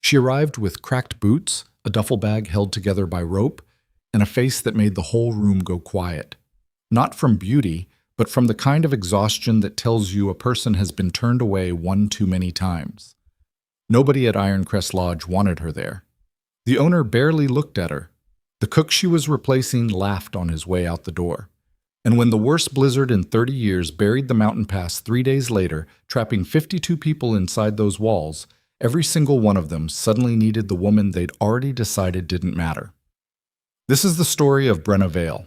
She arrived with cracked boots, a duffel bag held together by rope, and a face that made the whole room go quiet. Not from beauty, but from the kind of exhaustion that tells you a person has been turned away one too many times. Nobody at Iron Crest Lodge wanted her there. The owner barely looked at her. The cook she was replacing laughed on his way out the door. And when the worst blizzard in 30 years buried the mountain pass 3 days later, trapping 52 people inside those walls, every single one of them suddenly needed the woman they'd already decided didn't matter. This is the story of Brenna Vale.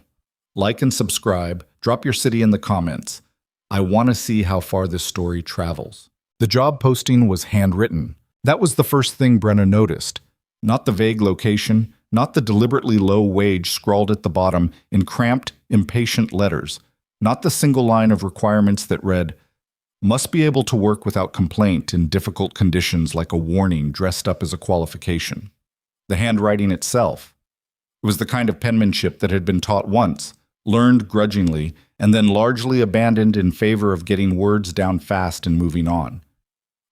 Like and subscribe, drop your city in the comments. I want to see how far this story travels. The job posting was handwritten. That was the first thing Brenna noticed. Not the vague location, not the deliberately low wage scrawled at the bottom in cramped, impatient letters, not the single line of requirements that read, "Must be able to work without complaint in difficult conditions," like a warning dressed up as a qualification. The handwriting itself. It was the kind of penmanship that had been taught once, learned grudgingly, and then largely abandoned in favor of getting words down fast and moving on.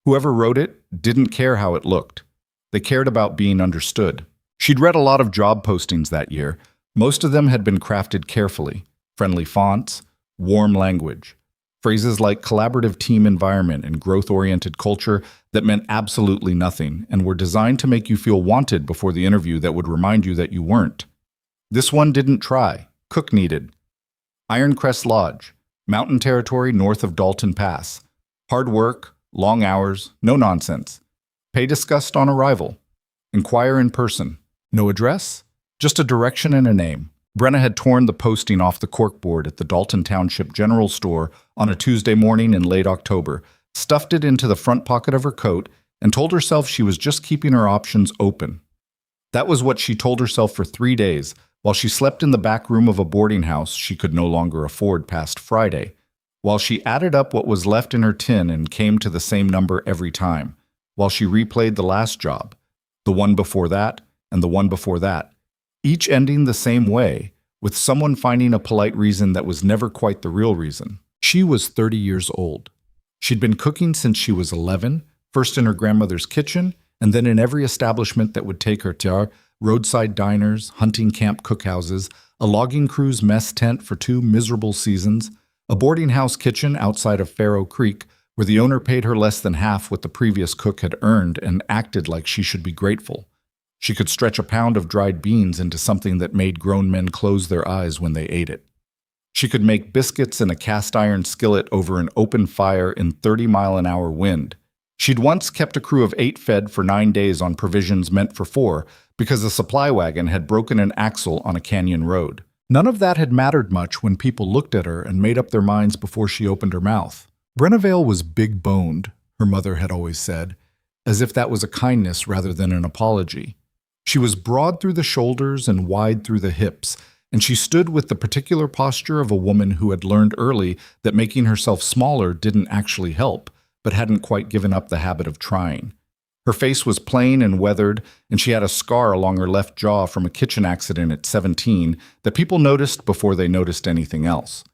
Whoever wrote it didn't care how it looked. They cared about being understood. She'd read a lot of job postings that year. Most of them had been crafted carefully. Friendly fonts, warm language. Phrases like collaborative team environment and growth-oriented culture that meant absolutely nothing and were designed to make you feel wanted before the interview that would remind you that you weren't. This one didn't try. Cook needed. Iron Crest Lodge, mountain territory north of Dalton Pass. Hard work, long hours, no nonsense. Pay discussed on arrival. Inquire in person. No address? Just a direction and a name. Brenna had torn the posting off the corkboard at the Dalton Township General Store on a Tuesday morning in late October, stuffed it into the front pocket of her coat, and told herself she was just keeping her options open. That was what she told herself for 3 days, while she slept in the back room of a boarding house she could no longer afford past Friday, while she added up what was left in her tin and came to the same number every time, while she replayed the last job, the one before that, and the one before that, each ending the same way, with someone finding a polite reason that was never quite the real reason. She was 30 years old. She'd been cooking since she was 11, first in her grandmother's kitchen, and then in every establishment that would take her to roadside diners, hunting camp cookhouses, a logging crew's mess tent for 2 miserable seasons, a boarding house kitchen outside of Faro Creek, where the owner paid her less than half what the previous cook had earned and acted like she should be grateful. She could stretch a pound of dried beans into something that made grown men close their eyes when they ate it. She could make biscuits in a cast-iron skillet over an open fire in 30-mile-an-hour wind. She'd once kept a crew of 8 fed for 9 days on provisions meant for 4 because a supply wagon had broken an axle on a canyon road. None of that had mattered much when people looked at her and made up their minds before she opened her mouth. Brenna Vale was big-boned, her mother had always said, as if that was a kindness rather than an apology. She was broad through the shoulders and wide through the hips, and she stood with the particular posture of a woman who had learned early that making herself smaller didn't actually help, but hadn't quite given up the habit of trying. Her face was plain and weathered, and she had a scar along her left jaw from a kitchen accident at 17 that people noticed before they noticed anything else.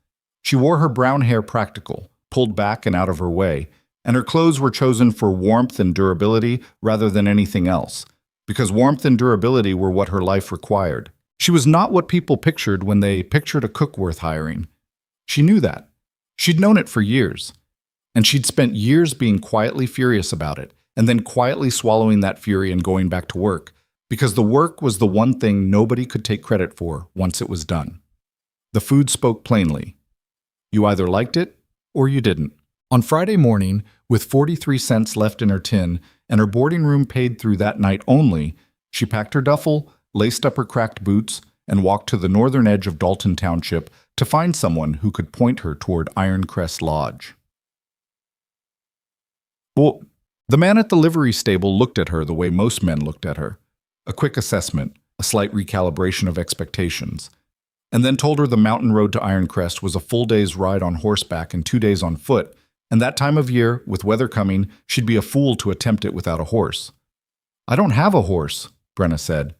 She wore her brown hair practical, pulled back and out of her way, and her clothes were chosen for warmth and durability rather than anything else, because warmth and durability were what her life required. She was not what people pictured when they pictured a cook worth hiring. She knew that. She'd known it for years. And she'd spent years being quietly furious about it, and then quietly swallowing that fury and going back to work, because the work was the one thing nobody could take credit for once it was done. The food spoke plainly. You either liked it, or you didn't. On Friday morning, with 43 cents left in her tin, and her boarding room paid through that night only, she packed her duffel, laced up her cracked boots, and walked to the northern edge of Dalton Township to find someone who could point her toward Iron Crest Lodge. Well, the man at the livery stable looked at her the way most men looked at her. A quick assessment, a slight recalibration of expectations, and then told her the mountain road to Iron Crest was a full day's ride on horseback and 2 days on foot, and that time of year, with weather coming, she'd be a fool to attempt it without a horse. I don't have a horse, Brenna said.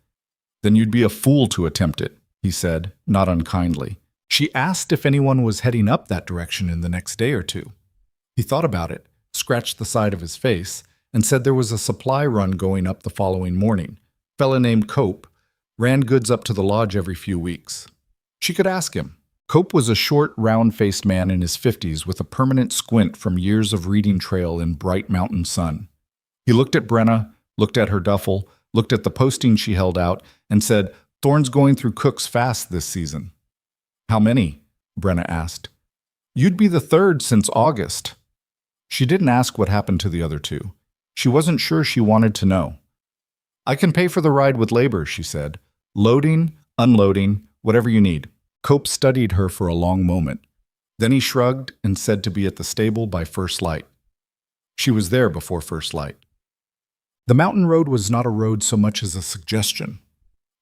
Then you'd be a fool to attempt it, he said, not unkindly. She asked if anyone was heading up that direction in the next day or two. He thought about it, scratched the side of his face, and said there was a supply run going up the following morning. Fella named Cope ran goods up to the lodge every few weeks. She could ask him. Cope was a short, round-faced man in his 50s with a permanent squint from years of reading trail in bright mountain sun. He looked at Brenna, looked at her duffel, looked at the posting she held out, and said, "Thorne's going through cooks fast this season." "How many?" Brenna asked. "You'd be the third since August." She didn't ask what happened to the other two. She wasn't sure she wanted to know. "I can pay for the ride with labor," she said. "Loading, unloading, whatever you need." Cope studied her for a long moment. Then he shrugged and said to be at the stable by first light. She was there before first light. The mountain road was not a road so much as a suggestion.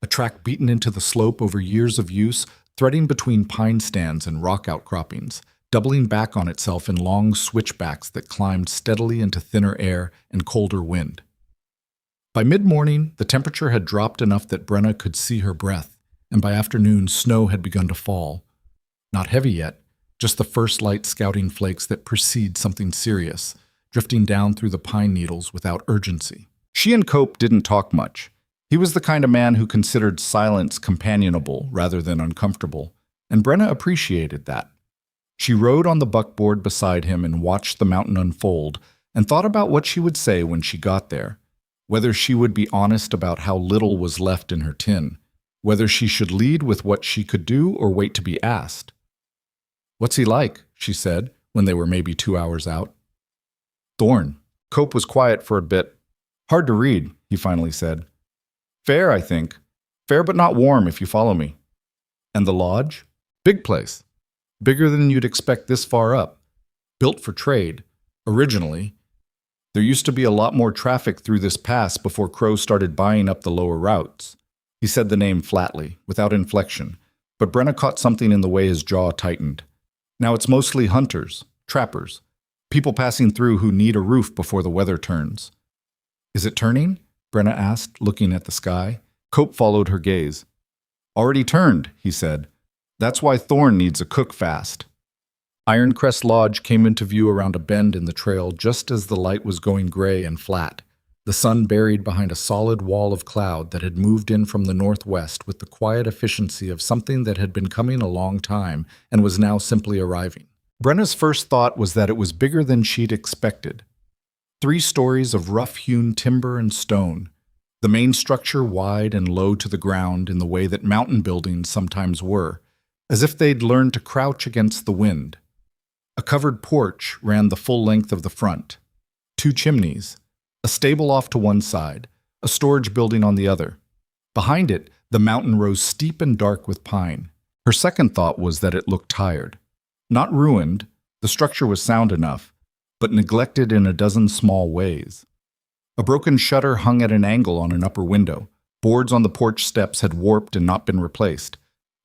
A track beaten into the slope over years of use, threading between pine stands and rock outcroppings, doubling back on itself in long switchbacks that climbed steadily into thinner air and colder wind. By mid-morning, the temperature had dropped enough that Brenna could see her breath, and by afternoon, snow had begun to fall. Not heavy yet, just the first light scouting flakes that precede something serious, drifting down through the pine needles without urgency. She and Cope didn't talk much. He was the kind of man who considered silence companionable rather than uncomfortable, and Brenna appreciated that. She rode on the buckboard beside him and watched the mountain unfold, and thought about what she would say when she got there, whether she would be honest about how little was left in her tin, whether she should lead with what she could do or wait to be asked. "What's he like?" she said, when they were maybe 2 hours out. "Thorne." Cope was quiet for a bit. "Hard to read," he finally said. "Fair, I think. Fair but not warm, if you follow me." "And the lodge?" "Big place. Bigger than you'd expect this far up. Built for trade, originally. There used to be a lot more traffic through this pass before Crow started buying up the lower routes." He said the name flatly, without inflection, but Brenna caught something in the way his jaw tightened. "Now it's mostly hunters, trappers, people passing through who need a roof before the weather turns." "Is it turning?" Brenna asked, looking at the sky. Cope followed her gaze. "Already turned," he said. "That's why Thorne needs a cook fast." Iron Crest Lodge came into view around a bend in the trail just as the light was going gray and flat, the sun buried behind a solid wall of cloud that had moved in from the northwest with the quiet efficiency of something that had been coming a long time and was now simply arriving. Brenna's first thought was that it was bigger than she'd expected. 3 stories of rough-hewn timber and stone, the main structure wide and low to the ground in the way that mountain buildings sometimes were, as if they'd learned to crouch against the wind. A covered porch ran the full length of the front. 2 chimneys, a stable off to one side, a storage building on the other. Behind it, the mountain rose steep and dark with pine. Her second thought was that it looked tired. Not ruined, the structure was sound enough, but neglected in a dozen small ways. A broken shutter hung at an angle on an upper window. Boards on the porch steps had warped and not been replaced.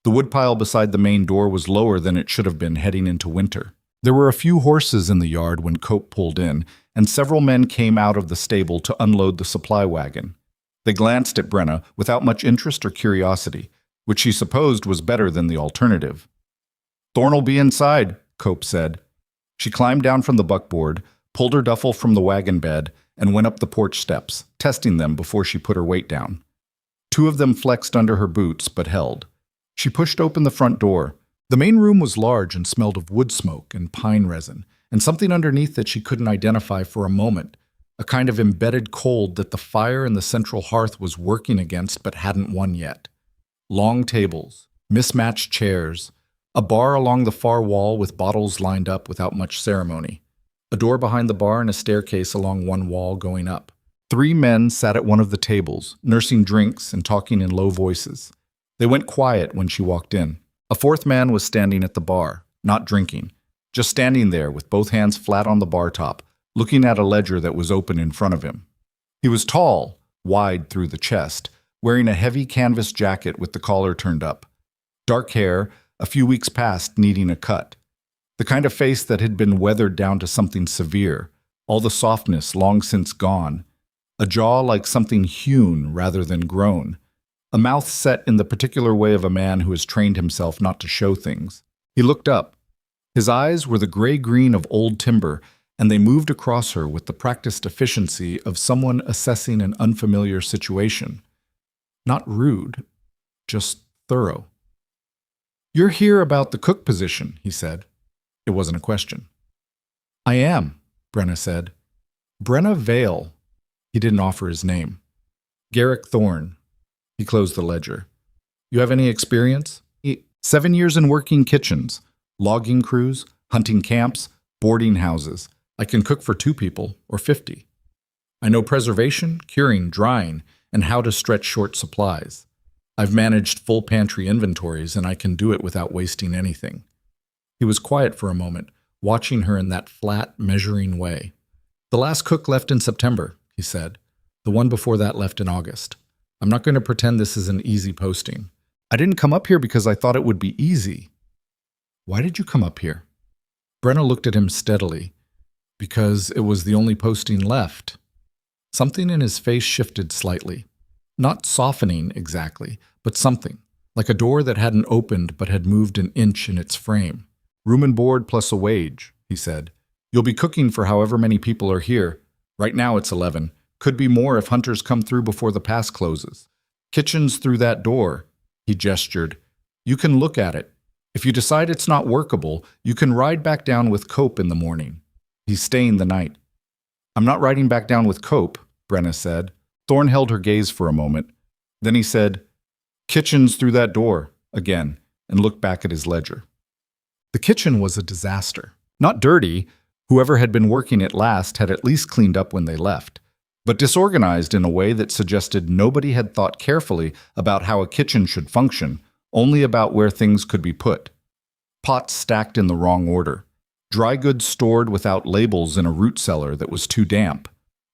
The woodpile beside the main door was lower than it should have been heading into winter. There were a few horses in the yard when Cope pulled in, and several men came out of the stable to unload the supply wagon. They glanced at Brenna without much interest or curiosity, which she supposed was better than the alternative. "Thorne'll be inside," Cope said. She climbed down from the buckboard, pulled her duffel from the wagon bed, and went up the porch steps, testing them before she put her weight down. 2 of them flexed under her boots, but held. She pushed open the front door. The main room was large and smelled of wood smoke and pine resin, and something underneath that she couldn't identify for a moment, a kind of embedded cold that the fire in the central hearth was working against but hadn't won yet. Long tables, mismatched chairs, a bar along the far wall with bottles lined up without much ceremony, a door behind the bar and a staircase along one wall going up. 3 men sat at one of the tables, nursing drinks and talking in low voices. They went quiet when she walked in. A 4th man was standing at the bar, not drinking, just standing there with both hands flat on the bar top, looking at a ledger that was open in front of him. He was tall, wide through the chest, wearing a heavy canvas jacket with the collar turned up. Dark hair, a few weeks past needing a cut. The kind of face that had been weathered down to something severe, all the softness long since gone. A jaw like something hewn rather than grown. A mouth set in the particular way of a man who has trained himself not to show things. He looked up. His eyes were the gray-green of old timber, and they moved across her with the practiced efficiency of someone assessing an unfamiliar situation. Not rude, just thorough. "You're here about the cook position," he said. It wasn't a question. "I am," Brenna said. "Brenna Vale." He didn't offer his name. "Garrick Thorne." He closed the ledger. "You have any experience?" 7 years in working kitchens, logging crews, hunting camps, boarding houses. I can cook for 2 people or 50. I know preservation, curing, drying, and how to stretch short supplies. I've managed full pantry inventories, and I can do it without wasting anything." He was quiet for a moment, watching her in that flat, measuring way. "The last cook left in September," he said. "The one before that left in August. I'm not going to pretend this is an easy posting. I didn't come up here because I thought it would be easy." "Why did you come up here?" Brenna looked at him steadily. "Because it was the only posting left." Something in his face shifted slightly. Not softening exactly, but something, like a door that hadn't opened but had moved an inch in its frame. "Room and board plus a wage," he said. "You'll be cooking for however many people are here. Right now it's 11. Could be more if hunters come through before the pass closes. Kitchen's through that door." He gestured. "You can look at it. If you decide it's not workable, you can ride back down with Cope in the morning. He's staying the night." "I'm not riding back down with Cope," Brenna said. Thorne held her gaze for a moment. Then he said, "Kitchen's through that door," again, and looked back at his ledger. The kitchen was a disaster. Not dirty. Whoever had been working it last had at least cleaned up when they left. But disorganized in a way that suggested nobody had thought carefully about how a kitchen should function, only about where things could be put. Pots stacked in the wrong order. Dry goods stored without labels in a root cellar that was too damp.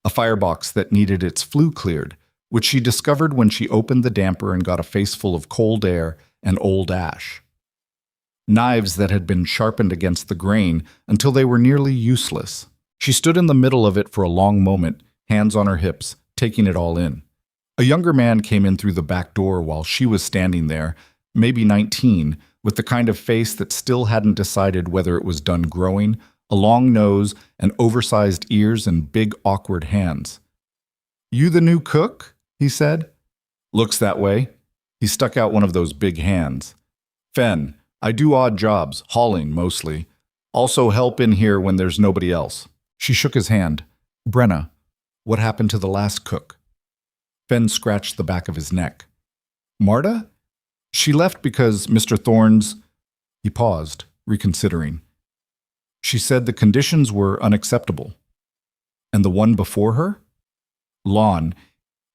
A firebox that needed its flue cleared, which she discovered when she opened the damper and got a faceful of cold air and old ash. Knives that had been sharpened against the grain until they were nearly useless. She stood in the middle of it for a long moment, hands on her hips, taking it all in. A younger man came in through the back door while she was standing there, maybe 19, with the kind of face that still hadn't decided whether it was done growing, a long nose, and oversized ears and big, awkward hands. "You the new cook?" he said. "Looks that way." He stuck out one of those big hands. "Fen, I do odd jobs, hauling mostly. Also help in here when there's nobody else." She shook his hand. "Brenna, what happened to the last cook?" Fen scratched the back of his neck. "Marta? She left because Mr. Thorne's—" He paused, reconsidering. "She said the conditions were unacceptable." "And the one before her?" "Lon.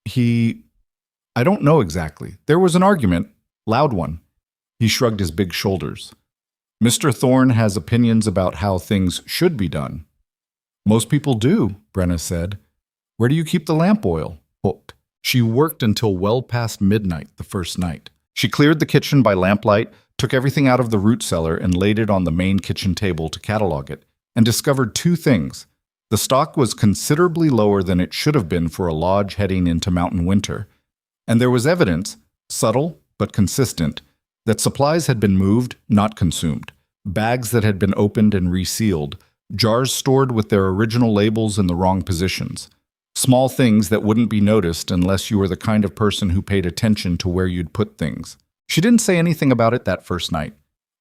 I don't know exactly. There was an argument, loud one." He shrugged his big shoulders. "Mr. Thorne has opinions about how things should be done." "Most people do," Brenna said. "Where do you keep the lamp oil?" Hooked. She worked until well past midnight the first night. She cleared the kitchen by lamplight, took everything out of the root cellar and laid it on the main kitchen table to catalog it, and discovered 2 things. The stock was considerably lower than it should have been for a lodge heading into mountain winter, and there was evidence, subtle but consistent, that supplies had been moved, not consumed, bags that had been opened and resealed, jars stored with their original labels in the wrong positions. Small things that wouldn't be noticed unless you were the kind of person who paid attention to where you'd put things. She didn't say anything about it that first night.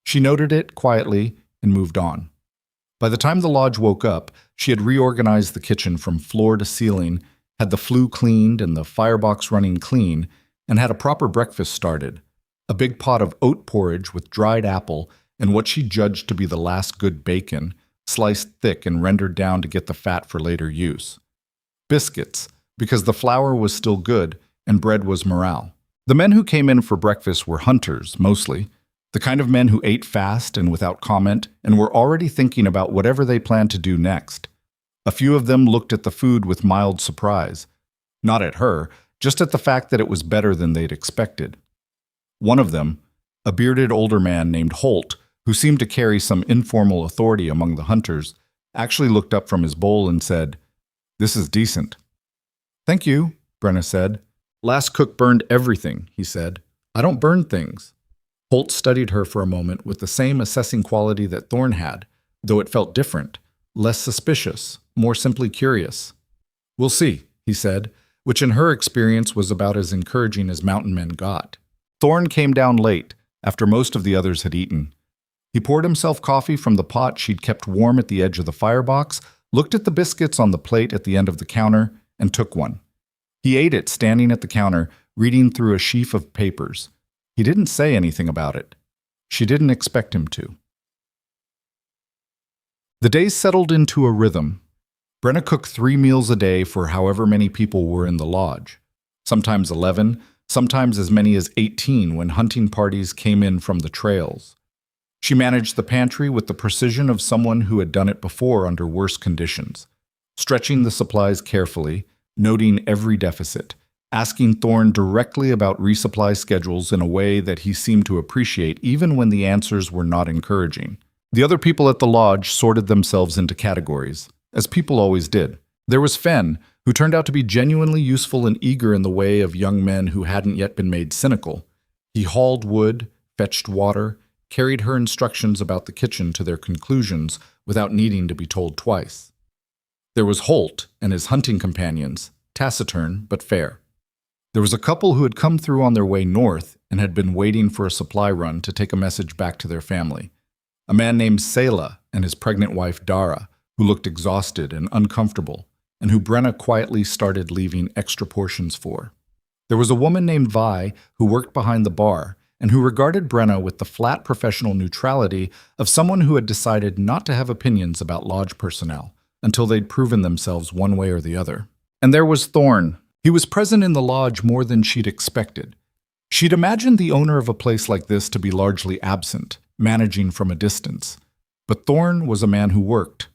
She noted it quietly and moved on. By the time the lodge woke up, she had reorganized the kitchen from floor to ceiling, had the flue cleaned and the firebox running clean, and had a proper breakfast started. A big pot of oat porridge with dried apple and what she judged to be the last good bacon, sliced thick and rendered down to get the fat for later use. Biscuits, because the flour was still good and bread was morale. The men who came in for breakfast were hunters, mostly, the kind of men who ate fast and without comment and were already thinking about whatever they planned to do next. A few of them looked at the food with mild surprise. Not at her, just at the fact that it was better than they'd expected. One of them, a bearded older man named Holt, who seemed to carry some informal authority among the hunters, actually looked up from his bowl and said, "This is decent." "Thank you," Brenna said. "Last cook burned everything," he said. "I don't burn things." Holt studied her for a moment with the same assessing quality that Thorne had, though it felt different, less suspicious, more simply curious. "We'll see," he said, which in her experience was about as encouraging as mountain men got. Thorn came down late, after most of the others had eaten. He poured himself coffee from the pot she'd kept warm at the edge of the firebox, looked at the biscuits on the plate at the end of the counter, and took one. He ate it standing at the counter, reading through a sheaf of papers. He didn't say anything about it. She didn't expect him to. The days settled into a rhythm. Brenna cooked 3 meals a day for however many people were in the lodge. Sometimes 11, sometimes as many as 18 when hunting parties came in from the trails. She managed the pantry with the precision of someone who had done it before under worse conditions, stretching the supplies carefully, noting every deficit, asking Thorn directly about resupply schedules in a way that he seemed to appreciate even when the answers were not encouraging. The other people at the lodge sorted themselves into categories, as people always did. There was Fen, who turned out to be genuinely useful and eager in the way of young men who hadn't yet been made cynical. He hauled wood, fetched water, carried her instructions about the kitchen to their conclusions without needing to be told twice. There was Holt and his hunting companions, taciturn but fair. There was a couple who had come through on their way north and had been waiting for a supply run to take a message back to their family. A man named Selah and his pregnant wife Dara, who looked exhausted and uncomfortable, and who Brenna quietly started leaving extra portions for. There was a woman named Vi who worked behind the bar and who regarded Brenna with the flat professional neutrality of someone who had decided not to have opinions about lodge personnel until they'd proven themselves one way or the other. And there was Thorn. He was present in the lodge more than she'd expected. She'd imagined the owner of a place like this to be largely absent, managing from a distance. But Thorn was a man who worked.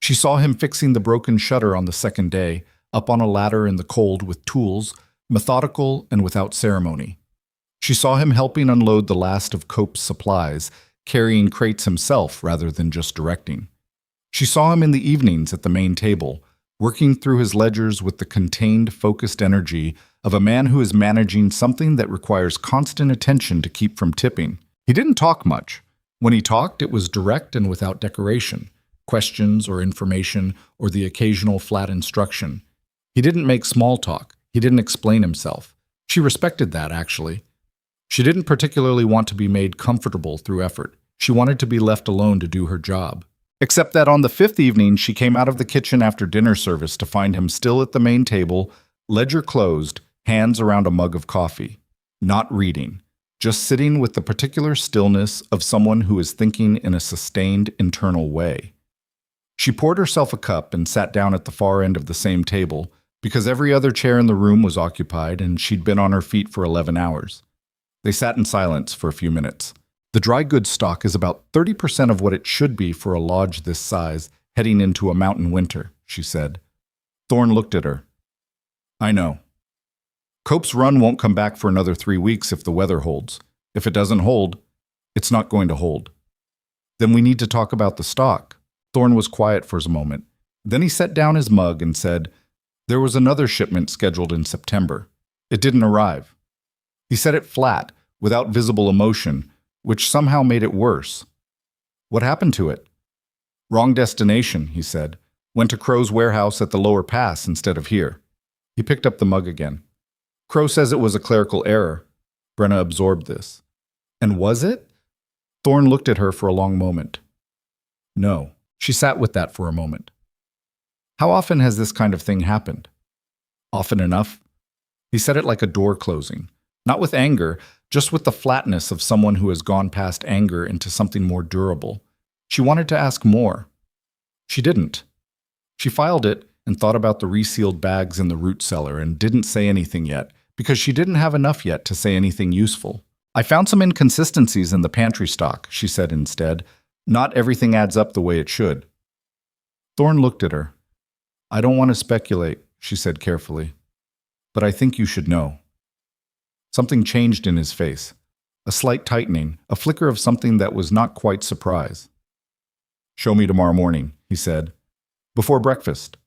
She saw him fixing the broken shutter on the second day, up on a ladder in the cold with tools, methodical and without ceremony. She saw him helping unload the last of Cope's supplies, carrying crates himself rather than just directing. She saw him in the evenings at the main table, working through his ledgers with the contained, focused energy of a man who is managing something that requires constant attention to keep from tipping. He didn't talk much. When he talked, it was direct and without decoration, questions or information or the occasional flat instruction. He didn't make small talk. He didn't explain himself. She respected that, actually. She didn't particularly want to be made comfortable through effort. She wanted to be left alone to do her job. Except that on the 5th evening, she came out of the kitchen after dinner service to find him still at the main table, ledger closed, hands around a mug of coffee. Not reading. Just sitting with the particular stillness of someone who is thinking in a sustained internal way. She poured herself a cup and sat down at the far end of the same table, because every other chair in the room was occupied and she'd been on her feet for 11 hours. They sat in silence for a few minutes. The dry goods stock is about 30% of what it should be for a lodge this size, heading into a mountain winter, she said. Thorn looked at her. I know. Cope's run won't come back for another 3 weeks if the weather holds. If it doesn't hold, it's not going to hold. Then we need to talk about the stock. Thorn was quiet for a moment. Then he set down his mug and said, there was another shipment scheduled in September. It didn't arrive. He said it flat, without visible emotion, which somehow made it worse. What happened to it? Wrong destination, he said. Went to Crow's warehouse at the lower pass instead of here. He picked up the mug again. Crow says it was a clerical error. Brenna absorbed this. And was it? Thorn looked at her for a long moment. No. She sat with that for a moment. How often has this kind of thing happened? Often enough. He said it like a door closing. Not with anger, just with the flatness of someone who has gone past anger into something more durable. She wanted to ask more. She didn't. She filed it and thought about the resealed bags in the root cellar and didn't say anything yet, because she didn't have enough yet to say anything useful. I found some inconsistencies in the pantry stock, she said instead. Not everything adds up the way it should. Thorn looked at her. I don't want to speculate, she said carefully, but I think you should know. Something changed in his face. A slight tightening, a flicker of something that was not quite surprise. Show me tomorrow morning, he said. Before breakfast.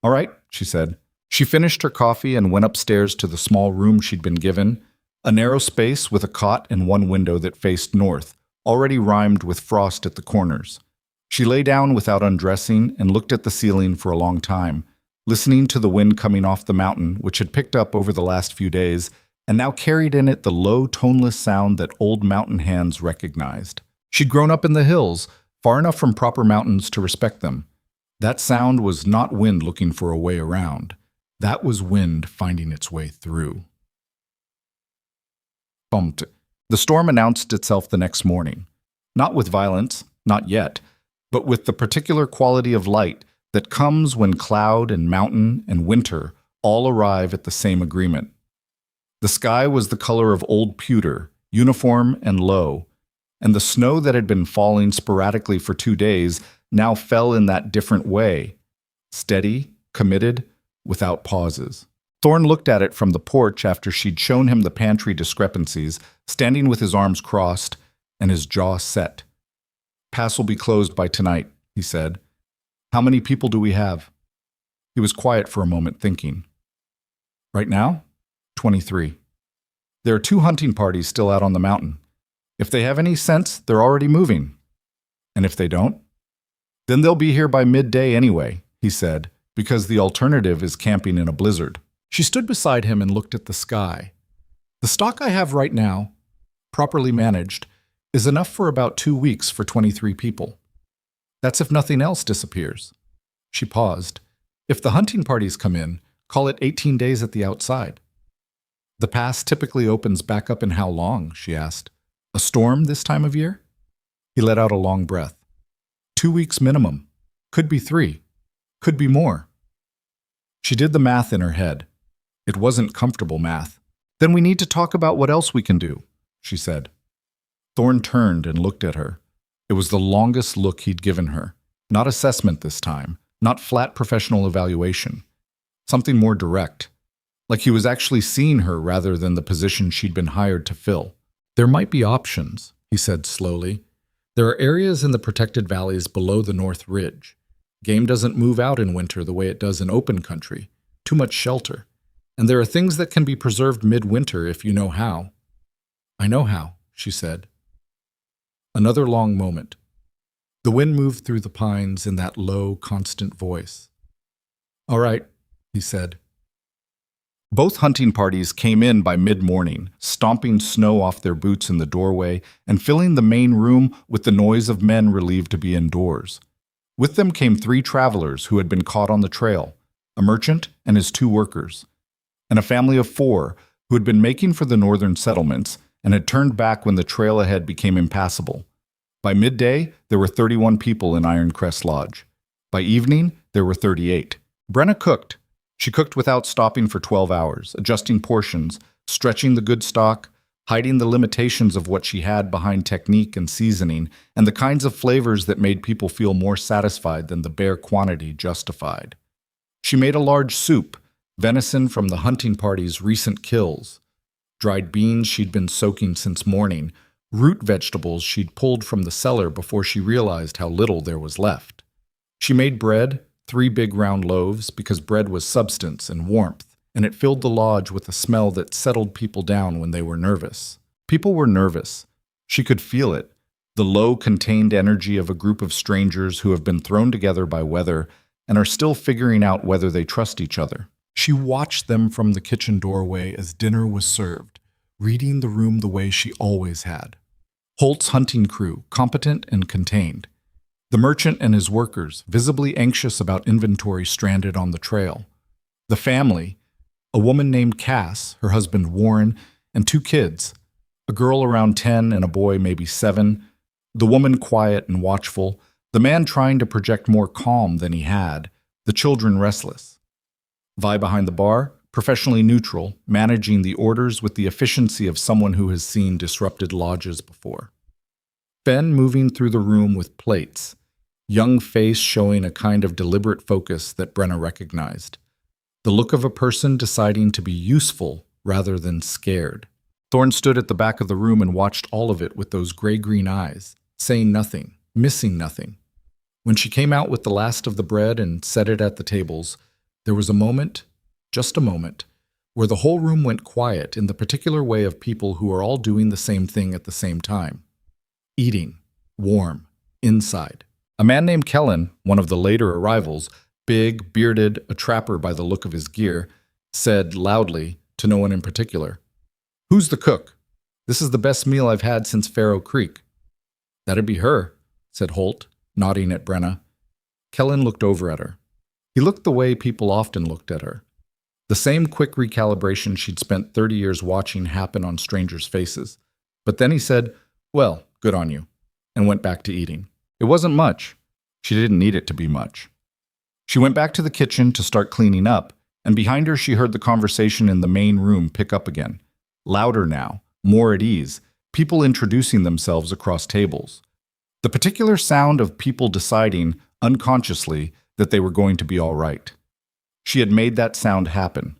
All right, she said. She finished her coffee and went upstairs to the small room she'd been given, a narrow space with a cot and one window that faced north, already rimed with frost at the corners. She lay down without undressing and looked at the ceiling for a long time, listening to the wind coming off the mountain, which had picked up over the last few days, and now carried in it the low, toneless sound that old mountain hands recognized. She'd grown up in the hills, far enough from proper mountains to respect them. That sound was not wind looking for a way around. That was wind finding its way through. Bumped. The storm announced itself the next morning. Not with violence, not yet, but with the particular quality of light that comes when cloud and mountain and winter all arrive at the same agreement. The sky was the color of old pewter, uniform and low, and the snow that had been falling sporadically for 2 days now fell in that different way, steady, committed, without pauses. Thorne looked at it from the porch after she'd shown him the pantry discrepancies, standing with his arms crossed and his jaw set. "Pass will be closed by tonight," he said. "How many people do we have?" He was quiet for a moment, thinking. "Right now? 23. There are 2 hunting parties still out on the mountain. If they have any sense, they're already moving. And if they don't? Then they'll be here by midday anyway," he said, "because the alternative is camping in a blizzard." She stood beside him and looked at the sky. "The stock I have right now, properly managed, is enough for about 2 weeks for 23 people. That's if nothing else disappears." She paused. "If the hunting parties come in, call it 18 days at the outside." "The pass typically opens back up in how long?" she asked. "A storm this time of year?" He let out a long breath. 2 weeks minimum. Could be 3. Could be more. She did the math in her head. It wasn't comfortable math. "Then we need to talk about what else we can do," she said. Thorne turned and looked at her. It was the longest look he'd given her. Not assessment this time, not flat professional evaluation. Something more direct. Like he was actually seeing her rather than the position she'd been hired to fill. "There might be options," he said slowly. "There are areas in the protected valleys below the North Ridge. Game doesn't move out in winter the way it does in open country. Too much shelter. And there are things that can be preserved midwinter if you know how." "I know how," she said. Another long moment. The wind moved through the pines in that low, constant voice. "All right," he said. Both hunting parties came in by mid-morning, stomping snow off their boots in the doorway and filling the main room with the noise of men relieved to be indoors. With them came 3 travelers who had been caught on the trail, a merchant and his 2 workers, and a family of 4 who had been making for the northern settlements and had turned back when the trail ahead became impassable. By midday, there were 31 people in Iron Crest Lodge. By evening, there were 38. Brenna cooked. She cooked without stopping for 12 hours, adjusting portions, stretching the good stock, hiding the limitations of what she had behind technique and seasoning, and the kinds of flavors that made people feel more satisfied than the bare quantity justified. She made a large soup, venison from the hunting party's recent kills, dried beans she'd been soaking since morning, root vegetables she'd pulled from the cellar before she realized how little there was left. She made bread, 3 big round loaves, because bread was substance and warmth, and it filled the lodge with a smell that settled people down when they were nervous. People were nervous. She could feel it, the low, contained energy of a group of strangers who have been thrown together by weather and are still figuring out whether they trust each other. She watched them from the kitchen doorway as dinner was served, reading the room the way she always had. Holt's hunting crew, competent and contained. The merchant and his workers, visibly anxious about inventory stranded on the trail. The family, a woman named Cass, her husband Warren, and 2 kids, a girl around 10 and a boy maybe 7, the woman quiet and watchful, the man trying to project more calm than he had, the children restless. Vi behind the bar, professionally neutral, managing the orders with the efficiency of someone who has seen disrupted lodges before. Ben moving through the room with plates, young face showing a kind of deliberate focus that Brenna recognized. The look of a person deciding to be useful rather than scared. Thorne stood at the back of the room and watched all of it with those gray-green eyes, saying nothing, missing nothing. When she came out with the last of the bread and set it at the tables, there was a moment, just a moment, where the whole room went quiet in the particular way of people who are all doing the same thing at the same time. Eating, warm, inside. A man named Kellen, one of the later arrivals, big, bearded, a trapper by the look of his gear, said loudly, to no one in particular, "Who's the cook? This is the best meal I've had since Faro Creek." "That'd be her," said Holt, nodding at Brenna. Kellen looked over at her. He looked the way people often looked at her. The same quick recalibration she'd spent 30 years watching happen on strangers' faces. But then he said, "Well, good on you," and went back to eating. It wasn't much. She didn't need it to be much. She went back to the kitchen to start cleaning up, and behind her she heard the conversation in the main room pick up again. Louder now, more at ease, people introducing themselves across tables. The particular sound of people deciding, unconsciously, that they were going to be all right. She had made that sound happen,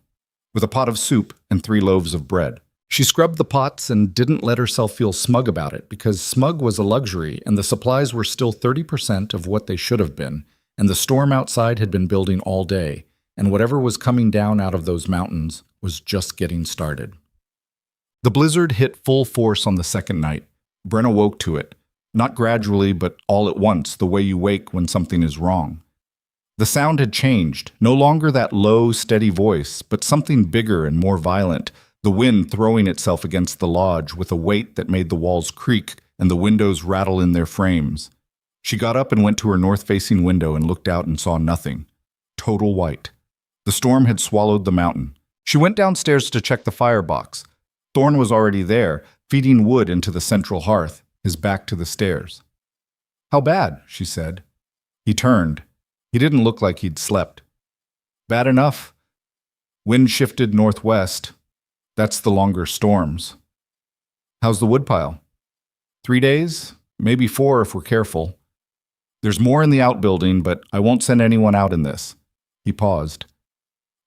with a pot of soup and 3 loaves of bread. She scrubbed the pots and didn't let herself feel smug about it, because smug was a luxury and the supplies were still 30% of what they should have been, and the storm outside had been building all day, and whatever was coming down out of those mountains was just getting started. The blizzard hit full force on the second night. Brenna woke to it, not gradually but all at once, the way you wake when something is wrong. The sound had changed, no longer that low, steady voice, but something bigger and more violent, the wind throwing itself against the lodge with a weight that made the walls creak and the windows rattle in their frames. She got up and went to her north-facing window and looked out and saw nothing. Total white. The storm had swallowed the mountain. She went downstairs to check the firebox. Thorne was already there, feeding wood into the central hearth, his back to the stairs. "How bad?" she said. He turned. He didn't look like he'd slept. "Bad enough. Wind shifted northwest. That's the longer storms." "How's the woodpile?" 3 days, maybe 4 if we're careful. There's more in the outbuilding, but I won't send anyone out in this." He paused.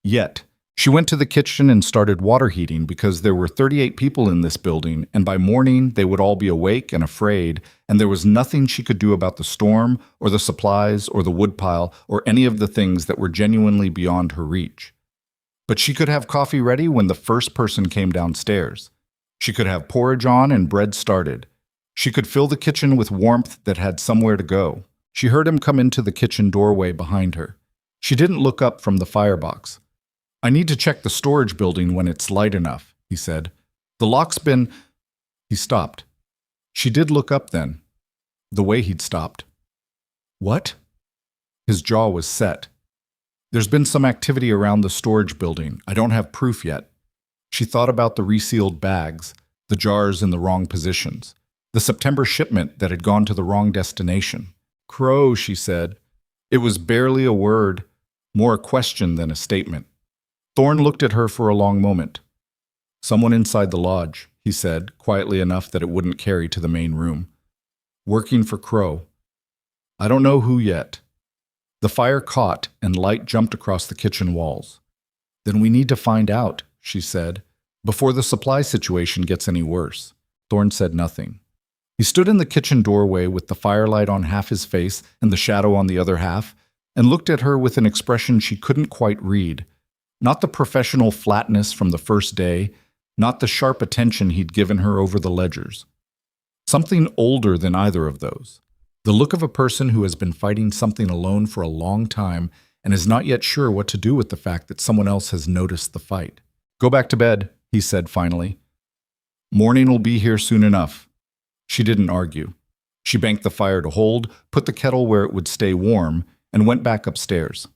Yet, she went to the kitchen and started water heating because there were 38 people in this building, and by morning they would all be awake and afraid, and there was nothing she could do about the storm or the supplies or the woodpile or any of the things that were genuinely beyond her reach. But she could have coffee ready when the first person came downstairs. She could have porridge on and bread started. She could fill the kitchen with warmth that had somewhere to go. She heard him come into the kitchen doorway behind her. She didn't look up from the firebox. "I need to check the storage building when it's light enough," he said. "The lock's been—" He stopped. She did look up then, the way he'd stopped. "What?" His jaw was set. "There's been some activity around the storage building. I don't have proof yet." She thought about the resealed bags, the jars in the wrong positions, the September shipment that had gone to the wrong destination. "Crow," she said. It was barely a word, more a question than a statement. Thorne looked at her for a long moment. "Someone inside the lodge," he said, quietly enough that it wouldn't carry to the main room. "Working for Crow. I don't know who yet." The fire caught and light jumped across the kitchen walls. "Then we need to find out," she said, "before the supply situation gets any worse." Thorne said nothing. He stood in the kitchen doorway with the firelight on half his face and the shadow on the other half, and looked at her with an expression she couldn't quite read. Not the professional flatness from the first day, not the sharp attention he'd given her over the ledgers. Something older than either of those. The look of a person who has been fighting something alone for a long time and is not yet sure what to do with the fact that someone else has noticed the fight. "Go back to bed," he said finally. "Morning will be here soon enough." She didn't argue. She banked the fire to hold, put the kettle where it would stay warm, and went back upstairs.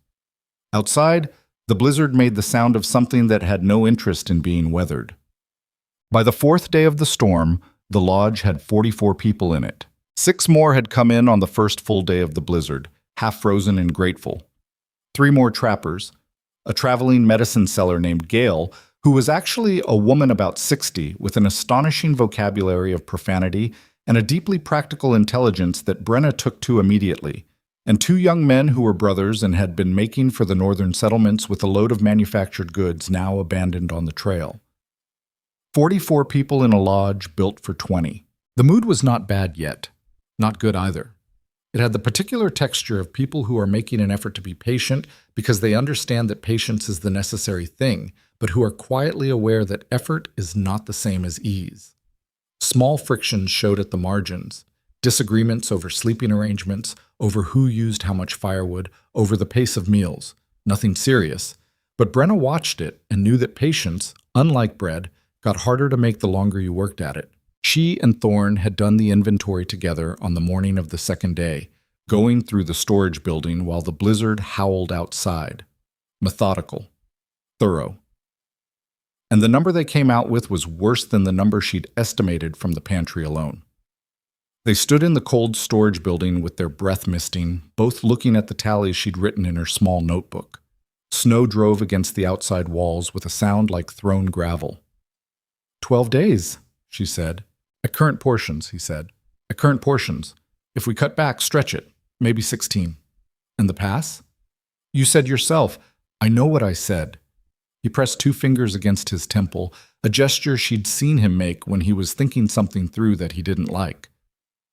Outside, the blizzard made the sound of something that had no interest in being weathered. By the 4th day of the storm, the lodge had 44 people in it. 6 more had come in on the first full day of the blizzard, half frozen and grateful. 3 more trappers, a traveling medicine seller named Gail, who was actually a woman about 60 with an astonishing vocabulary of profanity and a deeply practical intelligence that Brenna took to immediately, and 2 young men who were brothers and had been making for the northern settlements with a load of manufactured goods now abandoned on the trail. 44 people in a lodge built for 20. The mood was not bad yet, not good either. It had the particular texture of people who are making an effort to be patient because they understand that patience is the necessary thing, but who are quietly aware that effort is not the same as ease. Small frictions showed at the margins. Disagreements over sleeping arrangements, over who used how much firewood, over the pace of meals. Nothing serious. But Brenna watched it and knew that patience, unlike bread, got harder to make the longer you worked at it. She and Thorne had done the inventory together on the morning of the second day, going through the storage building while the blizzard howled outside. Methodical. Thorough. And the number they came out with was worse than the number she'd estimated from the pantry alone. They stood in the cold storage building with their breath misting, both looking at the tallies she'd written in her small notebook. Snow drove against the outside walls with a sound like thrown gravel. 12 days, she said. At current portions, he said. At current portions. If we cut back, stretch it. Maybe 16. And the pass? You said yourself. I know what I said. He pressed 2 fingers against his temple, a gesture she'd seen him make when he was thinking something through that he didn't like.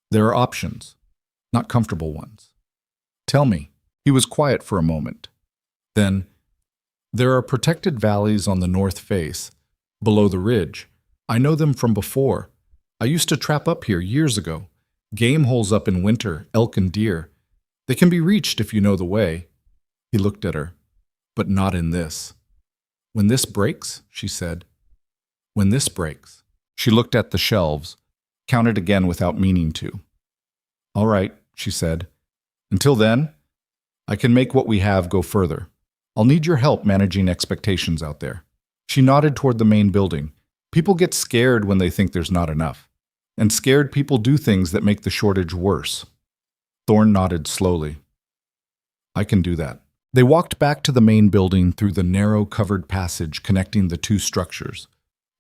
There are options, not comfortable ones. Tell me. He was quiet for a moment. Then, there are protected valleys on the north face, below the ridge. I know them from before. I used to trap up here years ago. Game holes up in winter, elk and deer. They can be reached if you know the way. He looked at her. But not in this. When this breaks, she said. When this breaks. She looked at the shelves, counted again without meaning to. All right, she said. Until then, I can make what we have go further. I'll need your help managing expectations out there. She nodded toward the main building. People get scared when they think there's not enough. And scared people do things that make the shortage worse. Thorne nodded slowly. I can do that. They walked back to the main building through the narrow covered passage connecting the 2 structures,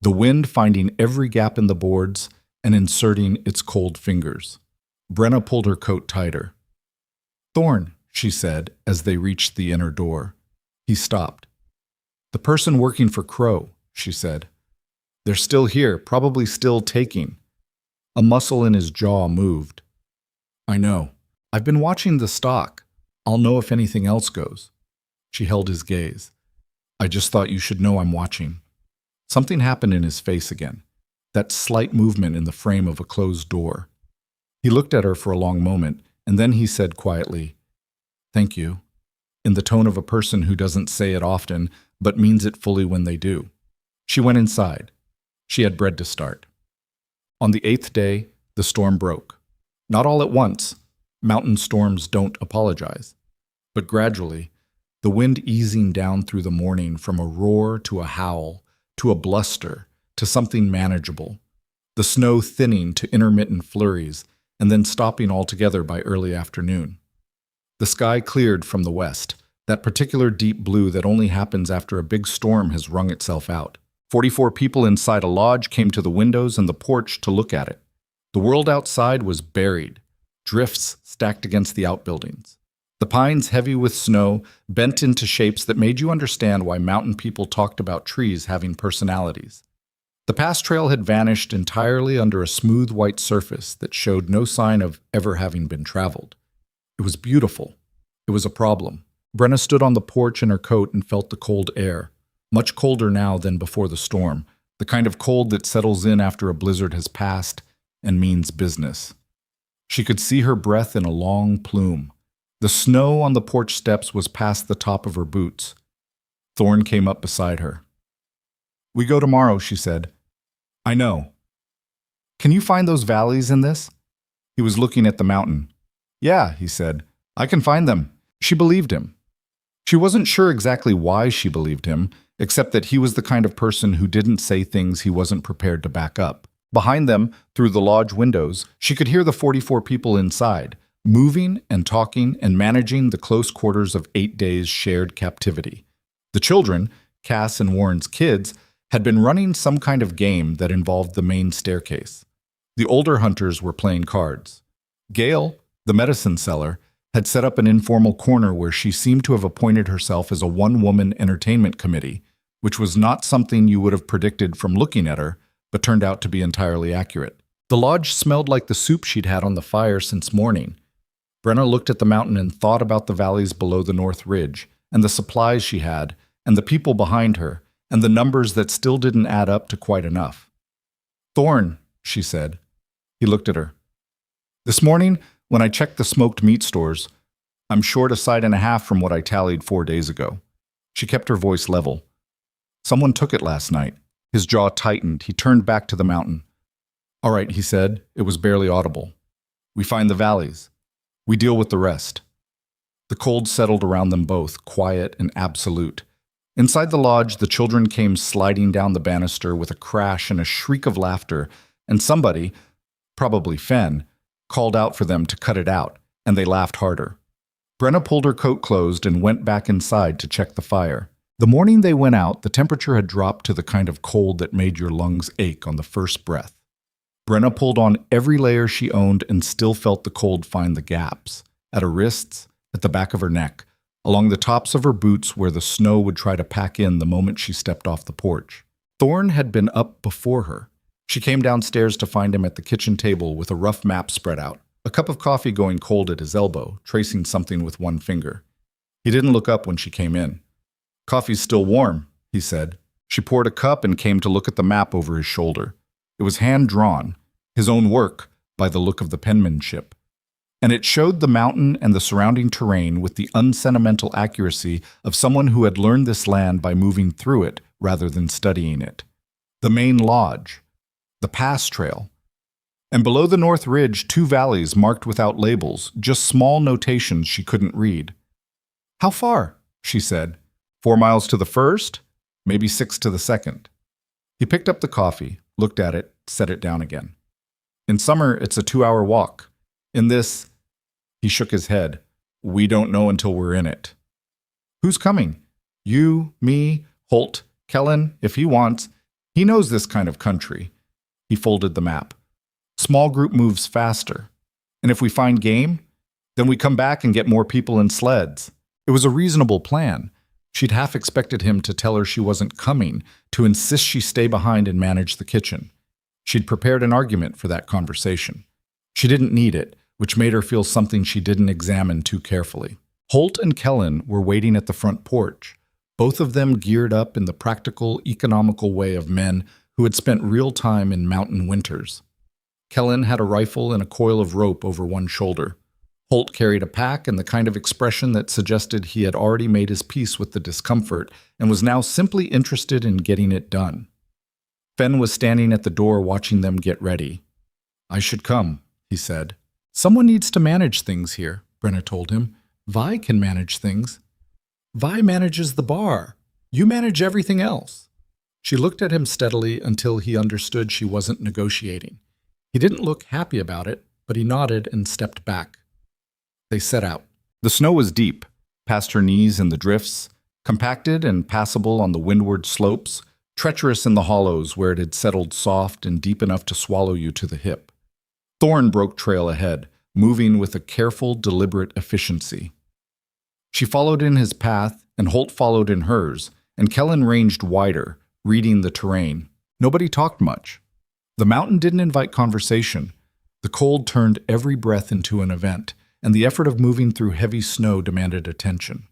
the wind finding every gap in the boards and inserting its cold fingers. Brenna pulled her coat tighter. Thorne, she said as they reached the inner door. He stopped. The person working for Crow, she said. They're still here, probably still taking. A muscle in his jaw moved. I know. I've been watching the stock. I'll know if anything else goes. She held his gaze. I just thought you should know I'm watching. Something happened in his face again. That slight movement in the frame of a closed door. He looked at her for a long moment, and then he said quietly, Thank you, in the tone of a person who doesn't say it often, but means it fully when they do. She went inside. She had bread to start. On the 8th day, the storm broke. Not all at once. Mountain storms don't apologize. But gradually, the wind easing down through the morning from a roar to a howl, to a bluster, to something manageable. The snow thinning to intermittent flurries, and then stopping altogether by early afternoon. The sky cleared from the west, that particular deep blue that only happens after a big storm has wrung itself out. 44 people inside a lodge came to the windows and the porch to look at it. The world outside was buried, drifts stacked against the outbuildings. The pines, heavy with snow, bent into shapes that made you understand why mountain people talked about trees having personalities. The pass trail had vanished entirely under a smooth white surface that showed no sign of ever having been traveled. It was beautiful. It was a problem. Brenna stood on the porch in her coat and felt the cold air, much colder now than before the storm, the kind of cold that settles in after a blizzard has passed and means business. She could see her breath in a long plume. The snow on the porch steps was past the top of her boots. Thorne came up beside her. We go tomorrow, she said. I know. Can you find those valleys in this? He was looking at the mountain. Yeah, he said. I can find them. She believed him. She wasn't sure exactly why she believed him, except that he was the kind of person who didn't say things he wasn't prepared to back up. Behind them, through the lodge windows, she could hear the 44 people inside, moving and talking and managing the close quarters of 8 days' shared captivity. The children, Cass and Warren's kids, had been running some kind of game that involved the main staircase. The older hunters were playing cards. Gail, the medicine seller, had set up an informal corner where she seemed to have appointed herself as a one-woman entertainment committee, which was not something you would have predicted from looking at her, but turned out to be entirely accurate. The lodge smelled like the soup she'd had on the fire since morning. Brenna looked at the mountain and thought about the valleys below the North Ridge, and the supplies she had, and the people behind her, and the numbers that still didn't add up to quite enough. Thorne, she said. He looked at her. This morning, when I checked the smoked meat stores, I'm short a side and a half from what I tallied 4 days ago. She kept her voice level. Someone took it last night. His jaw tightened. He turned back to the mountain. All right, he said. It was barely audible. We find the valleys. We deal with the rest. The cold settled around them both, quiet and absolute. Inside the lodge, the children came sliding down the banister with a crash and a shriek of laughter, and somebody, probably Fen, called out for them to cut it out, and they laughed harder. Brenna pulled her coat closed and went back inside to check the fire. The morning they went out, the temperature had dropped to the kind of cold that made your lungs ache on the first breath. Brenna pulled on every layer she owned and still felt the cold find the gaps, at her wrists, at the back of her neck, along the tops of her boots where the snow would try to pack in the moment she stepped off the porch. Thorn had been up before her. She came downstairs to find him at the kitchen table with a rough map spread out, a cup of coffee going cold at his elbow, tracing something with one finger. He didn't look up when she came in. Coffee's still warm, he said. She poured a cup and came to look at the map over his shoulder. It was hand-drawn, his own work, by the look of the penmanship. And it showed the mountain and the surrounding terrain with the unsentimental accuracy of someone who had learned this land by moving through it rather than studying it. The main lodge, the pass trail, and below the north ridge 2 valleys marked without labels, just small notations she couldn't read. How far? She said. 4 miles to the first, maybe 6 to the second. He picked up the coffee, looked at it, set it down again. In summer, it's a 2-hour walk. In this, he shook his head. We don't know until we're in it. Who's coming? You, me, Holt, Kellen, if he wants. He knows this kind of country. He folded the map. Small group moves faster. And if we find game, then we come back and get more people in sleds. It was a reasonable plan. She'd half expected him to tell her she wasn't coming, to insist she stay behind and manage the kitchen. She'd prepared an argument for that conversation. She didn't need it, which made her feel something she didn't examine too carefully. Holt and Kellen were waiting at the front porch, both of them geared up in the practical, economical way of men who had spent real time in mountain winters. Kellen had a rifle and a coil of rope over one shoulder. Holt carried a pack and the kind of expression that suggested he had already made his peace with the discomfort and was now simply interested in getting it done. Fen was standing at the door watching them get ready. I should come, he said. Someone needs to manage things here, Brenna told him. Vi can manage things. Vi manages the bar. You manage everything else. She looked at him steadily until he understood she wasn't negotiating. He didn't look happy about it, but he nodded and stepped back. They set out. The snow was deep, past her knees in the drifts, compacted and passable on the windward slopes, treacherous in the hollows where it had settled soft and deep enough to swallow you to the hip. Thorn broke trail ahead, moving with a careful, deliberate efficiency. She followed in his path, and Holt followed in hers, and Kellen ranged wider, reading the terrain. Nobody talked much. The mountain didn't invite conversation. The cold turned every breath into an event, and the effort of moving through heavy snow demanded attention.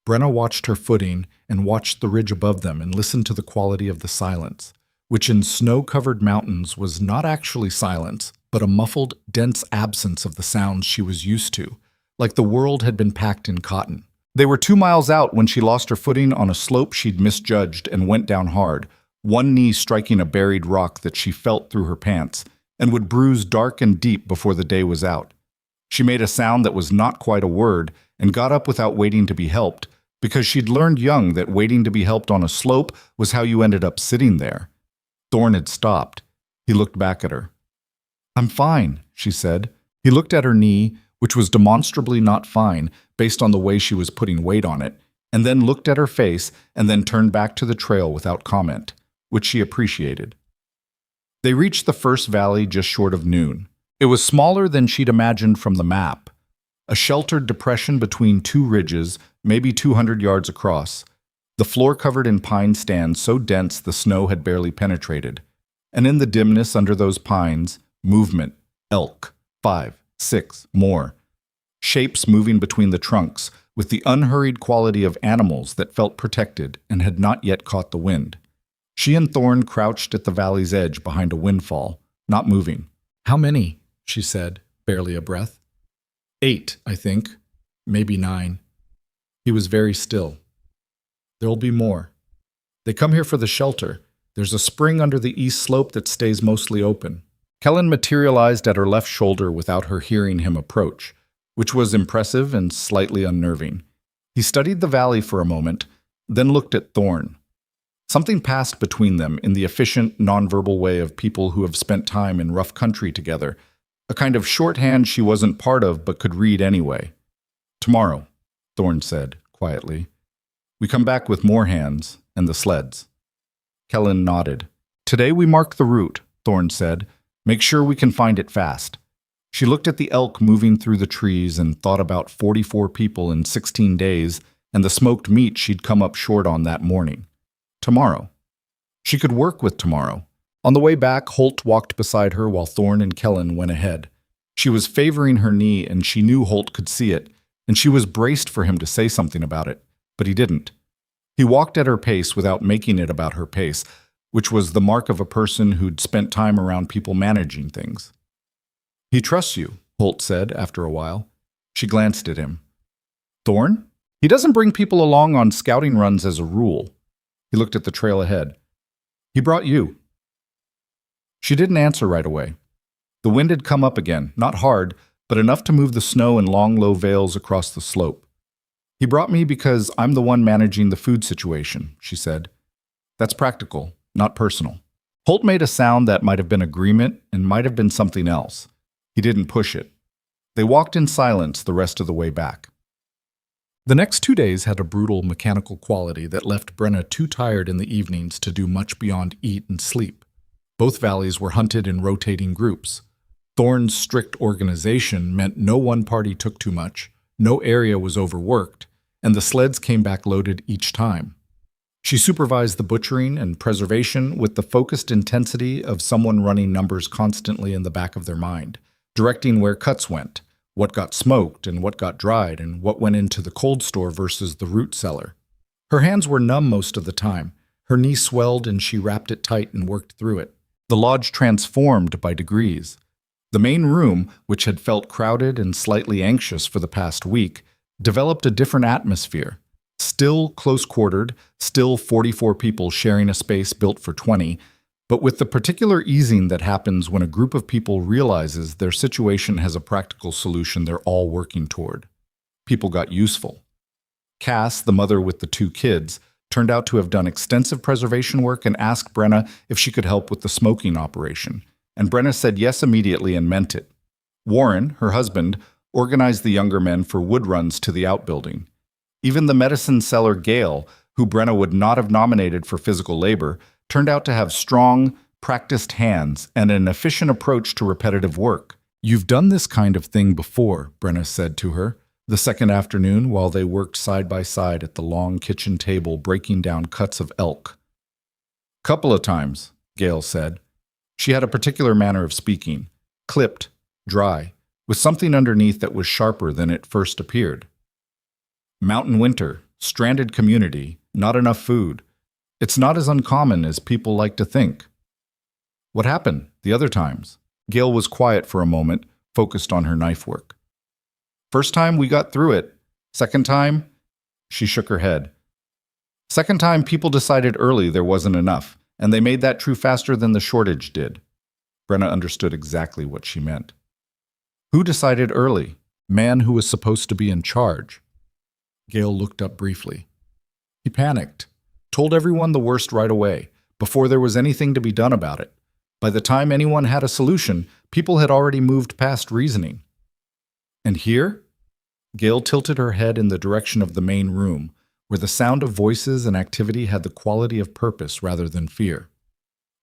Brenna watched her footing and watched the ridge above them and listened to the quality of the silence, which in snow-covered mountains was not actually silence, but a muffled, dense absence of the sounds she was used to, like the world had been packed in cotton. They were 2 miles out when she lost her footing on a slope she'd misjudged and went down hard, one knee striking a buried rock that she felt through her pants, and would bruise dark and deep before the day was out. She made a sound that was not quite a word and got up without waiting to be helped, because she'd learned young that waiting to be helped on a slope was how you ended up sitting there. Thorn had stopped. He looked back at her. I'm fine, she said. He looked at her knee, which was demonstrably not fine based on the way she was putting weight on it, and then looked at her face and then turned back to the trail without comment, which she appreciated. They reached the first valley just short of noon. It was smaller than she'd imagined from the map, a sheltered depression between 2 ridges, maybe 200 yards across, the floor covered in pine stands so dense the snow had barely penetrated, and in the dimness under those pines, movement, elk, 5, 6, more. Shapes moving between the trunks, with the unhurried quality of animals that felt protected and had not yet caught the wind. She and Thorn crouched at the valley's edge behind a windfall, not moving. How many? She said. barely a breath. 8, I think. Maybe 9. He was very still. There'll be more. They come here for the shelter. There's a spring under the east slope that stays mostly open. Kellen materialized at her left shoulder without her hearing him approach, which was impressive and slightly unnerving. He studied the valley for a moment, then looked at Thorn. Something passed between them in the efficient, nonverbal way of people who have spent time in rough country together, a kind of shorthand she wasn't part of but could read anyway. "Tomorrow," Thorn said, quietly. "We come back with more hands and the sleds." Kellen nodded. "Today we mark the route," Thorn said. "Make sure we can find it fast." She looked at the elk moving through the trees and thought about 44 people in 16 days and the smoked meat she'd come up short on that morning. Tomorrow. She could work with tomorrow. On the way back, Holt walked beside her while Thorn and Kellen went ahead. She was favoring her knee, and she knew Holt could see it, and she was braced for him to say something about it, but he didn't. He walked at her pace without making it about her pace, which was the mark of a person who'd spent time around people managing things. "He trusts you," Holt said after a while. She glanced at him. "Thorn? He doesn't bring people along on scouting runs as a rule." He looked at the trail ahead. "He brought you." She didn't answer right away. The wind had come up again, not hard, but enough to move the snow in long, low veils across the slope. "He brought me because I'm the one managing the food situation," she said. "That's practical, not personal." Holt made a sound that might have been agreement and might have been something else. He didn't push it. They walked in silence the rest of the way back. The next 2 days had a brutal mechanical quality that left Brenna too tired in the evenings to do much beyond eat and sleep. Both valleys were hunted in rotating groups. Thorn's strict organization meant no one party took too much, no area was overworked, and the sleds came back loaded each time. She supervised the butchering and preservation with the focused intensity of someone running numbers constantly in the back of their mind, directing where cuts went, what got smoked and what got dried, and what went into the cold store versus the root cellar. Her hands were numb most of the time. Her knee swelled and she wrapped it tight and worked through it. The lodge transformed by degrees. The main room, which had felt crowded and slightly anxious for the past week, developed a different atmosphere. Still close-quartered, still 44 people sharing a space built for 20, but with the particular easing that happens when a group of people realizes their situation has a practical solution they're all working toward. People got useful. Cass, the mother with the 2 kids, turned out to have done extensive preservation work and asked Brenna if she could help with the smoking operation, and Brenna said yes immediately and meant it. Warren, her husband, organized the younger men for wood runs to the outbuilding. Even the medicine seller Gail, who Brenna would not have nominated for physical labor, turned out to have strong, practiced hands and an efficient approach to repetitive work. "You've done this kind of thing before," Brenna said to her, the second afternoon while they worked side by side at the long kitchen table breaking down cuts of elk. "Couple of times," Gail said. She had a particular manner of speaking, clipped, dry, with something underneath that was sharper than it first appeared. "Mountain winter, stranded community, not enough food. It's not as uncommon as people like to think." "What happened the other times?" Gail was quiet for a moment, focused on her knife work. "First time we got through it. Second time?" She shook her head. "Second time people decided early there wasn't enough, and they made that true faster than the shortage did." Brenna understood exactly what she meant. "Who decided early? Man who was supposed to be in charge." Gail looked up briefly. "He panicked. Told everyone the worst right away, before there was anything to be done about it. By the time anyone had a solution, people had already moved past reasoning." "And here?" Gail tilted her head in the direction of the main room, where the sound of voices and activity had the quality of purpose rather than fear.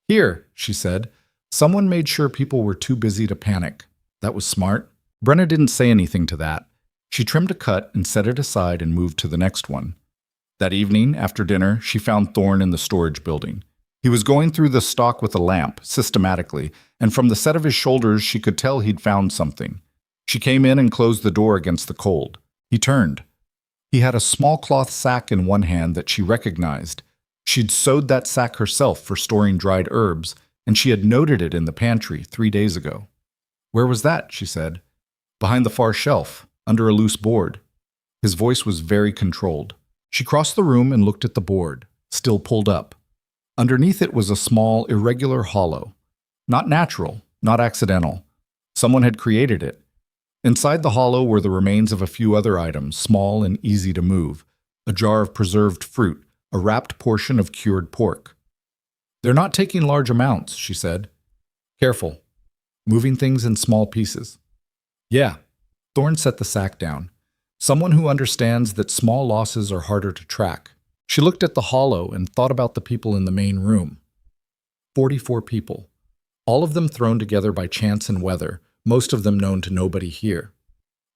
"Here," she said. "Someone made sure people were too busy to panic. That was smart." Brenna didn't say anything to that. She trimmed a cut and set it aside and moved to the next one. That evening, after dinner, she found Thorn in the storage building. He was going through the stock with a lamp, systematically, and from the set of his shoulders she could tell he'd found something. She came in and closed the door against the cold. He turned. He had a small cloth sack in one hand that she recognized. She'd sewed that sack herself for storing dried herbs, and she had noted it in the pantry 3 days ago. "Where was that?" she said. Behind the far shelf, under a loose board. His voice was very controlled. She crossed the room and looked at the board, still pulled up. Underneath it was a small, irregular hollow. Not natural, not accidental. Someone had created it. Inside the hollow were the remains of a few other items, small and easy to move. A jar of preserved fruit, a wrapped portion of cured pork. "They're not taking large amounts," she said. "Careful. Moving things in small pieces." "Yeah." Thorne set the sack down. Someone who understands that small losses are harder to track. She looked at the hollow and thought about the people in the main room. 44 people. All of them thrown together by chance and weather, most of them known to nobody here.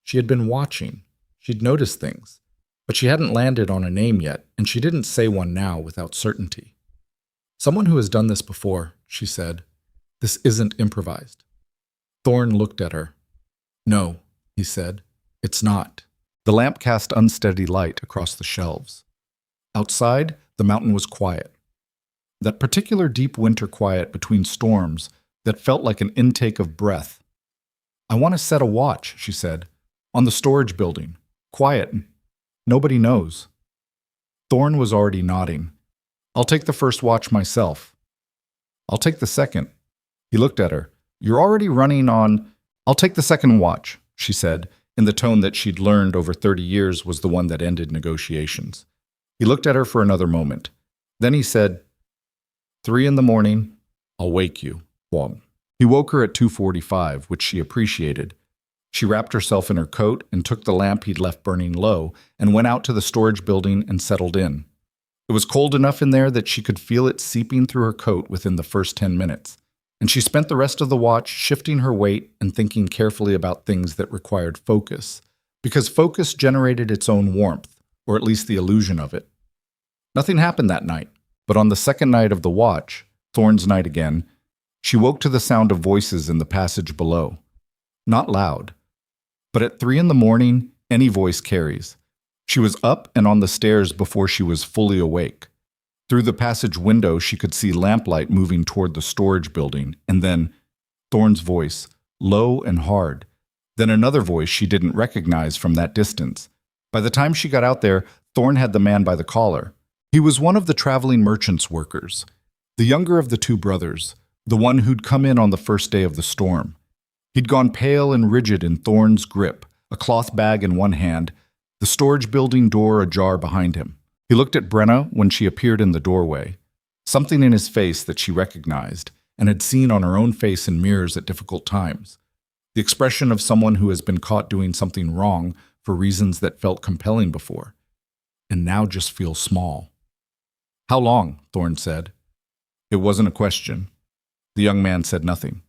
She had been watching. She'd noticed things. But she hadn't landed on a name yet, and she didn't say one now without certainty. "Someone who has done this before," she said. "This isn't improvised." Thorne looked at her. "No," he said. "It's not." The lamp cast unsteady light across the shelves. Outside, the mountain was quiet. That particular deep winter quiet between storms that felt like an intake of breath. "I want to set a watch," she said, "on the storage building. Quiet. Nobody knows." Thorne was already nodding. "I'll take the first watch myself." "I'll take the second." He looked at her. "You're already running on—" "I'll take the second watch," she said, in the tone that she'd learned over 30 years was the one that ended negotiations. He looked at her for another moment. Then he said, 3 in the morning, I'll wake you. Well, he woke her at 2:45, which she appreciated. She wrapped herself in her coat and took the lamp he'd left burning low and went out to the storage building and settled in. It was cold enough in there that she could feel it seeping through her coat within the first 10 minutes, and she spent the rest of the watch shifting her weight and thinking carefully about things that required focus, because focus generated its own warmth, or at least the illusion of it. Nothing happened that night, but on the second night of the watch, Thorne's night again, she woke to the sound of voices in the passage below. Not loud. But at 3 in the morning, any voice carries. She was up and on the stairs before she was fully awake. Through the passage window, she could see lamplight moving toward the storage building, and then Thorne's voice, low and hard. Then another voice she didn't recognize from that distance. By the time she got out there, Thorne had the man by the collar. He was one of the traveling merchant's workers, the younger of the two brothers, the one who'd come in on the first day of the storm. He'd gone pale and rigid in Thorne's grip, a cloth bag in one hand, the storage building door ajar behind him. He looked at Brenna when she appeared in the doorway, something in his face that she recognized and had seen on her own face in mirrors at difficult times, the expression of someone who has been caught doing something wrong for reasons that felt compelling before, and now just feels small. "How long?" Thorne said. It wasn't a question. The young man said nothing.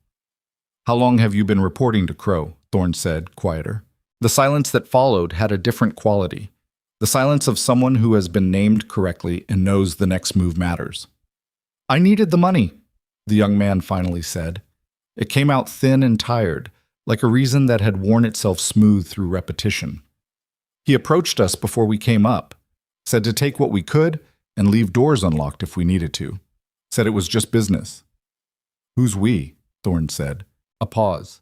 "How long have you been reporting to Crow?" Thorne said, quieter. The silence that followed had a different quality, the silence of someone who has been named correctly and knows the next move matters. "I needed the money," the young man finally said. It came out thin and tired, like a reason that had worn itself smooth through repetition. "He approached us before we came up, said to take what we could and leave doors unlocked if we needed to. Said it was just business." "Who's we?" Thorne said. A pause.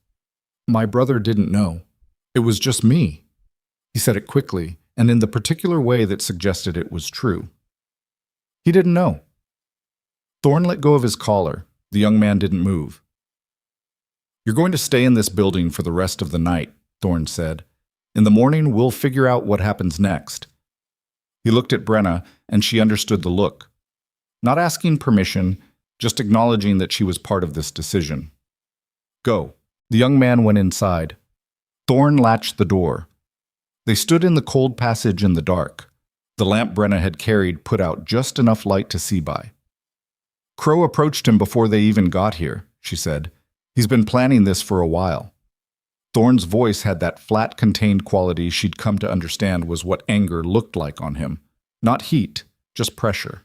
"My brother didn't know. It was just me." He said it quickly, and in the particular way that suggested it was true. He didn't know. Thorne let go of his collar. The young man didn't move. "You're going to stay in this building for the rest of the night," Thorne said. "In the morning, we'll figure out what happens next." He looked at Brenna, and she understood the look. Not asking permission, just acknowledging that she was part of this decision. "Go." The young man went inside. Thorne latched the door. They stood in the cold passage in the dark. The lamp Brenna had carried put out just enough light to see by. "Crow approached him before they even got here," she said. "He's been planning this for a while." Thorne's voice had that flat, contained quality she'd come to understand was what anger looked like on him. Not heat, just pressure.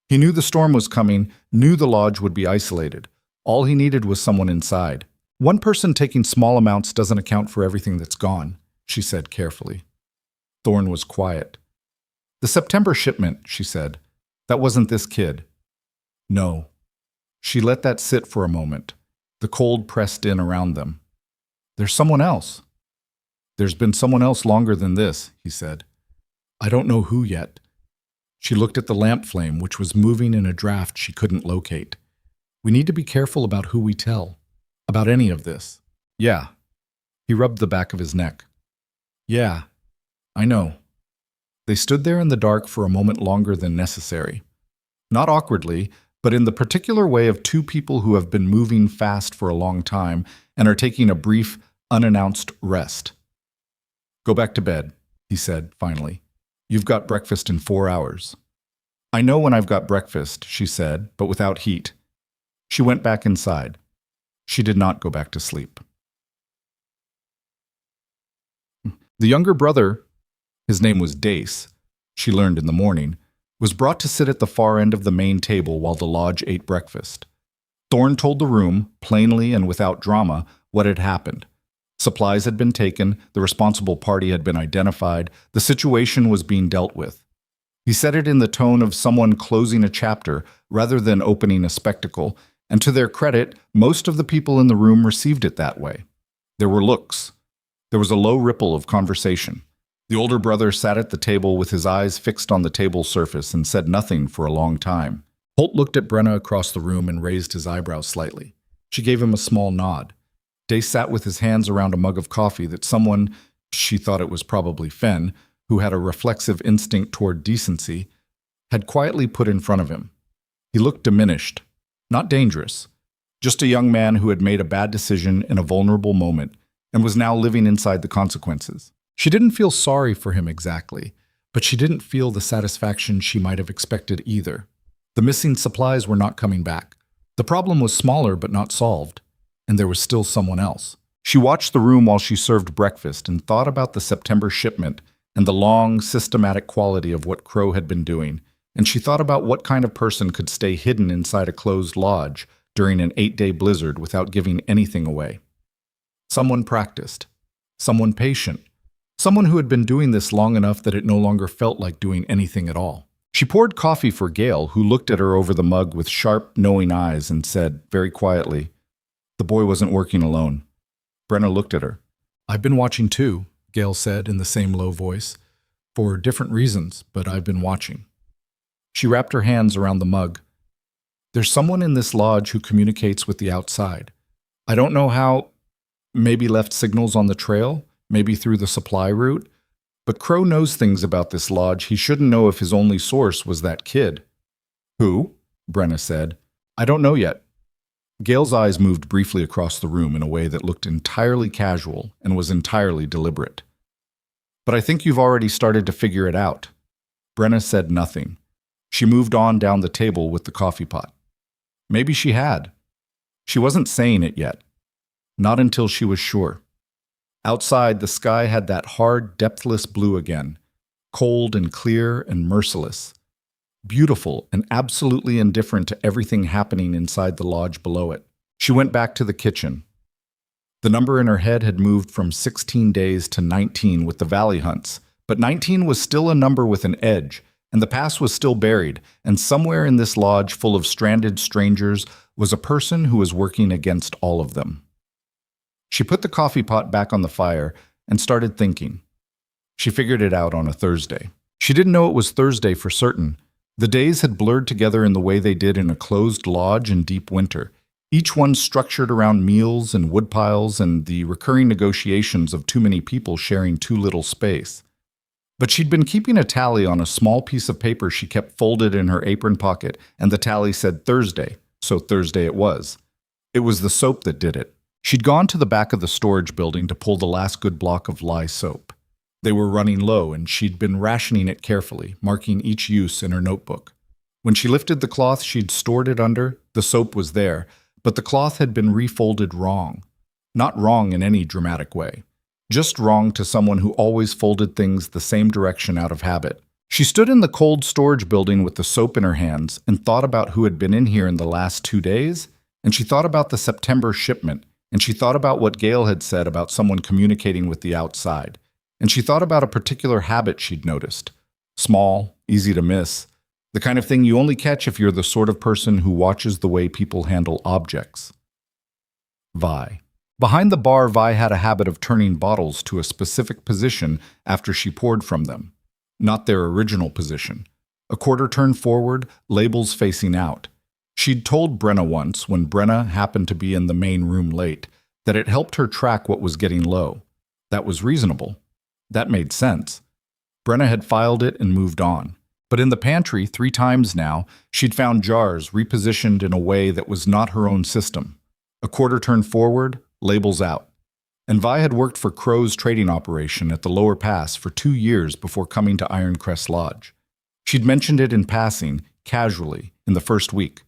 He knew the storm was coming, knew the lodge would be isolated. All he needed was someone inside. "One person taking small amounts doesn't account for everything that's gone," she said carefully. Thorne was quiet. "The September shipment," she said. "That wasn't this kid." "No." She let that sit for a moment. The cold pressed in around them. "There's someone else." There's been someone else longer than this, he said. I don't know who yet. She looked at the lamp flame, which was moving in a draft she couldn't locate. We need to be careful about who we tell, about any of this. Yeah. He rubbed the back of his neck. Yeah, I know. They stood there in the dark for a moment longer than necessary. Not awkwardly, but in the particular way of two people who have been moving fast for a long time and are taking a brief, unannounced rest. Go back to bed, he said, finally. You've got breakfast in 4 hours. I know when I've got breakfast, she said, but without heat. She went back inside. She did not go back to sleep. The younger brother, his name was Dace, she learned in the morning, was brought to sit at the far end of the main table while the lodge ate breakfast. Thorne told the room, plainly and without drama, what had happened. Supplies had been taken, the responsible party had been identified, the situation was being dealt with. He said it in the tone of someone closing a chapter rather than opening a spectacle, and to their credit, most of the people in the room received it that way. There were looks. There was a low ripple of conversation. The older brother sat at the table with his eyes fixed on the table surface and said nothing for a long time. Holt looked at Brenna across the room and raised his eyebrows slightly. She gave him a small nod. Dace sat with his hands around a mug of coffee that someone, she thought it was probably Fenn, who had a reflexive instinct toward decency, had quietly put in front of him. He looked diminished, not dangerous, just a young man who had made a bad decision in a vulnerable moment and was now living inside the consequences. She didn't feel sorry for him exactly, but she didn't feel the satisfaction she might have expected either. The missing supplies were not coming back. The problem was smaller but not solved, and there was still someone else. She watched the room while she served breakfast and thought about the September shipment and the long, systematic quality of what Crow had been doing, and she thought about what kind of person could stay hidden inside a closed lodge during an 8-day blizzard without giving anything away. Someone practiced, someone patient, someone who had been doing this long enough that it no longer felt like doing anything at all. She poured coffee for Gale, who looked at her over the mug with sharp, knowing eyes and said, very quietly, the boy wasn't working alone. Brenna looked at her. I've been watching too, Gale said in the same low voice. For different reasons, but I've been watching. She wrapped her hands around the mug. There's someone in this lodge who communicates with the outside. I don't know how, maybe left signals on the trail, maybe through the supply route, but Crow knows things about this lodge he shouldn't know if his only source was that kid. Who? Brenna said. I don't know yet. Gale's eyes moved briefly across the room in a way that looked entirely casual and was entirely deliberate. But I think you've already started to figure it out. Brenna said nothing. She moved on down the table with the coffee pot. Maybe she had. She wasn't saying it yet. Not until she was sure. Outside, the sky had that hard, depthless blue again, cold and clear and merciless. Beautiful and absolutely indifferent to everything happening inside the lodge below it. She went back to the kitchen. The number in her head had moved from 16 days to 19 with the valley hunts, but 19 was still a number with an edge, and the past was still buried, and somewhere in this lodge full of stranded strangers was a person who was working against all of them. She put the coffee pot back on the fire and started thinking. She figured it out on a Thursday. She didn't know it was Thursday for certain. The days had blurred together in the way they did in a closed lodge in deep winter, each one structured around meals and woodpiles and the recurring negotiations of too many people sharing too little space. But she'd been keeping a tally on a small piece of paper she kept folded in her apron pocket, and the tally said Thursday, so Thursday it was. It was the soap that did it. She'd gone to the back of the storage building to pull the last good block of lye soap. They were running low, and she'd been rationing it carefully, marking each use in her notebook. When she lifted the cloth she'd stored it under, the soap was there, but the cloth had been refolded wrong. Not wrong in any dramatic way. Just wrong to someone who always folded things the same direction out of habit. She stood in the cold storage building with the soap in her hands and thought about who had been in here in the last 2 days, and she thought about the September shipment, and she thought about what Gale had said about someone communicating with the outside, and she thought about a particular habit she'd noticed. Small, easy to miss, the kind of thing you only catch if you're the sort of person who watches the way people handle objects. Vi. Behind the bar, Vi had a habit of turning bottles to a specific position after she poured from them, not their original position. A quarter turn forward, labels facing out. She'd told Brenna once, when Brenna happened to be in the main room late, that it helped her track what was getting low. That was reasonable. That made sense. Brenna had filed it and moved on. But in the pantry, 3 times now, she'd found jars repositioned in a way that was not her own system. A quarter turn forward, labels out. And Vi had worked for Crow's trading operation at the Lower Pass for 2 years before coming to Iron Crest Lodge. She'd mentioned it in passing, casually, in the first week.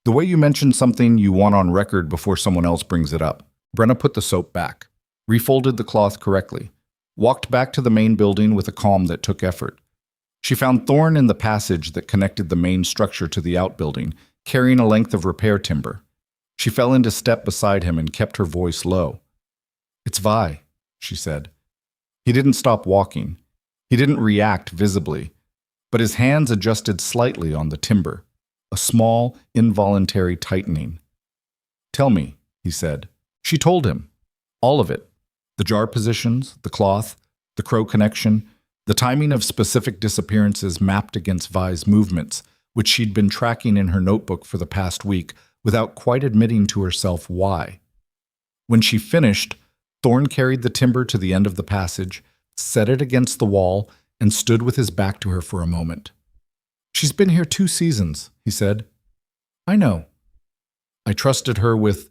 The way you mention something you want on record before someone else brings it up. Brenna put the soap back, refolded the cloth correctly, walked back to the main building with a calm that took effort. She found Thorne in the passage that connected the main structure to the outbuilding, carrying a length of repair timber. She fell into step beside him and kept her voice low. "It's Vi," she said. He didn't stop walking. He didn't react visibly, but his hands adjusted slightly on the timber, a small, involuntary tightening. "Tell me," he said. She told him. All of it. The jar positions, the cloth, the Crow connection, the timing of specific disappearances mapped against Vi's movements, which she'd been tracking in her notebook for the past week without quite admitting to herself why. When she finished, Thorne carried the timber to the end of the passage, set it against the wall, and stood with his back to her for a moment. "She's been here 2 seasons, he said. "I know." "I trusted her with—"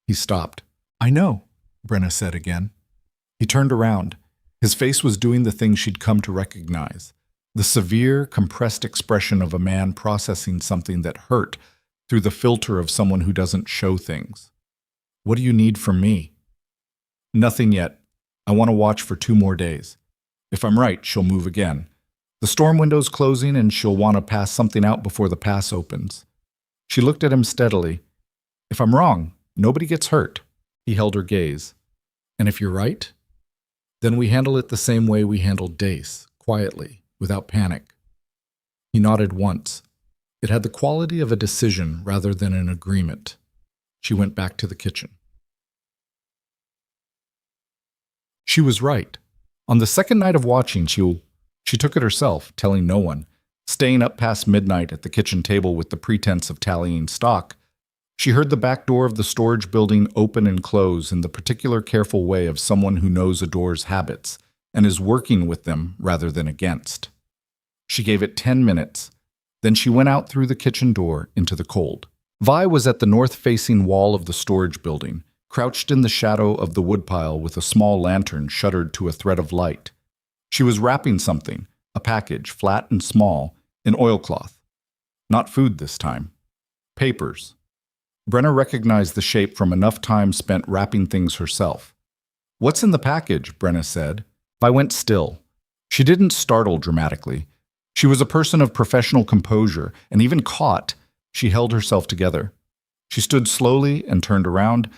He stopped. "I know," Brenna said again. He turned around. His face was doing the thing she'd come to recognize, the severe, compressed expression of a man processing something that hurt through the filter of someone who doesn't show things. "What do you need from me?" "Nothing yet. I want to watch for 2 more days. If I'm right, she'll move again. The storm window's closing and she'll want to pass something out before the pass opens." She looked at him steadily. "If I'm wrong, nobody gets hurt." He held her gaze. "And if you're right, then we handle it the same way we handled Dace, quietly, without panic." He nodded once. It had the quality of a decision rather than an agreement. She went back to the kitchen. She was right. On the second night of watching, she took it herself, telling no one, staying up past midnight at the kitchen table with the pretense of tallying stock. She heard the back door of the storage building open and close in the particular careful way of someone who knows a door's habits and is working with them rather than against. She gave it 10 minutes. Then she went out through the kitchen door into the cold. Vi was at the north-facing wall of the storage building, crouched in the shadow of the woodpile with a small lantern shuttered to a thread of light. She was wrapping something, a package, flat and small, in oilcloth. Not food this time. Papers. Brenna recognized the shape from enough time spent wrapping things herself. "What's in the package?" Brenna said. Vi went still. She didn't startle dramatically. She was a person of professional composure, and even caught, she held herself together. She stood slowly and turned around,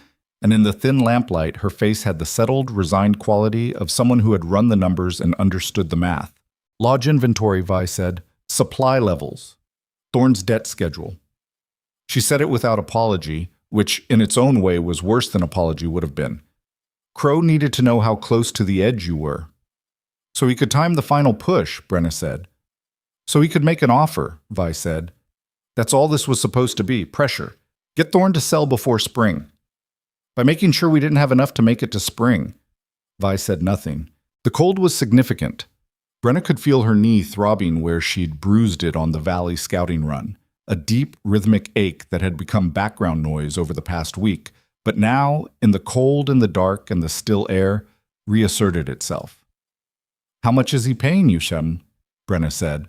and in the thin lamplight, her face had the settled, resigned quality of someone who had run the numbers and understood the math. "Lodge inventory," Vi said. "Supply levels. Thorne's debt schedule." She said it without apology, which in its own way was worse than apology would have been. "Crow needed to know how close to the edge you were." "So he could time the final push," Brenna said. "So he could make an offer," Vi said. "That's all this was supposed to be, pressure. Get Thorne to sell before spring." "By making sure we didn't have enough to make it to spring." Vi said nothing. The cold was significant. Brenna could feel her knee throbbing where she'd bruised it on the valley scouting run, a deep, rhythmic ache that had become background noise over the past week, but now, in the cold and the dark and the still air, reasserted itself. "How much is he paying you, Shem?" Brenna said.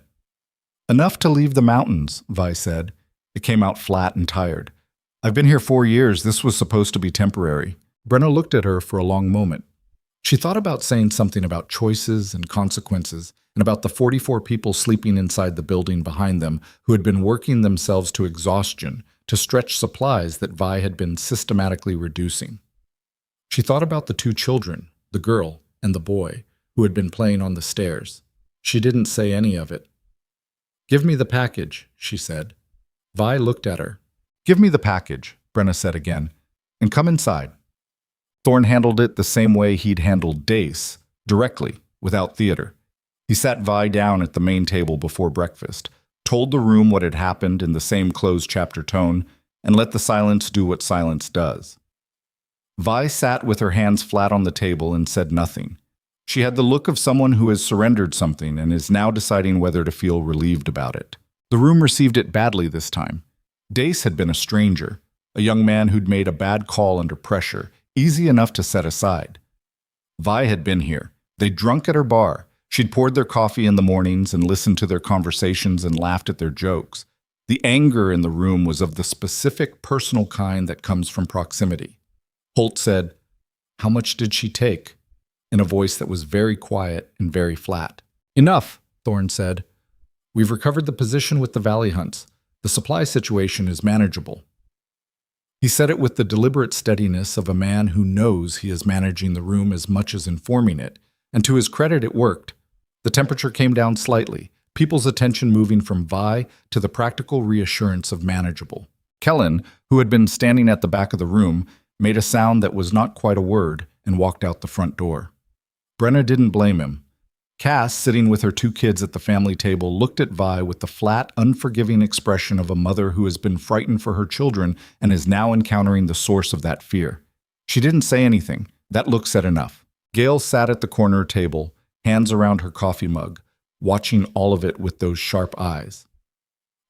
"Enough to leave the mountains," Vi said. It came out flat and tired. "I've been here 4 years. This was supposed to be temporary." Brenna looked at her for a long moment. She thought about saying something about choices and consequences, and about the 44 people sleeping inside the building behind them who had been working themselves to exhaustion to stretch supplies that Vi had been systematically reducing. She thought about the 2 children, the girl and the boy, who had been playing on the stairs. She didn't say any of it. "Give me the package," she said. Vi looked at her. "Give me the package," Brenna said again, "and come inside." Thorne handled it the same way he'd handled Dace, directly, without theater. He sat Vi down at the main table before breakfast, told the room what had happened in the same closed chapter tone, and let the silence do what silence does. Vi sat with her hands flat on the table and said nothing. She had the look of someone who has surrendered something and is now deciding whether to feel relieved about it. The room received it badly this time. Dace had been a stranger, a young man who'd made a bad call under pressure, easy enough to set aside. Vi had been here. They'd drunk at her bar. She'd poured their coffee in the mornings and listened to their conversations and laughed at their jokes. The anger in the room was of the specific personal kind that comes from proximity. Holt said, "How much did she take?" in a voice that was very quiet and very flat. "Enough," Thorne said. "We've recovered the position with the Valley Hunts. The supply situation is manageable." He said it with the deliberate steadiness of a man who knows he is managing the room as much as informing it, and to his credit it worked. The temperature came down slightly, people's attention moving from Vi to the practical reassurance of manageable. Kellen, who had been standing at the back of the room, made a sound that was not quite a word and walked out the front door. Brenna didn't blame him. Cass, sitting with her 2 kids at the family table, looked at Vi with the flat, unforgiving expression of a mother who has been frightened for her children and is now encountering the source of that fear. She didn't say anything. That look said enough. Gail sat at the corner table, hands around her coffee mug, watching all of it with those sharp eyes.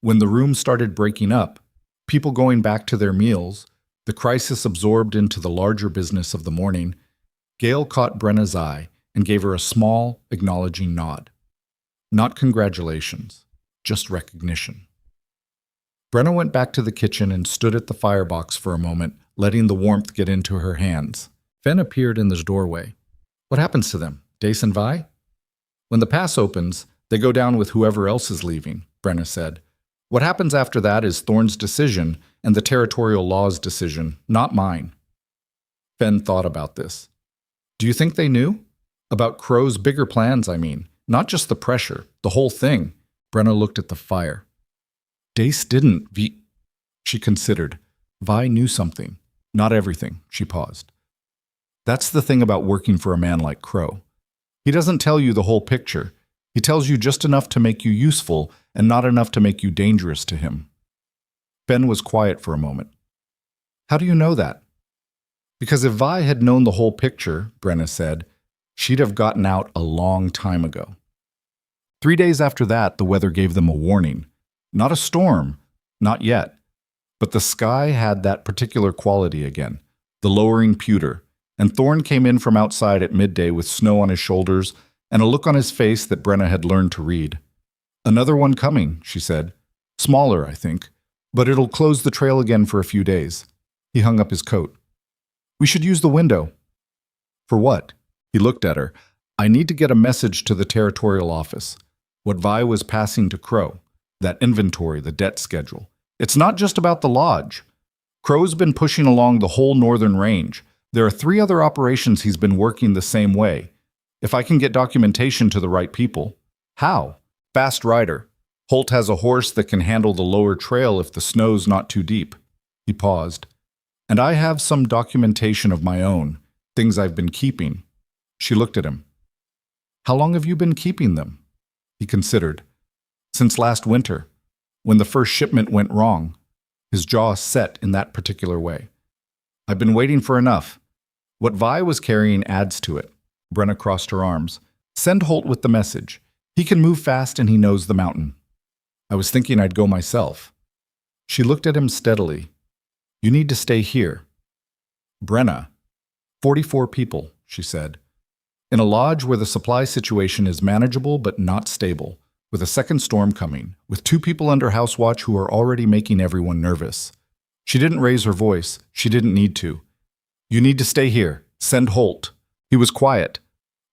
When the room started breaking up, people going back to their meals, the crisis absorbed into the larger business of the morning, Gail caught Brenna's eye and gave her a small, acknowledging nod. Not congratulations, just recognition. Brenna went back to the kitchen and stood at the firebox for a moment, letting the warmth get into her hands. Fen appeared in the doorway. "What happens to them, Dace and Vi?" "When the pass opens, they go down with whoever else is leaving," Brenna said. "What happens after that is Thorne's decision and the territorial law's decision, not mine." Fen thought about this. "Do you think they knew? About Crow's bigger plans, I mean. Not just the pressure, the whole thing." Brenna looked at the fire. "Dace didn't. She considered. Vi knew something. Not everything," she paused. "That's the thing about working for a man like Crow. He doesn't tell you the whole picture. He tells you just enough to make you useful and not enough to make you dangerous to him." Ben was quiet for a moment. "How do you know that?" "Because if Vi had known the whole picture," Brenna said, "she'd have gotten out a long time ago." 3 days after that, the weather gave them a warning. Not a storm, not yet. But the sky had that particular quality again, the lowering pewter, and Thorne came in from outside at midday with snow on his shoulders and a look on his face that Brenna had learned to read. "Another one coming," she said. "Smaller, I think, but it'll close the trail again for a few days." He hung up his coat. "We should use the window." "For what?" He looked at her. "I need to get a message to the territorial office. What Vi was passing to Crow. That inventory, the debt schedule. It's not just about the lodge. Crow's been pushing along the whole northern range. There are 3 other operations he's been working the same way. If I can get documentation to the right people." "How?" "Fast rider. Holt has a horse that can handle the lower trail if the snow's not too deep." He paused. "And I have some documentation of my own, things I've been keeping." She looked at him. "How long have you been keeping them?" He considered. "Since last winter, when the first shipment went wrong." His jaw set in that particular way. "I've been waiting for enough. What Vi was carrying adds to it." Brenna crossed her arms. "Send Holt with the message. He can move fast and he knows the mountain." "I was thinking I'd go myself." She looked at him steadily. "You need to stay here." "Brenna." 44 people, she said. "In a lodge where the supply situation is manageable but not stable, with a second storm coming, with 2 people under house watch who are already making everyone nervous." She didn't raise her voice. She didn't need to. "You need to stay here. Send Holt." He was quiet.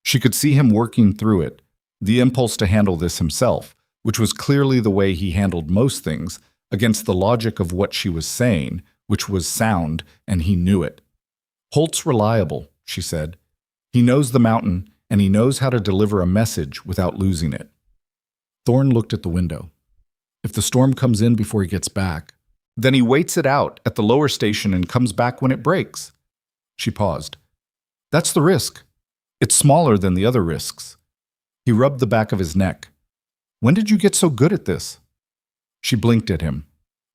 She could see him working through it, the impulse to handle this himself, which was clearly the way he handled most things, against the logic of what she was saying, which was sound, and he knew it. "Holt's reliable," she said. "He knows the mountain, and he knows how to deliver a message without losing it." Thorne looked at the window. "If the storm comes in before he gets back, then he waits it out at the lower station and comes back when it breaks." She paused. That's the risk. It's smaller than the other risks. He rubbed the back of his neck. When did you get so good at this? She blinked at him.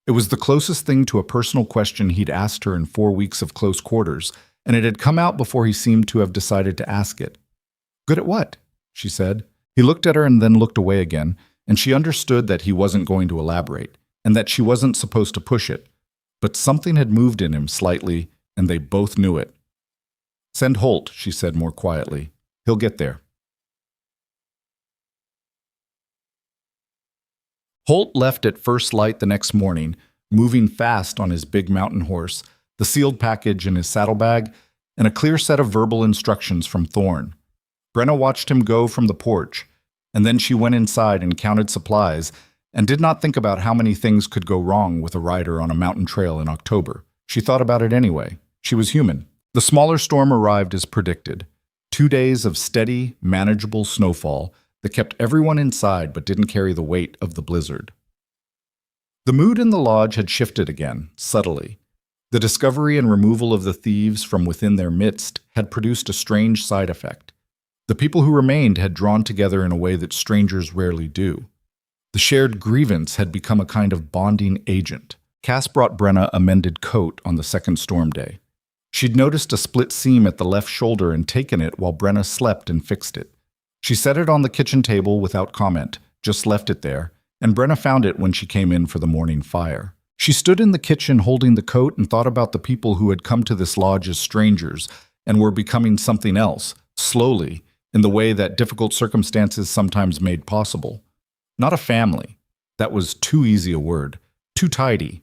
It was the closest thing to a personal question he'd asked her in 4 weeks of close quarters, and it had come out before he seemed to have decided to ask it. Good at what? She said. He looked at her and then looked away again, and she understood that he wasn't going to elaborate, and that she wasn't supposed to push it. But something had moved in him slightly, and they both knew it. Send Holt, she said more quietly. He'll get there. Holt left at first light the next morning, moving fast on his big mountain horse, the sealed package in his saddlebag, and a clear set of verbal instructions from Thorne. Brenna watched him go from the porch, and then she went inside and counted supplies, and did not think about how many things could go wrong with a rider on a mountain trail in October. She thought about it anyway. She was human. The smaller storm arrived as predicted. 2 days of steady, manageable snowfall that kept everyone inside but didn't carry the weight of the blizzard. The mood in the lodge had shifted again, subtly. The discovery and removal of the thieves from within their midst had produced a strange side effect. The people who remained had drawn together in a way that strangers rarely do. The shared grievance had become a kind of bonding agent. Cass brought Brenna a mended coat on the second storm day. She'd noticed a split seam at the left shoulder and taken it while Brenna slept and fixed it. She set it on the kitchen table without comment, just left it there, and Brenna found it when she came in for the morning fire. She stood in the kitchen holding the coat and thought about the people who had come to this lodge as strangers and were becoming something else, slowly, in the way that difficult circumstances sometimes made possible. Not a family. That was too easy a word. Too tidy.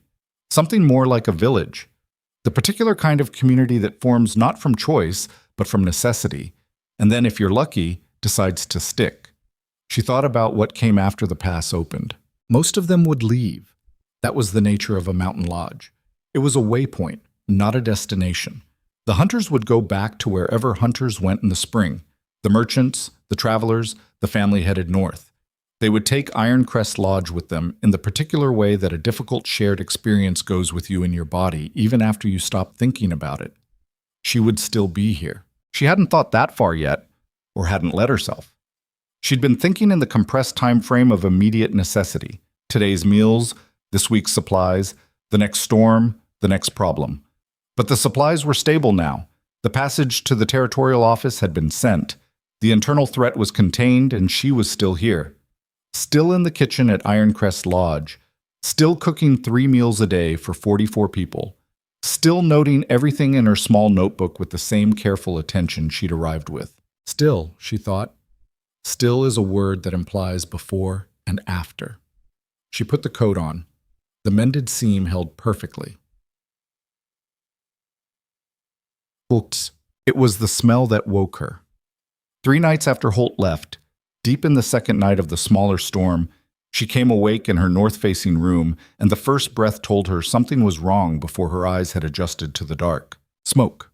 Something more like a village. The particular kind of community that forms not from choice, but from necessity, and then, if you're lucky, decides to stick. She thought about what came after the pass opened. Most of them would leave. That was the nature of a mountain lodge. It was a waypoint, not a destination. The hunters would go back to wherever hunters went in the spring. The merchants, the travelers, the family headed north. They would take Iron Crest Lodge with them in the particular way that a difficult shared experience goes with you in your body, even after you stop thinking about it. She would still be here. She hadn't thought that far yet, or hadn't let herself. She'd been thinking in the compressed time frame of immediate necessity. Today's meals, this week's supplies, the next storm, the next problem. But the supplies were stable now. The passage to the territorial office had been sent. The internal threat was contained, and she was still here. Still in the kitchen at Iron Crest Lodge. Still cooking 3 meals a day for 44 people. Still noting everything in her small notebook with the same careful attention she'd arrived with. Still, she thought. Still is a word that implies before and after. She put the coat on. The mended seam held perfectly. Books. It was the smell that woke her. 3 nights after Holt left, deep in the second night of the smaller storm, she came awake in her north-facing room, and the first breath told her something was wrong before her eyes had adjusted to the dark. Smoke.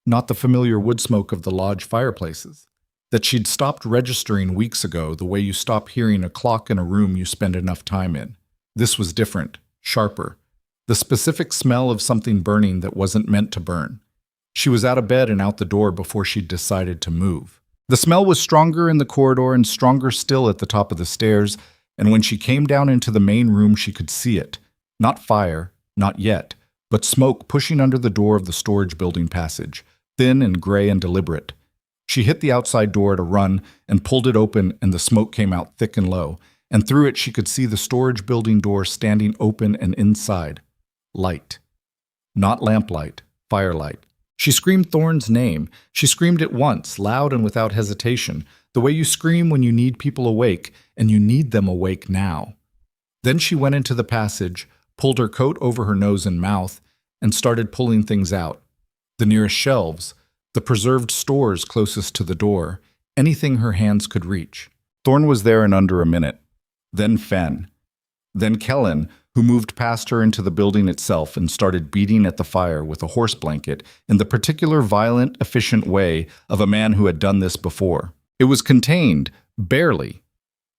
Not the familiar wood smoke of the lodge fireplaces. That she'd stopped registering weeks ago, the way you stop hearing a clock in a room you spend enough time in. This was different, sharper. The specific smell of something burning that wasn't meant to burn. She was out of bed and out the door before she'd decided to move. The smell was stronger in the corridor and stronger still at the top of the stairs, and when she came down into the main room she could see it. Not fire, not yet, but smoke pushing under the door of the storage building passage, thin and gray and deliberate. She hit the outside door at a run and pulled it open, and the smoke came out thick and low, and through it she could see the storage building door standing open and inside. Light. Not lamplight, firelight. She screamed Thorne's name. She screamed it once, loud and without hesitation, the way you scream when you need people awake, and you need them awake now. Then she went into the passage, pulled her coat over her nose and mouth, and started pulling things out. The nearest shelves, the preserved stores closest to the door, anything her hands could reach. Thorne was there in under a minute. Then Fen. Then Kellen, who moved past her into the building itself and started beating at the fire with a horse blanket in the particular violent, efficient way of a man who had done this before. It was contained, barely.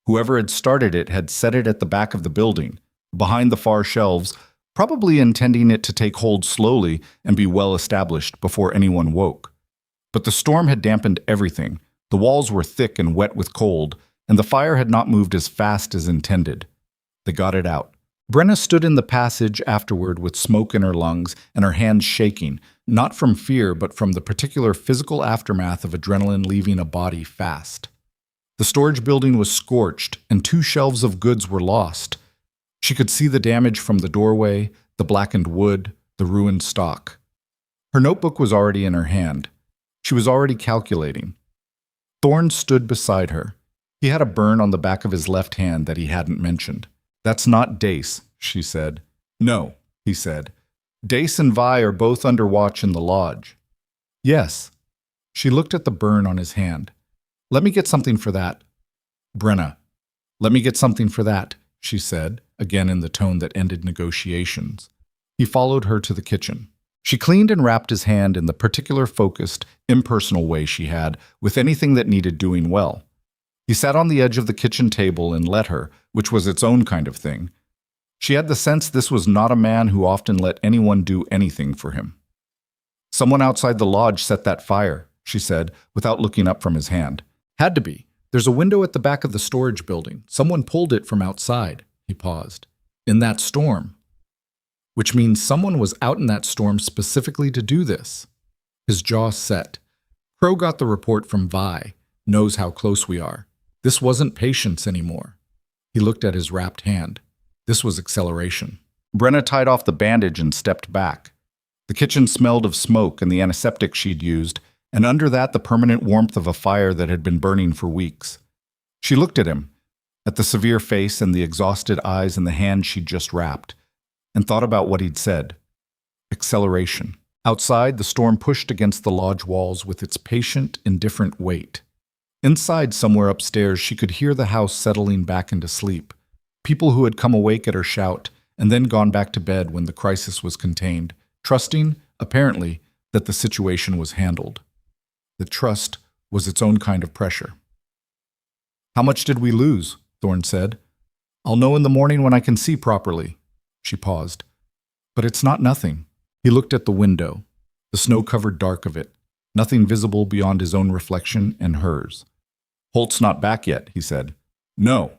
Whoever had started it had set it at the back of the building, behind the far shelves, probably intending it to take hold slowly and be well established before anyone woke. But the storm had dampened everything. The walls were thick and wet with cold, and the fire had not moved as fast as intended. They got it out. Brenna stood in the passage afterward with smoke in her lungs and her hands shaking, not from fear but from the particular physical aftermath of adrenaline leaving a body fast. The storage building was scorched, and 2 shelves of goods were lost. She could see the damage from the doorway, the blackened wood, the ruined stock. Her notebook was already in her hand. She was already calculating. Thorne stood beside her. He had a burn on the back of his left hand that he hadn't mentioned. "That's not Dace," she said. "No," he said. "Dace and Vi are both under watch in the lodge." "Yes." She looked at the burn on his hand. "Let me get something for that." "Brenna, let me get something for that," she said, again in the tone that ended negotiations. He followed her to the kitchen. She cleaned and wrapped his hand in the particular focused, impersonal way she had with anything that needed doing well. He sat on the edge of the kitchen table and let her, which was its own kind of thing. She had the sense this was not a man who often let anyone do anything for him. "Someone outside the lodge set that fire," she said, without looking up from his hand. "Had to be. There's a window at the back of the storage building. Someone pulled it from outside." He paused. "In that storm." "Which means someone was out in that storm specifically to do this." His jaw set. "Crow got the report from Vi. Knows how close we are. This wasn't patience anymore." He looked at his wrapped hand. This was acceleration. Brenna tied off the bandage and stepped back. The kitchen smelled of smoke and the antiseptic she'd used, and under that the permanent warmth of a fire that had been burning for weeks. She looked at him, at the severe face and the exhausted eyes and the hand she'd just wrapped, and thought about what he'd said. Acceleration. Outside, the storm pushed against the lodge walls with its patient, indifferent weight. Inside, somewhere upstairs, she could hear the house settling back into sleep. People who had come awake at her shout and then gone back to bed when the crisis was contained, trusting, apparently, that the situation was handled. The trust was its own kind of pressure. "How much did we lose?" Thorne said. "I'll know in the morning when I can see properly." She paused. "But it's not nothing." He looked at the window, the snow-covered dark of it, nothing visible beyond his own reflection and hers. "Holt's not back yet," he said. "No."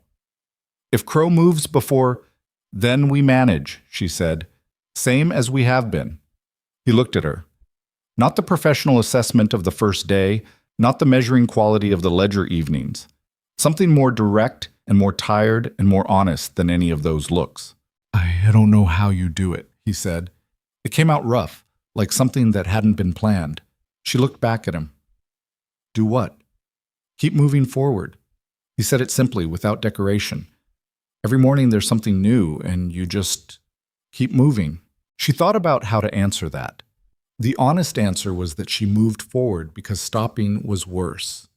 "If Crow moves before, then we manage," she said. "Same as we have been." He looked at her. Not the professional assessment of the first day, not the measuring quality of the ledger evenings. Something more direct and more tired and more honest than any of those looks. I don't know how you do it," he said. It came out rough, like something that hadn't been planned. She looked back at him. "Do what?" "Keep moving forward." He said it simply, without decoration. "Every morning there's something new, and you just keep moving." She thought about how to answer that. The honest answer was that she moved forward because stopping was worse.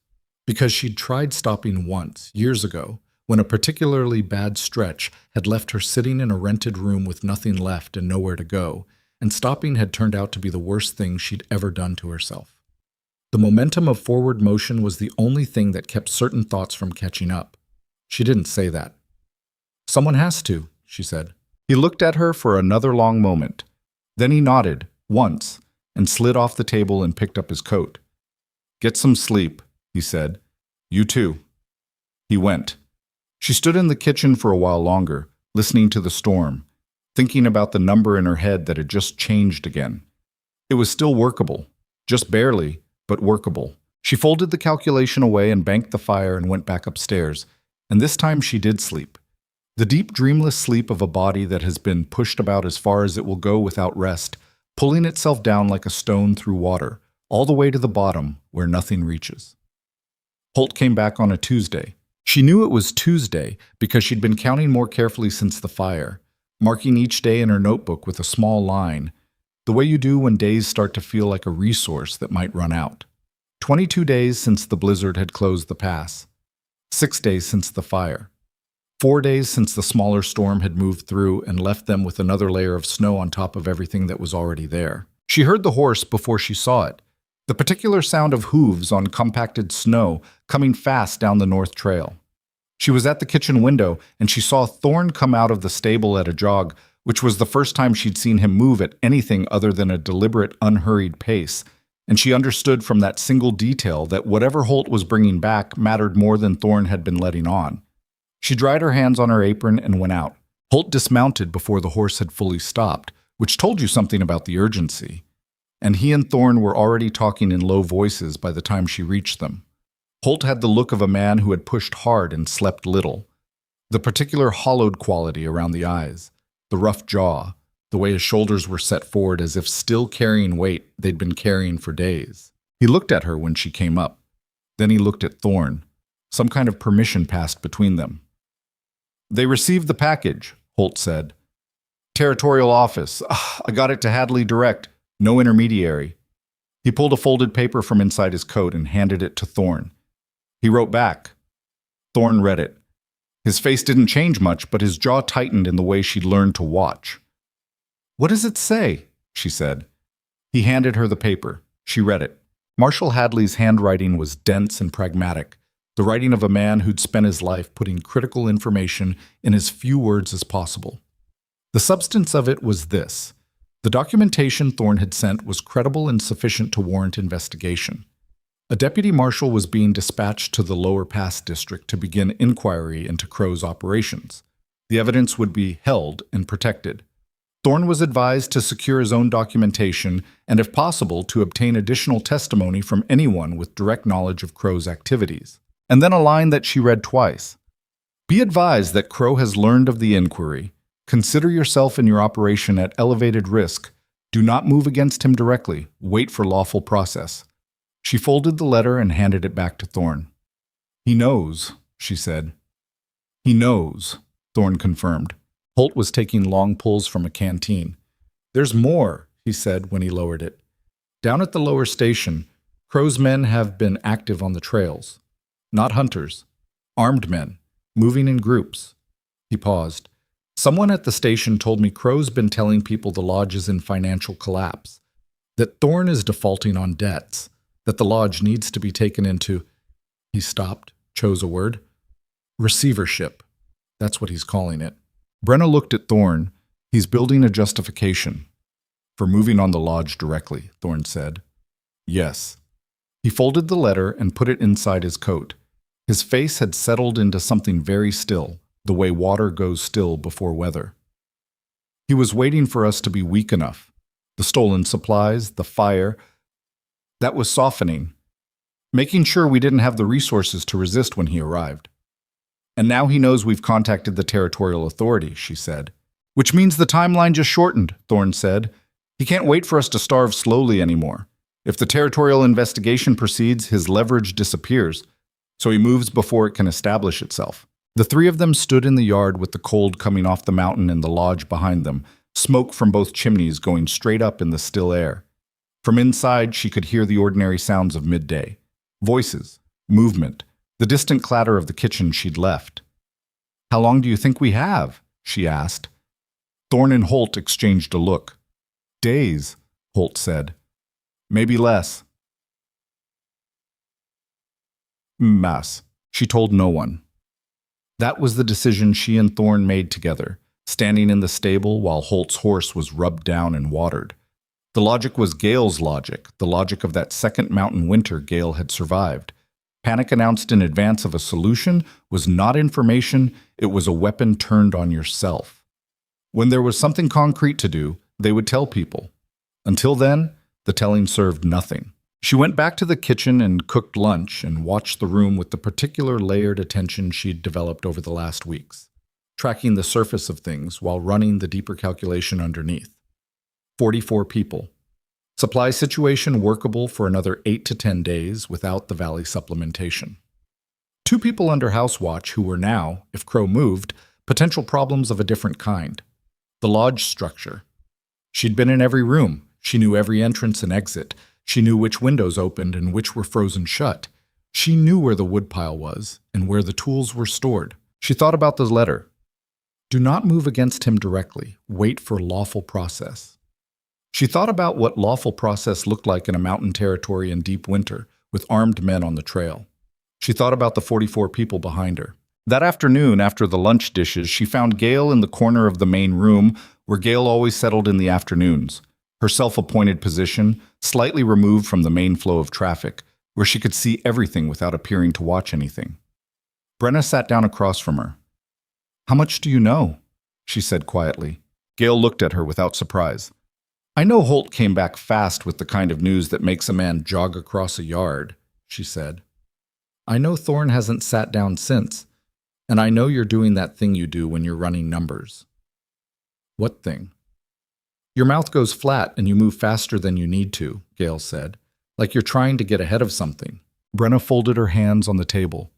Because she'd tried stopping once, years ago, when a particularly bad stretch had left her sitting in a rented room with nothing left and nowhere to go, and stopping had turned out to be the worst thing she'd ever done to herself. The momentum of forward motion was the only thing that kept certain thoughts from catching up. She didn't say that. "Someone has to," she said. He looked at her for another long moment. Then he nodded, once, and slid off the table and picked up his coat. "Get some sleep," he said. "You too." He went. She stood in the kitchen for a while longer, listening to the storm, thinking about the number in her head that had just changed again. It was still workable, just barely, but workable. She folded the calculation away and banked the fire and went back upstairs, and this time she did sleep. The deep, dreamless sleep of a body that has been pushed about as far as it will go without rest, pulling itself down like a stone through water, all the way to the bottom where nothing reaches. Holt came back on a Tuesday. She knew it was Tuesday because she'd been counting more carefully since the fire, marking each day in her notebook with a small line, the way you do when days start to feel like a resource that might run out. 22 days since the blizzard had closed the pass. 6 days since the fire. 4 days since the smaller storm had moved through and left them with another layer of snow on top of everything that was already there. She heard the horse before she saw it, the particular sound of hooves on compacted snow coming fast down the north trail. She was at the kitchen window, and she saw Thorne come out of the stable at a jog, which was the first time she'd seen him move at anything other than a deliberate, unhurried pace, and she understood from that single detail that whatever Holt was bringing back mattered more than Thorne had been letting on. She dried her hands on her apron and went out. Holt dismounted before the horse had fully stopped, which told you something about the urgency. And he and Thorne were already talking in low voices by the time she reached them. Holt had the look of a man who had pushed hard and slept little. The particular hollowed quality around the eyes, the rough jaw, the way his shoulders were set forward as if still carrying weight they'd been carrying for days. He looked at her when she came up. Then he looked at Thorne. Some kind of permission passed between them. "They received the package," Holt said. "Territorial office. I got it to Hadley direct. No intermediary." He pulled a folded paper from inside his coat and handed it to Thorne. He wrote back. Thorne read it. His face didn't change much, but his jaw tightened in the way she'd learned to watch. "What does it say?" she said. He handed her the paper. She read it. Marshall Hadley's handwriting was dense and pragmatic, the writing of a man who'd spent his life putting critical information in as few words as possible. The substance of it was this. The documentation Thorne had sent was credible and sufficient to warrant investigation. A deputy marshal was being dispatched to the Lower Pass District to begin inquiry into Crow's operations. The evidence would be held and protected. Thorne was advised to secure his own documentation and, if possible, to obtain additional testimony from anyone with direct knowledge of Crow's activities. And then a line that she read twice. "Be advised that Crow has learned of the inquiry. Consider yourself and your operation at elevated risk. Do not move against him directly. Wait for lawful process." She folded the letter and handed it back to Thorne. "He knows," she said. "He knows," Thorne confirmed. Holt was taking long pulls from a canteen. "There's more," he said when he lowered it. "Down at the lower station, Crow's men have been active on the trails. Not hunters. Armed men, moving in groups." He paused. "Someone at the station told me Crow's been telling people the lodge is in financial collapse, that Thorne is defaulting on debts, that the lodge needs to be taken into—" He stopped, chose a word. "Receivership. That's what he's calling it." Brenna looked at Thorne. "He's building a justification." "For moving on the lodge directly," Thorne said. "Yes." He folded the letter and put it inside his coat. His face had settled into something very still, the way water goes still before weather. He was waiting for us to be weak enough. The stolen supplies, the fire, that was softening, making sure we didn't have the resources to resist when he arrived. "And now he knows we've contacted the territorial authority," she said. "Which means the timeline just shortened," Thorne said. "He can't wait for us to starve slowly anymore. If the territorial investigation proceeds, his leverage disappears, so he moves before it can establish itself." The three of them stood in the yard with the cold coming off the mountain and the lodge behind them, smoke from both chimneys going straight up in the still air. From inside, she could hear the ordinary sounds of midday. Voices, movement, the distant clatter of the kitchen she'd left. "How long do you think we have?" she asked. Thorne and Holt exchanged a look. "Days," Holt said. "Maybe less." Mass. She told no one. That was the decision she and Thorne made together, standing in the stable while Holt's horse was rubbed down and watered. The logic was Gale's logic, the logic of that second mountain winter Gale had survived. Panic announced in advance of a solution was not information, it was a weapon turned on yourself. When there was something concrete to do, they would tell people. Until then, the telling served nothing. She went back to the kitchen and cooked lunch and watched the room with the particular layered attention she'd developed over the last weeks, tracking the surface of things while running the deeper calculation underneath. 44 people. Supply situation workable for another 8 to 10 days without the valley supplementation. 2 people under house watch who were now, if Crow moved, potential problems of a different kind. The lodge structure. She'd been in every room. She knew every entrance and exit. She knew which windows opened and which were frozen shut. She knew where the woodpile was and where the tools were stored. She thought about the letter. "Do not move against him directly. Wait for lawful process." She thought about what lawful process looked like in a mountain territory in deep winter, with armed men on the trail. She thought about the 44 people behind her. That afternoon, after the lunch dishes, she found Gale in the corner of the main room, where Gale always settled in the afternoons. her self-appointed position slightly removed from the main flow of traffic, where she could see everything without appearing to watch anything. Brenna sat down across from her. "How much do you know?" she said quietly. Gail looked at her without surprise. "I know Holt came back fast with the kind of news that makes a man jog across a yard," she said. "I know Thorne hasn't sat down since, and I know you're doing that thing you do when you're running numbers." "What thing?" "Your mouth goes flat and you move faster than you need to," Gail said, "like you're trying to get ahead of something." Brenna folded her hands on the table.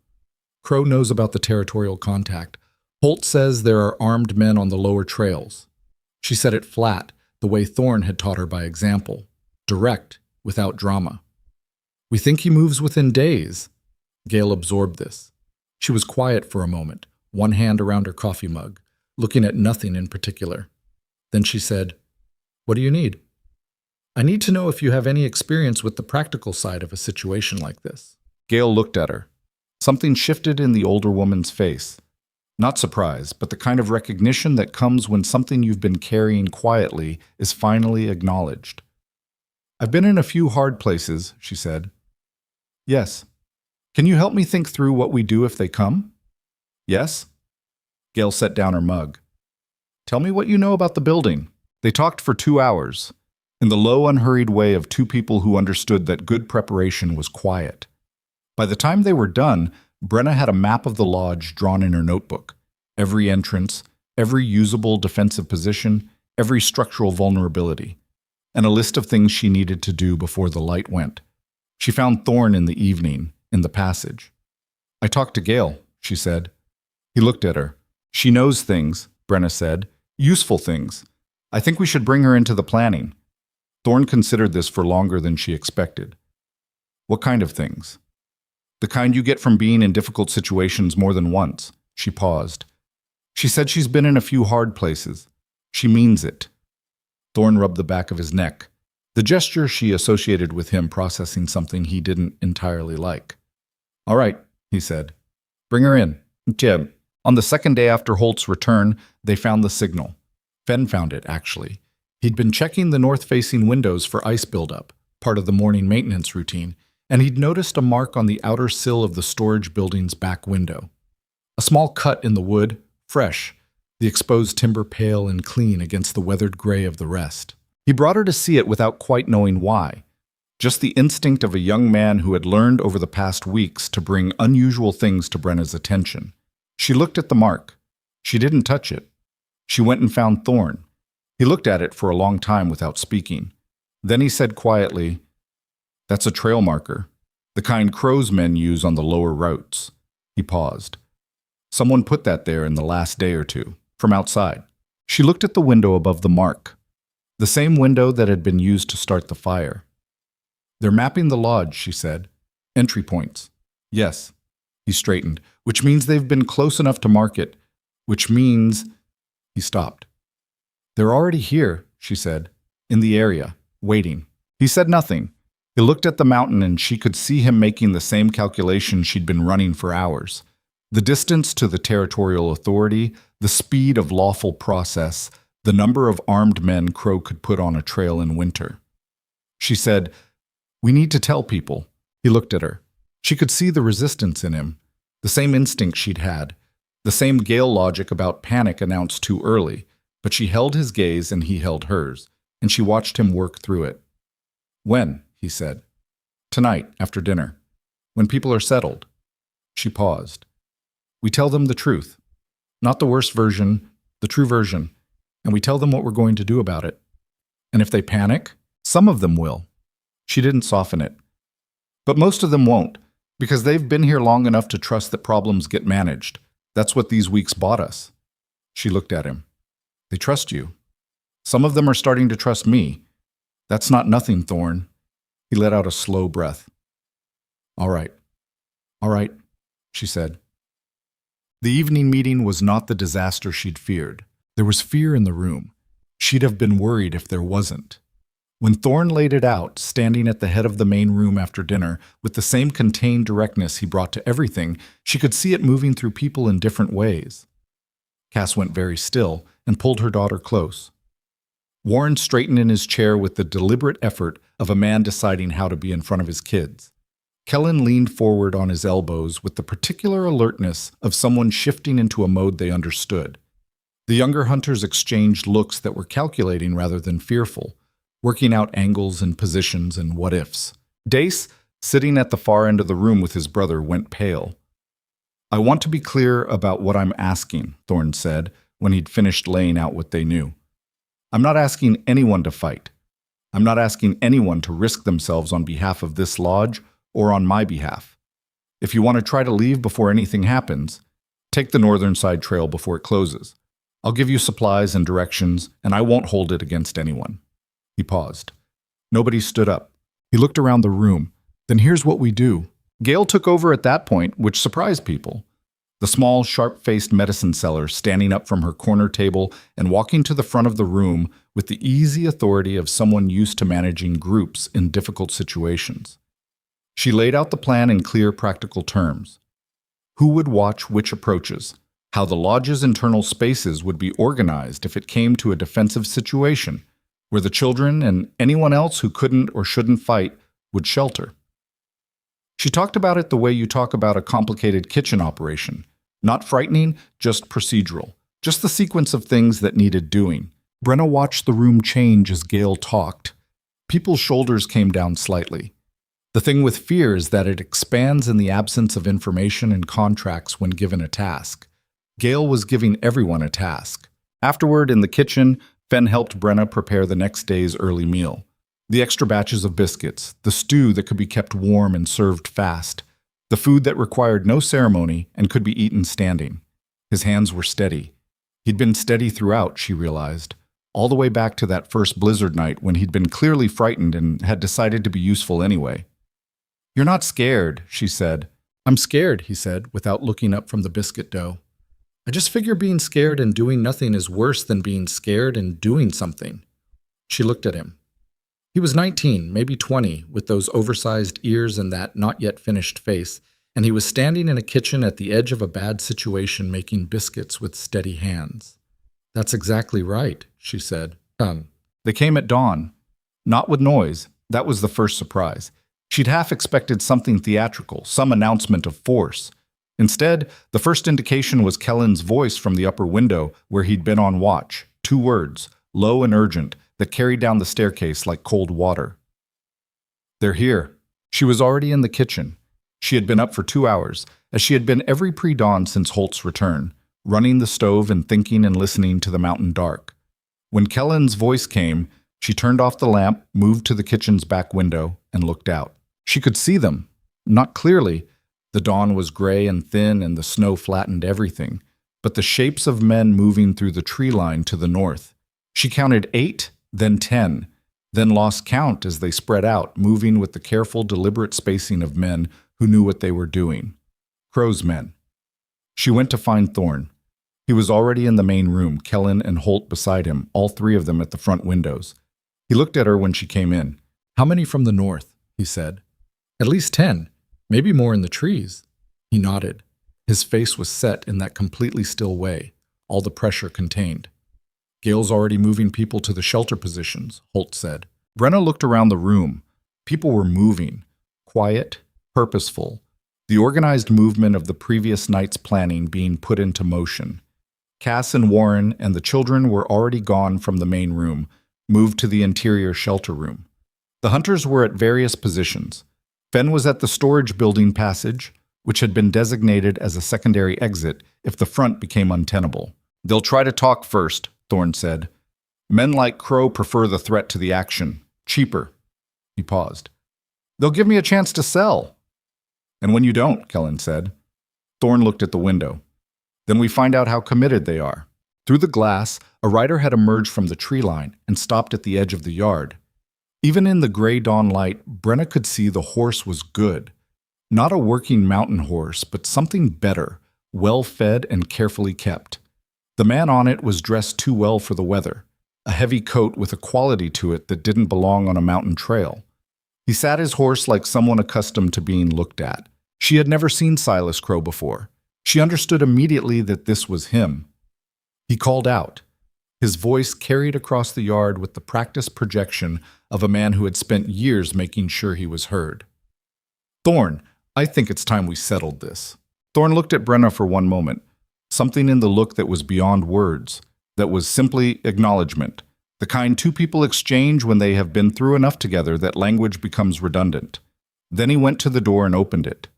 "Crow knows about the territorial contact. Holt says there are armed men on the lower trails." She said it flat, the way Thorne had taught her by example, direct, without drama. "We think he moves within days." Gail absorbed this. She was quiet for a moment, one hand around her coffee mug, looking at nothing in particular. Then she said, "What do you need?" "I need to know if you have any experience with the practical side of a situation like this." Gail looked at her. Something shifted in the older woman's face. Not surprise, but the kind of recognition that comes when something you've been carrying quietly is finally acknowledged. "I've been in a few hard places," she said. "Yes. Can you help me think through what we do if they come?" "Yes." Gail set down her mug. "Tell me what you know about the building." They talked for 2 hours, in the low, unhurried way of two people who understood that good preparation was quiet. By the time they were done, Brenna had a map of the lodge drawn in her notebook. Every entrance, every usable defensive position, every structural vulnerability, and a list of things she needed to do before the light went. She found Thorne in the evening, in the passage. "I talked to Gail," she said. He looked at her. "She knows things," Brenna said. "Useful things. I think we should bring her into the planning." Thorne considered this for longer than she expected. "What kind of things?" "The kind you get from being in difficult situations more than once." She paused. "She said she's been in a few hard places. She means it." Thorne rubbed the back of his neck, the gesture she associated with him processing something he didn't entirely like. "All right," he said. "Bring her in." Jim. On the second day after Holt's return, they found the signal. Fenn found it, actually. He'd been checking the north-facing windows for ice buildup, part of the morning maintenance routine, and he'd noticed a mark on the outer sill of the storage building's back window. A small cut in the wood, fresh, the exposed timber pale and clean against the weathered gray of the rest. He brought her to see it without quite knowing why. Just the instinct of a young man who had learned over the past weeks to bring unusual things to Brenna's attention. She looked at the mark. She didn't touch it. She went and found Thorne. He looked at it for a long time without speaking. Then he said quietly, "That's a trail marker, the kind Crow's men use on the lower routes." He paused. "Someone put that there in the last day or two, from outside." She looked at the window above the mark, the same window that had been used to start the fire. "They're mapping the lodge," she said. "Entry points." "Yes." He straightened, "which means they've been close enough to mark it, which means—" He stopped. "They're already here," she said, "in the area, waiting." He said nothing. He looked at the mountain and she could see him making the same calculation she'd been running for hours. The distance to the territorial authority, the speed of lawful process, the number of armed men Crow could put on a trail in winter. She said, "We need to tell people." He looked at her. She could see the resistance in him, the same instinct she'd had, the same Gale logic about panic announced too early, but she held his gaze and he held hers, and she watched him work through it. "When?" he said. "Tonight, after dinner. When people are settled." She paused. "We tell them the truth. Not the worst version, the true version, and we tell them what we're going to do about it. And if they panic, some of them will." She didn't soften it. "But most of them won't, because they've been here long enough to trust that problems get managed. That's what these weeks bought us." She looked at him. "They trust you. Some of them are starting to trust me. That's not nothing, Thorne." He let out a slow breath. All right, she said. The evening meeting was not the disaster she'd feared. There was fear in the room. She'd have been worried if there wasn't. When Thorne laid it out, standing at the head of the main room after dinner, with the same contained directness he brought to everything, she could see it moving through people in different ways. Cass went very still and pulled her daughter close. Warren straightened in his chair with the deliberate effort of a man deciding how to be in front of his kids. Kellen leaned forward on his elbows with the particular alertness of someone shifting into a mode they understood. The younger hunters exchanged looks that were calculating rather than fearful, working out angles and positions and what-ifs. Dace, sitting at the far end of the room with his brother, went pale. "I want to be clear about what I'm asking," Thorne said, when he'd finished laying out what they knew. "I'm not asking anyone to fight. I'm not asking anyone to risk themselves on behalf of this lodge or on my behalf. If you want to try to leave before anything happens, take the northern side trail before it closes. I'll give you supplies and directions, and I won't hold it against anyone." He paused. Nobody stood up. He looked around the room. "Then here's what we do." Gail took over at that point, which surprised people. The small, sharp-faced medicine seller standing up from her corner table and walking to the front of the room with the easy authority of someone used to managing groups in difficult situations. She laid out the plan in clear, practical terms. Who would watch which approaches, how the lodge's internal spaces would be organized if it came to a defensive situation, where the children and anyone else who couldn't or shouldn't fight would shelter. She talked about it the way you talk about a complicated kitchen operation. Not frightening, just procedural. Just the sequence of things that needed doing. Brenna watched the room change as Gail talked. People's shoulders came down slightly. The thing with fear is that it expands in the absence of information and contracts when given a task. Gail was giving everyone a task. Afterward, in the kitchen, Fen helped Brenna prepare the next day's early meal. The extra batches of biscuits, the stew that could be kept warm and served fast, the food that required no ceremony and could be eaten standing. His hands were steady. He'd been steady throughout, she realized, all the way back to that first blizzard night when he'd been clearly frightened and had decided to be useful anyway. "You're not scared," she said. "I'm scared," he said, without looking up from the biscuit dough. "I just figure being scared and doing nothing is worse than being scared and doing something." She looked at him. He was 19, maybe 20, with those oversized ears and that not-yet-finished face, and he was standing in a kitchen at the edge of a bad situation making biscuits with steady hands. "That's exactly right," she said. They came at dawn. Not with noise. That was the first surprise. She'd half expected something theatrical, some announcement of force. Instead, the first indication was Kellen's voice from the upper window where he'd been on watch. 2 words, low and urgent, that carried down the staircase like cold water. "They're here." She was already in the kitchen. She had been up for 2 hours, as she had been every pre-dawn since Holt's return, running the stove and thinking and listening to the mountain dark. When Kellen's voice came, she turned off the lamp, moved to the kitchen's back window, and looked out. She could see them, not clearly. The dawn was gray and thin and the snow flattened everything, but the shapes of men moving through the tree line to the north. She counted 8, then 10, then lost count as they spread out, moving with the careful, deliberate spacing of men who knew what they were doing. Crow's men. She went to find Thorne. He was already in the main room, Kellen and Holt beside him, all 3 of them at the front windows. He looked at her when she came in. "How many from the north?" he said. "At least 10, maybe more in the trees." He nodded. His face was set in that completely still way, all the pressure contained. "Gail's already moving people to the shelter positions," Holt said. Brenna looked around the room. People were moving, quiet, purposeful, the organized movement of the previous night's planning being put into motion. Cass and Warren and the children were already gone from the main room, moved to the interior shelter room. The hunters were at various positions. Fen was at the storage building passage, which had been designated as a secondary exit if the front became untenable. "They'll try to talk first," Thorne said. "Men like Crow prefer the threat to the action. Cheaper." He paused. "They'll give me a chance to sell." "And when you don't," Kellen said. Thorne looked at the window. "Then we find out how committed they are." Through the glass, a rider had emerged from the tree line and stopped at the edge of the yard. Even in the gray dawn light, Brenna could see the horse was good. Not a working mountain horse, but something better, well-fed and carefully kept. The man on it was dressed too well for the weather, a heavy coat with a quality to it that didn't belong on a mountain trail. He sat his horse like someone accustomed to being looked at. She had never seen Silas Crow before. She understood immediately that this was him. He called out. His voice carried across the yard with the practiced projection of a man who had spent years making sure he was heard. "Thorn, I think it's time we settled this." Thorn looked at Brenna for one moment, something in the look that was beyond words, that was simply acknowledgement, the kind two people exchange when they have been through enough together that language becomes redundant. Then he went to the door and opened it.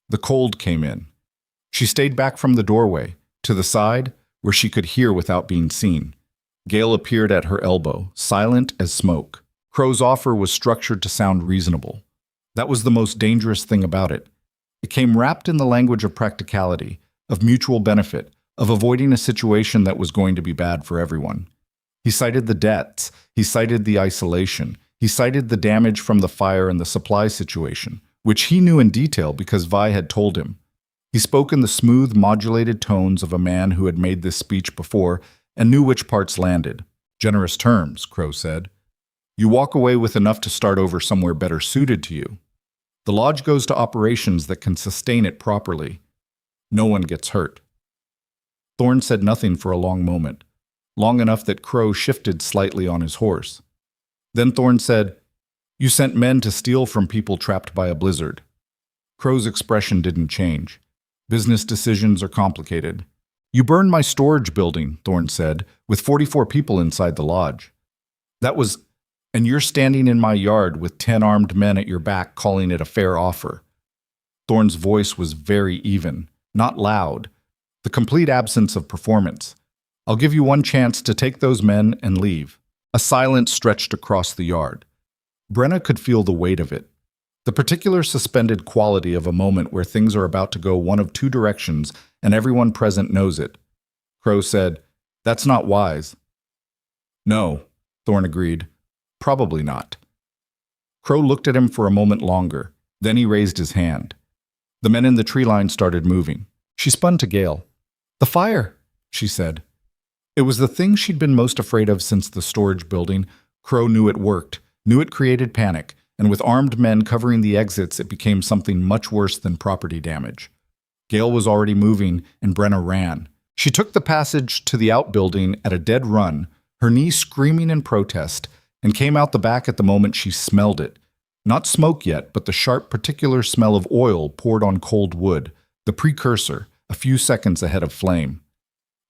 The cold came in. She stayed back from the doorway, to the side, where she could hear without being seen. Gale appeared at her elbow, silent as smoke. Crow's offer was structured to sound reasonable. That was the most dangerous thing about it. It came wrapped in the language of practicality, of mutual benefit, of avoiding a situation that was going to be bad for everyone. He cited the debts, he cited the isolation, he cited the damage from the fire and the supply situation, which he knew in detail because Vi had told him. He spoke in the smooth, modulated tones of a man who had made this speech before and knew which parts landed. "Generous terms," Crow said. "You walk away with enough to start over somewhere better suited to you. The lodge goes to operations that can sustain it properly. No one gets hurt." Thorn said nothing for a long moment, long enough that Crow shifted slightly on his horse. Then Thorn said, "You sent men to steal from people trapped by a blizzard." Crow's expression didn't change. "Business decisions are complicated." "You burned my storage building," Thorn said, "with 44 people inside the lodge. That was, and you're standing in my yard with 10 armed men at your back calling it a fair offer." Thorn's voice was very even, not loud, the complete absence of performance. "I'll give you one chance to take those men and leave." A silence stretched across the yard. Brenna could feel the weight of it, the particular suspended quality of a moment where things are about to go one of two directions and everyone present knows it. Crow said, "That's not wise." "No," Thorn agreed. "Probably not." Crow looked at him for a moment longer. Then he raised his hand. The men in the tree line started moving. She spun to Gale. "The fire," she said. It was the thing she'd been most afraid of since the storage building. Crow knew it worked, knew it created panic, and with armed men covering the exits, it became something much worse than property damage. Gale was already moving, and Brenna ran. She took the passage to the outbuilding at a dead run, her knee screaming in protest, and came out the back at the moment she smelled it. Not smoke yet, but the sharp, particular smell of oil poured on cold wood, the precursor, a few seconds ahead of flame.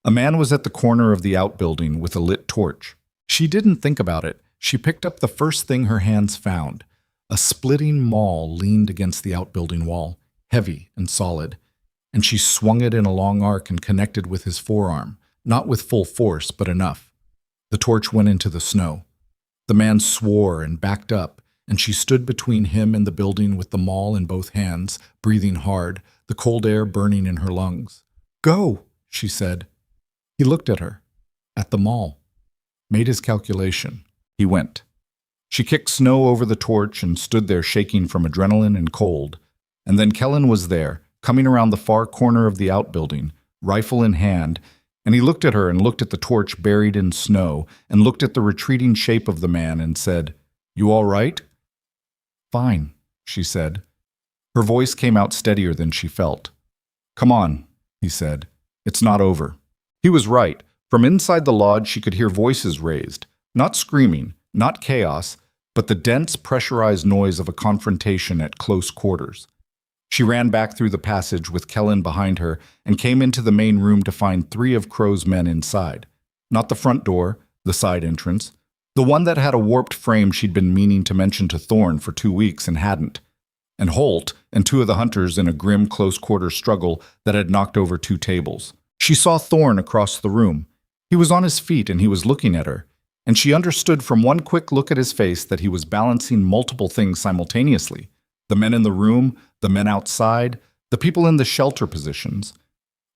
A man was at the corner of the outbuilding with a lit torch. She didn't think about it. She picked up the first thing her hands found. A splitting maul leaned against the outbuilding wall, heavy and solid, and she swung it in a long arc and connected with his forearm, not with full force, but enough. The torch went into the snow. The man swore and backed up, and she stood between him and the building with the maul in both hands, breathing hard, the cold air burning in her lungs. "Go," she said. He looked at her, at the maul, made his calculation. He went. She kicked snow over the torch and stood there shaking from adrenaline and cold. And then Kellen was there, coming around the far corner of the outbuilding, rifle in hand, and he looked at her and looked at the torch buried in snow and looked at the retreating shape of the man and said, "You all right?" "Fine," she said. Her voice came out steadier than she felt. "Come on," he said. "It's not over." He was right. From inside the lodge she could hear voices raised, not screaming, not chaos, but the dense, pressurized noise of a confrontation at close quarters. She ran back through the passage with Kellen behind her and came into the main room to find 3 of Crow's men inside. Not the front door, the side entrance, the one that had a warped frame she'd been meaning to mention to Thorn for 2 weeks and hadn't. And Holt and 2 of the hunters in a grim close-quarter struggle that had knocked over 2 tables. She saw Thorn across the room. He was on his feet and he was looking at her, and she understood from one quick look at his face that he was balancing multiple things simultaneously. The men in the room, the men outside, the people in the shelter positions,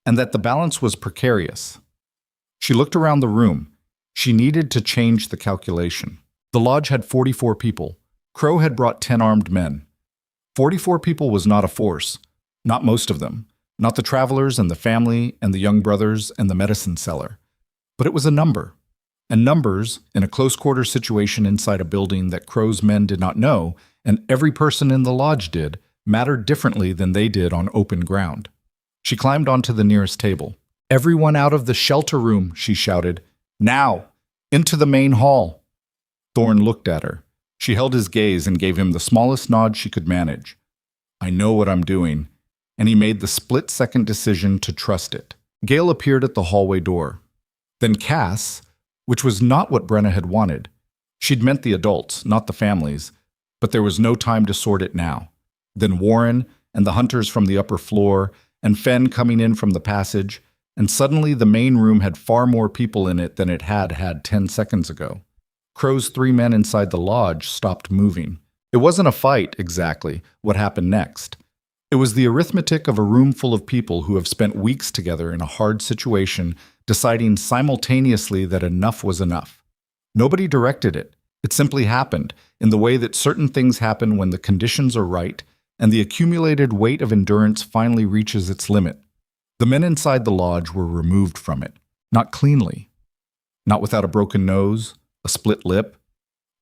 and that the balance was precarious. She looked around the room. She needed to change the calculation. The lodge had 44 people. Crow had brought 10 armed men. 44 people was not a force, not most of them, not the travelers and the family and the young brothers and the medicine seller. But it was a number. And numbers, in a close-quarter situation inside a building that Crow's men did not know, and every person in the lodge did, mattered differently than they did on open ground. She climbed onto the nearest table. "Everyone out of the shelter room," she shouted. "Now!" Into the main hall. Thorn looked at her. She held his gaze and gave him the smallest nod she could manage. I know what I'm doing. And he made the split-second decision to trust it. Gale appeared at the hallway door. Then Cass, which was not what Brenna had wanted. She'd meant the adults, not the families, but there was no time to sort it now. Then Warren and the hunters from the upper floor, and Fenn coming in from the passage, and suddenly the main room had far more people in it than it had 10 seconds ago. Crow's 3 men inside the lodge stopped moving. It wasn't a fight, exactly, what happened next. It was the arithmetic of a room full of people who have spent weeks together in a hard situation, deciding simultaneously that enough was enough. Nobody directed it. It simply happened, in the way that certain things happen when the conditions are right, and the accumulated weight of endurance finally reaches its limit. The men inside the lodge were removed from it, not cleanly. Not without a broken nose, a split lip,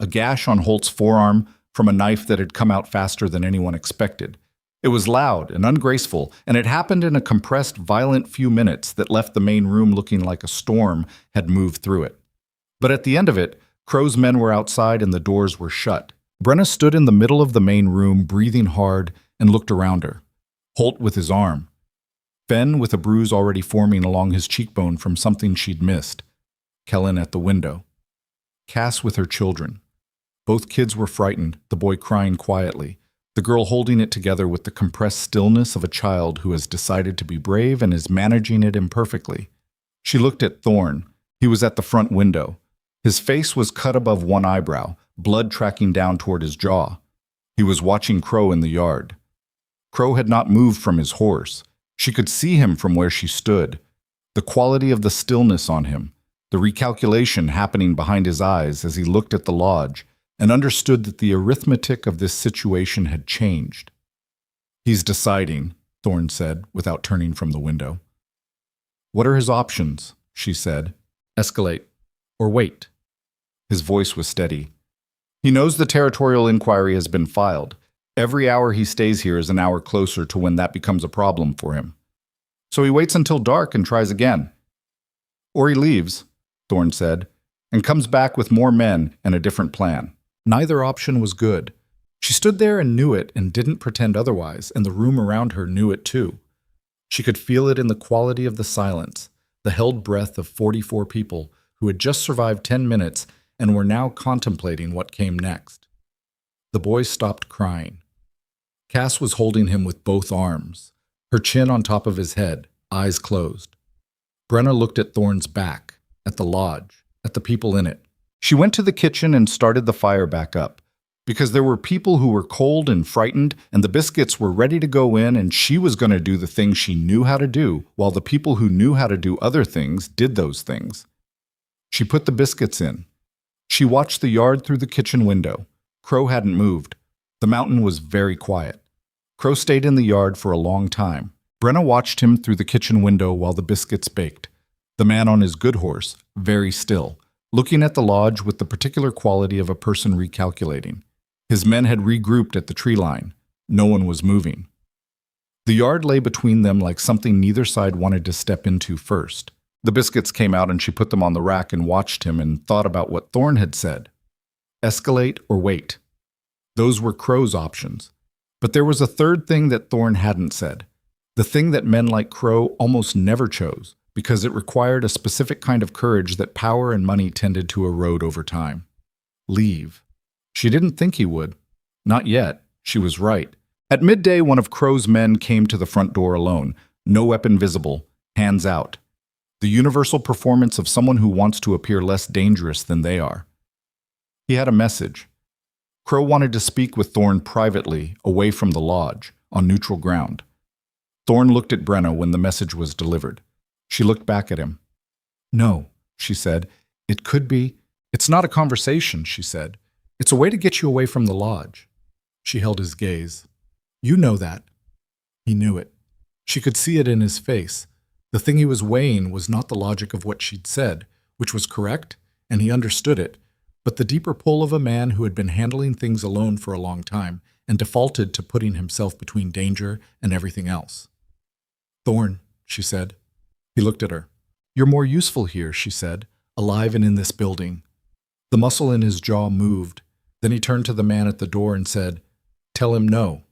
a gash on Holt's forearm from a knife that had come out faster than anyone expected. It was loud and ungraceful, and it happened in a compressed, violent few minutes that left the main room looking like a storm had moved through it. But at the end of it, Crow's men were outside and the doors were shut. Brenna stood in the middle of the main room, breathing hard, and looked around her. Holt with his arm. Fenn with a bruise already forming along his cheekbone from something she'd missed. Kellen at the window. Cass with her children. Both kids were frightened, the boy crying quietly, the girl holding it together with the compressed stillness of a child who has decided to be brave and is managing it imperfectly. She looked at Thorn. He was at the front window. His face was cut above one eyebrow, blood tracking down toward his jaw. He was watching Crow in the yard. Crow had not moved from his horse. She could see him from where she stood. The quality of the stillness on him, the recalculation happening behind his eyes as he looked at the lodge, and understood that the arithmetic of this situation had changed. He's deciding, Thorn said, without turning from the window. What are his options? She said. Escalate. Or wait. His voice was steady. He knows the territorial inquiry has been filed. Every hour he stays here is an hour closer to when that becomes a problem for him. So he waits until dark and tries again. Or he leaves, Thorn said, and comes back with more men and a different plan. Neither option was good. She stood there and knew it and didn't pretend otherwise, and the room around her knew it too. She could feel it in the quality of the silence, the held breath of 44 people who had just survived 10 minutes and were now contemplating what came next. The boy stopped crying. Cass was holding him with both arms, her chin on top of his head, eyes closed. Brenna looked at Thorn's back, at the lodge, at the people in it. She went to the kitchen and started the fire back up, because there were people who were cold and frightened, and the biscuits were ready to go in, and she was going to do the thing she knew how to do, while the people who knew how to do other things did those things. She put the biscuits in. She watched the yard through the kitchen window. Crow hadn't moved. The mountain was very quiet. Crow stayed in the yard for a long time. Brenna watched him through the kitchen window while the biscuits baked. The man on his good horse, very still, looking at the lodge with the particular quality of a person recalculating. His men had regrouped at the tree line. No one was moving. The yard lay between them like something neither side wanted to step into first. The biscuits came out and she put them on the rack and watched him and thought about what Thorn had said. Escalate or wait. Those were Crow's options. But there was a third thing that Thorn hadn't said. The thing that men like Crow almost never chose, because it required a specific kind of courage that power and money tended to erode over time. Leave. She didn't think he would. Not yet. She was right. At midday, one of Crow's men came to the front door alone, no weapon visible, hands out. The universal performance of someone who wants to appear less dangerous than they are. He had a message. Crow wanted to speak with Thorn privately, away from the lodge, on neutral ground. Thorn looked at Brenna when the message was delivered. She looked back at him. No, she said. It could be. It's not a conversation, she said. It's a way to get you away from the lodge. She held his gaze. You know that. He knew it. She could see it in his face. The thing he was weighing was not the logic of what she'd said, which was correct, and he understood it, but the deeper pull of a man who had been handling things alone for a long time and defaulted to putting himself between danger and everything else. Thorn, she said. He looked at her. You're more useful here, she said, alive and in this building. The muscle in his jaw moved. Then he turned to the man at the door and said, "Tell him no."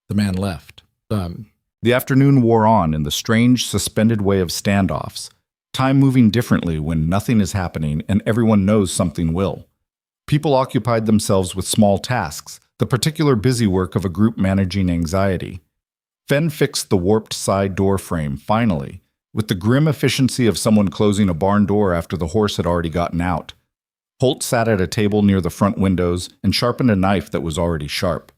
The man left. The afternoon wore on in the strange, suspended way of standoffs, time moving differently when nothing is happening and everyone knows something will. People occupied themselves with small tasks, the particular busy work of a group managing anxiety. Fenn fixed the warped side door frame, finally, with the grim efficiency of someone closing a barn door after the horse had already gotten out. Holt sat at a table near the front windows and sharpened a knife that was already sharp.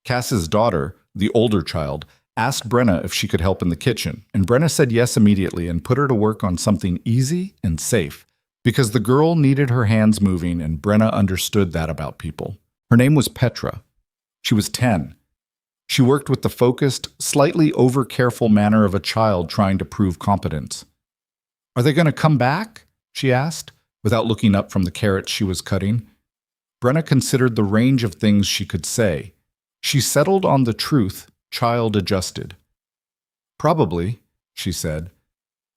Cass's daughter, the older child, asked Brenna if she could help in the kitchen, and Brenna said yes immediately and put her to work on something easy and safe, because the girl needed her hands moving and Brenna understood that about people. Her name was Petra. She was 10. She worked with the focused, slightly over-careful manner of a child trying to prove competence. "Are they going to come back?" she asked, without looking up from the carrots she was cutting. Brenna considered the range of things she could say. She settled on the truth, child-adjusted. "Probably," she said.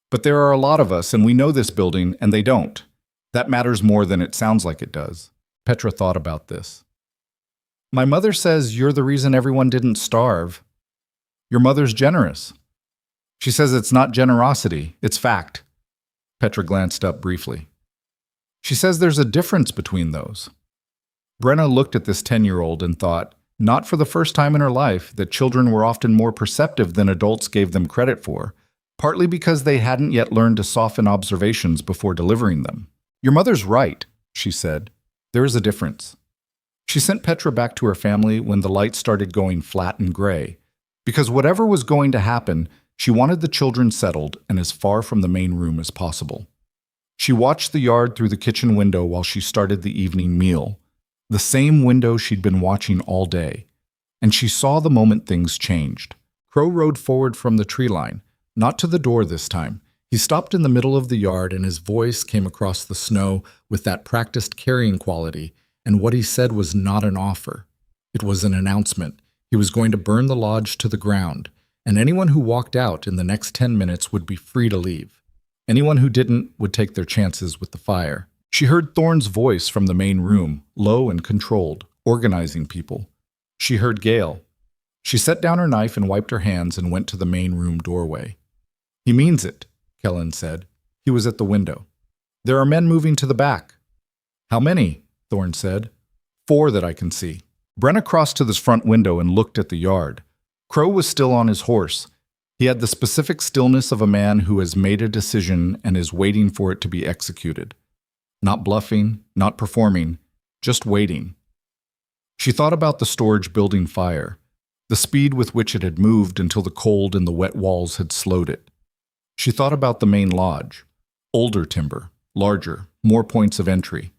"But there are a lot of us, and we know this building, and they don't. That matters more than it sounds like it does." Petra thought about this. "My mother says you're the reason everyone didn't starve. Your mother's generous." "She says it's not generosity, it's fact." Petra glanced up briefly. "She says there's a difference between those." Brenna looked at this 10-year-old and thought, not for the first time in her life, that children were often more perceptive than adults gave them credit for, partly because they hadn't yet learned to soften observations before delivering them. "Your mother's right," she said. "There is a difference." She sent Petra back to her family when the lights started going flat and gray, because whatever was going to happen, she wanted the children settled and as far from the main room as possible. She watched the yard through the kitchen window while she started the evening meal, the same window she'd been watching all day, and she saw the moment things changed. Crow rode forward from the tree line, not to the door this time. He stopped in the middle of the yard and his voice came across the snow with that practiced carrying quality, and what he said was not an offer. It was an announcement. He was going to burn the lodge to the ground, and anyone who walked out in the next 10 minutes would be free to leave. Anyone who didn't would take their chances with the fire. She heard Thorne's voice from the main room, low and controlled, organizing people. She heard Gale. She set down her knife and wiped her hands and went to the main room doorway. "He means it," Kellen said. He was at the window. "There are men moving to the back." "How many?" Thorne said. "4 that I can see." Brenna crossed to this front window and looked at the yard. Crow was still on his horse. He had the specific stillness of a man who has made a decision and is waiting for it to be executed. Not bluffing, not performing, just waiting. She thought about the storage building fire, the speed with which it had moved until the cold and the wet walls had slowed it. She thought about the main lodge. Older timber, larger, more points of entry.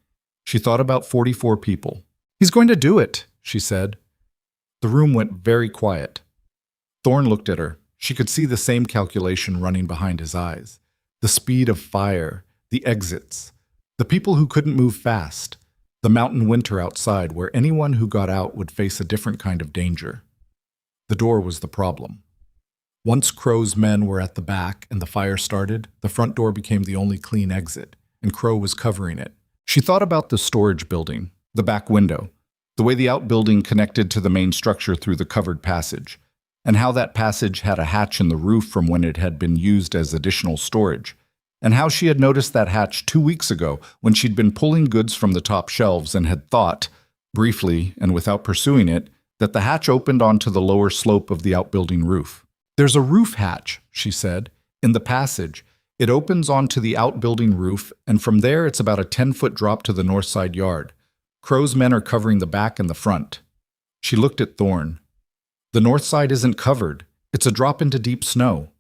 She thought about 44 people. "He's going to do it," she said. The room went very quiet. Thorne looked at her. She could see the same calculation running behind his eyes. The speed of fire, the exits, the people who couldn't move fast, the mountain winter outside where anyone who got out would face a different kind of danger. The door was the problem. Once Crow's men were at the back and the fire started, the front door became the only clean exit, and Crow was covering it. She thought about the storage building, the back window, the way the outbuilding connected to the main structure through the covered passage, and how that passage had a hatch in the roof from when it had been used as additional storage, and how she had noticed that hatch 2 weeks ago when she'd been pulling goods from the top shelves and had thought, briefly and without pursuing it, that the hatch opened onto the lower slope of the outbuilding roof. "There's a roof hatch," she said, "in the passage. It opens onto the outbuilding roof, and from there it's about a 10-foot drop to the north side yard. Crow's men are covering the back and the front." She looked at Thorne. "The north side isn't covered. It's a drop into deep snow."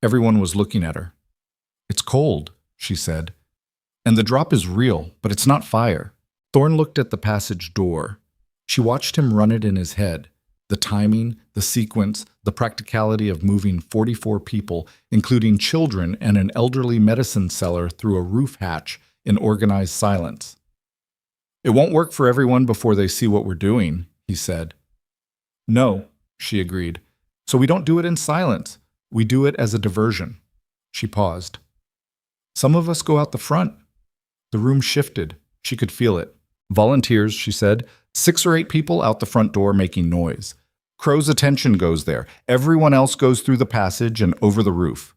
Everyone was looking at her. "It's cold," she said. "And the drop is real, but it's not fire." Thorne looked at the passage door. She watched him run it in his head. The timing, the sequence, the practicality of moving 44 people, including children and an elderly medicine seller, through a roof hatch in organized silence. "It won't work for everyone before they see what we're doing," he said. "No," she agreed. "So we don't do it in silence. We do it as a diversion." She paused. Some of us go out the front. The room shifted. She could feel it. Volunteers, she said. 6 or 8 people out the front door making noise. Crow's attention goes there. Everyone else goes through the passage and over the roof.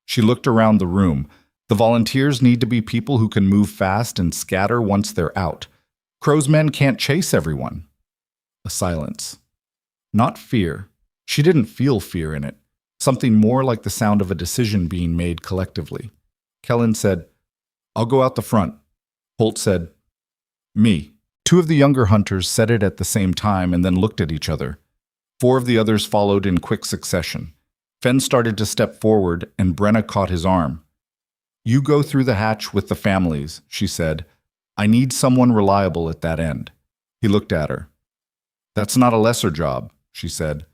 She looked around the room. The volunteers need to be people who can move fast and scatter once they're out. Crow's men can't chase everyone. A silence. Not fear. She didn't feel fear in it. Something more like the sound of a decision being made collectively. Kellen said, "I'll go out the front." Holt said, "Me." 2 of the younger hunters said it at the same time and then looked at each other. 4 of the others followed in quick succession. Fenn started to step forward and Brenna caught his arm. "You go through the hatch with the families," she said. "I need someone reliable at that end." He looked at her. "That's not a lesser job," she said.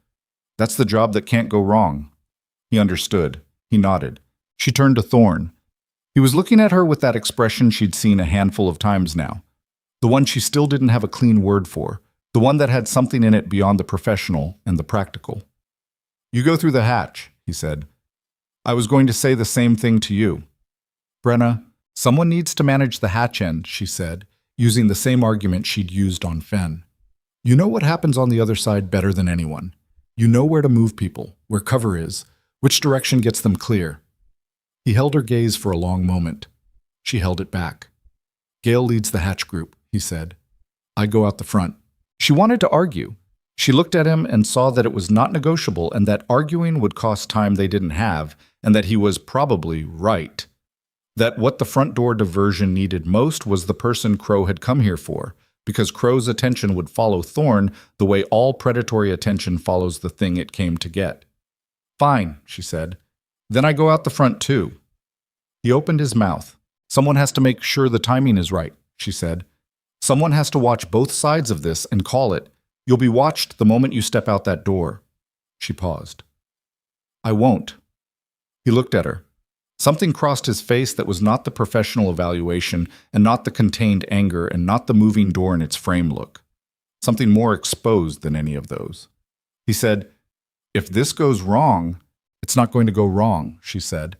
"That's the job that can't go wrong." He understood. He nodded. She turned to Thorn. He was looking at her with that expression she'd seen a handful of times now. The one she still didn't have a clean word for. The one that had something in it beyond the professional and the practical. "You go through the hatch," he said. "I was going to say the same thing to you." "Brenna, someone needs to manage the hatch end," she said, using the same argument she'd used on Fenn. "You know what happens on the other side better than anyone. You know where to move people, where cover is, which direction gets them clear." He held her gaze for a long moment. She held it back. "Gale leads the hatch group," he said. "I go out the front." She wanted to argue. She looked at him and saw that it was not negotiable and that arguing would cost time they didn't have and that he was probably right. That what the front door diversion needed most was the person Crow had come here for, because Crow's attention would follow Thorn the way all predatory attention follows the thing it came to get. "Fine," she said. "Then I go out the front too." He opened his mouth. "Someone has to make sure the timing is right," she said. "Someone has to watch both sides of this and call it. You'll be watched the moment you step out that door." She paused. "I won't." He looked at her. Something crossed his face that was not the professional evaluation and not the contained anger and not the moving door in its frame look. Something more exposed than any of those. He said, "If this goes wrong, it's not going to go wrong," she said.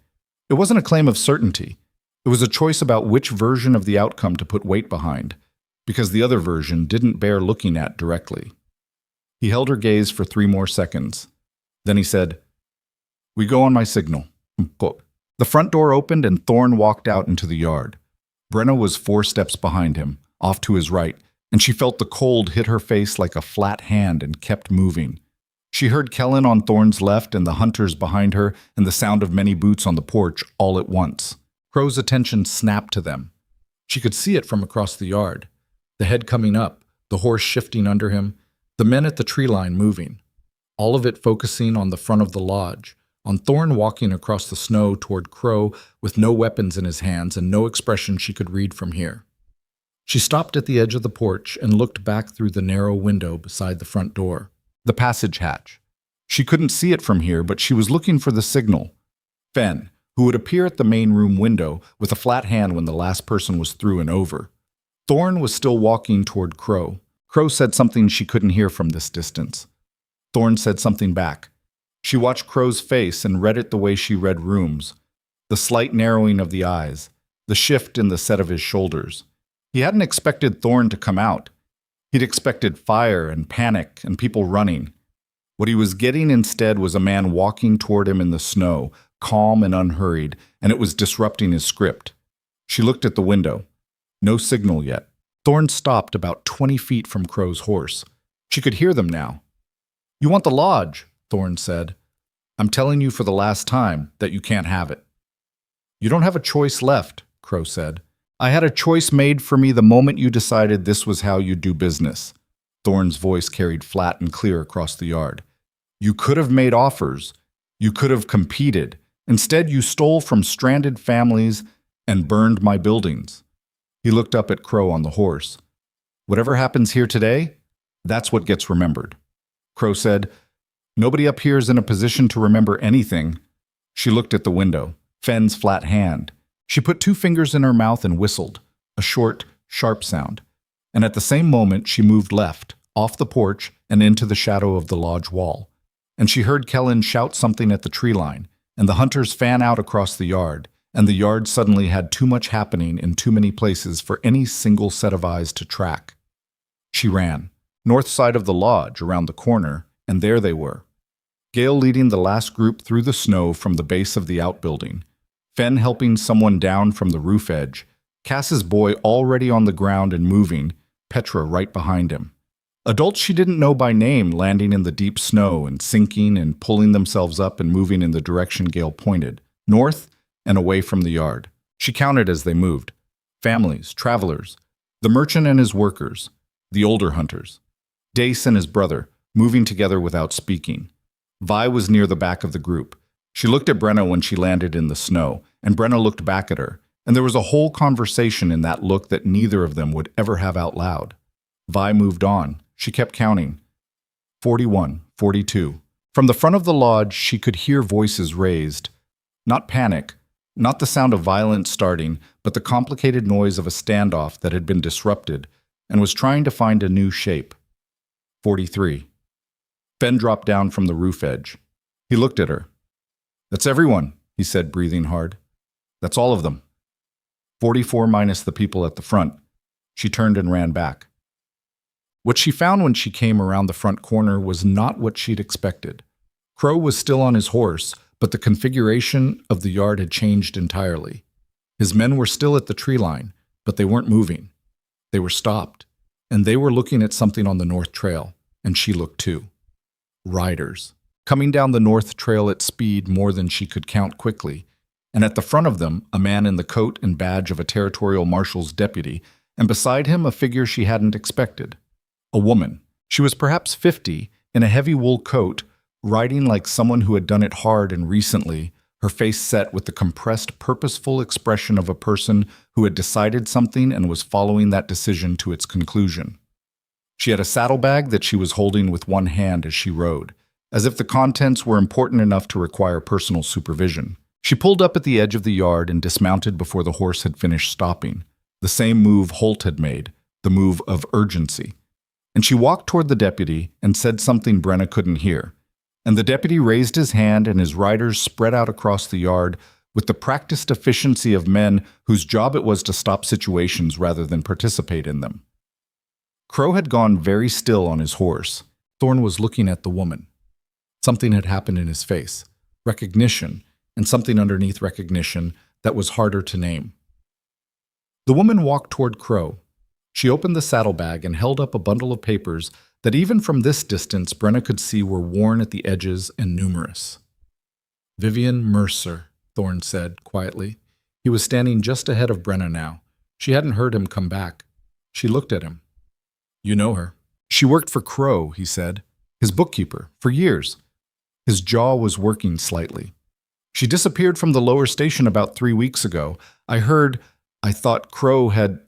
It wasn't a claim of certainty. It was a choice about which version of the outcome to put weight behind, because the other version didn't bear looking at directly. He held her gaze for 3 more seconds. Then he said, "We go on my signal." The front door opened and Thorn walked out into the yard. Brenna was 4 steps behind him, off to his right, and she felt the cold hit her face like a flat hand and kept moving. She heard Kellen on Thorn's left and the hunters behind her and the sound of many boots on the porch all at once. Crow's attention snapped to them. She could see it from across the yard. The head coming up, the horse shifting under him, the men at the tree line moving. All of it focusing on the front of the lodge, on Thorn walking across the snow toward Crow with no weapons in his hands and no expression she could read from here. She stopped at the edge of the porch and looked back through the narrow window beside the front door. The passage hatch. She couldn't see it from here, but she was looking for the signal. Fenn, who would appear at the main room window with a flat hand when the last person was through and over. Thorn was still walking toward Crow. Crow said something she couldn't hear from this distance. Thorn said something back. She watched Crow's face and read it the way she read rooms. The slight narrowing of the eyes, the shift in the set of his shoulders. He hadn't expected Thorn to come out. He'd expected fire and panic and people running. What he was getting instead was a man walking toward him in the snow, calm and unhurried, and it was disrupting his script. She looked at the window. No signal yet. Thorn stopped about 20 feet from Crow's horse. She could hear them now. "You want the lodge," Thorn said. "I'm telling you for the last time that you can't have it." "You don't have a choice left," Crow said. "I had a choice made for me the moment you decided this was how you do business." Thorn's voice carried flat and clear across the yard. "You could have made offers. You could have competed. Instead, you stole from stranded families and burned my buildings." He looked up at Crow on the horse. "Whatever happens here today, that's what gets remembered." Crow said, "Nobody up here is in a position to remember anything." She looked at the window, Fenn's flat hand. She put 2 fingers in her mouth and whistled, a short, sharp sound. And at the same moment, she moved left, off the porch and into the shadow of the lodge wall. And she heard Kellen shout something at the tree line, and the hunters fan out across the yard, and the yard suddenly had too much happening in too many places for any single set of eyes to track. She ran, north side of the lodge, around the corner, and there they were. Gale leading the last group through the snow from the base of the outbuilding, Fen helping someone down from the roof edge, Cass's boy already on the ground and moving, Petra right behind him. Adults she didn't know by name landing in the deep snow and sinking and pulling themselves up and moving in the direction Gale pointed, north and away from the yard. She counted as they moved. Families, travelers, the merchant and his workers, the older hunters. Dace and his brother, moving together without speaking. Vi was near the back of the group. She looked at Brenna when she landed in the snow, and Brenna looked back at her, and there was a whole conversation in that look that neither of them would ever have out loud. Vi moved on. She kept counting. 41, 42. From the front of the lodge, she could hear voices raised. Not panic, not the sound of violence starting, but the complicated noise of a standoff that had been disrupted and was trying to find a new shape. 43. Fen dropped down from the roof edge. He looked at her. "That's everyone," he said, breathing hard. "That's all of them." 44 minus the people at the front. She turned and ran back. What she found when she came around the front corner was not what she'd expected. Crow was still on his horse, but the configuration of the yard had changed entirely. His men were still at the tree line, but they weren't moving. They were stopped, and they were looking at something on the north trail, and she looked too. Riders, coming down the north trail at speed more than she could count quickly, and at the front of them, a man in the coat and badge of a territorial marshal's deputy, and beside him a figure she hadn't expected. A woman. She was perhaps 50, in a heavy wool coat, riding like someone who had done it hard and recently, her face set with the compressed, purposeful expression of a person who had decided something and was following that decision to its conclusion. She had a saddlebag that she was holding with one hand as she rode, as if the contents were important enough to require personal supervision. She pulled up at the edge of the yard and dismounted before the horse had finished stopping, the same move Holt had made, the move of urgency. And she walked toward the deputy and said something Brenna couldn't hear. And the deputy raised his hand and his riders spread out across the yard with the practiced efficiency of men whose job it was to stop situations rather than participate in them. Crow had gone very still on his horse. Thorn was looking at the woman. Something had happened in his face. Recognition, and something underneath recognition that was harder to name. The woman walked toward Crow. She opened the saddlebag and held up a bundle of papers that even from this distance Brenna could see were worn at the edges and numerous. "Vivian Mercer," Thorn said quietly. He was standing just ahead of Brenna now. She hadn't heard him come back. She looked at him. "You know her." "She worked for Crow," he said. "His bookkeeper, for years." His jaw was working slightly. "She disappeared from the lower station about 3 weeks ago. I thought Crow had—"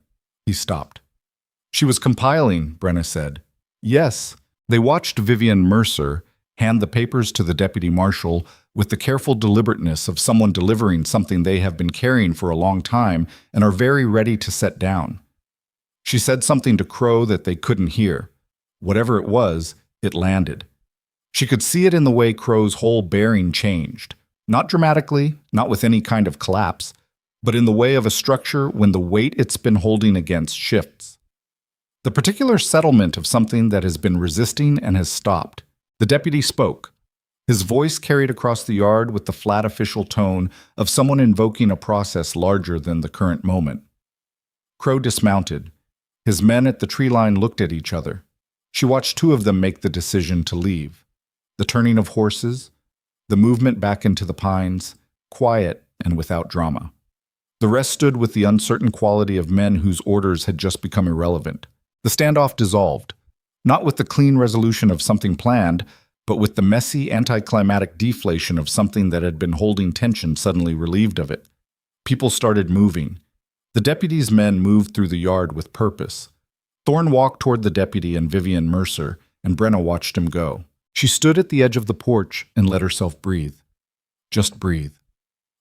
He stopped. "She was compiling," Brenna said. "Yes." They watched Vivian Mercer hand the papers to the deputy marshal with the careful deliberateness of someone delivering something they have been carrying for a long time and are very ready to set down. She said something to Crow that they couldn't hear. Whatever it was, it landed. She could see it in the way Crow's whole bearing changed. Not dramatically, not with any kind of collapse, but in the way of a structure when the weight it's been holding against shifts. The particular settlement of something that has been resisting and has stopped. The deputy spoke. His voice carried across the yard with the flat official tone of someone invoking a process larger than the current moment. Crow dismounted. His men at the tree line looked at each other. She watched two of them make the decision to leave. The turning of horses, the movement back into the pines, quiet and without drama. The rest stood with the uncertain quality of men whose orders had just become irrelevant. The standoff dissolved, not with the clean resolution of something planned, but with the messy, anticlimactic deflation of something that had been holding tension suddenly relieved of it. People started moving. The deputy's men moved through the yard with purpose. Thorn walked toward the deputy and Vivian Mercer, and Brenna watched him go. She stood at the edge of the porch and let herself breathe. Just breathe.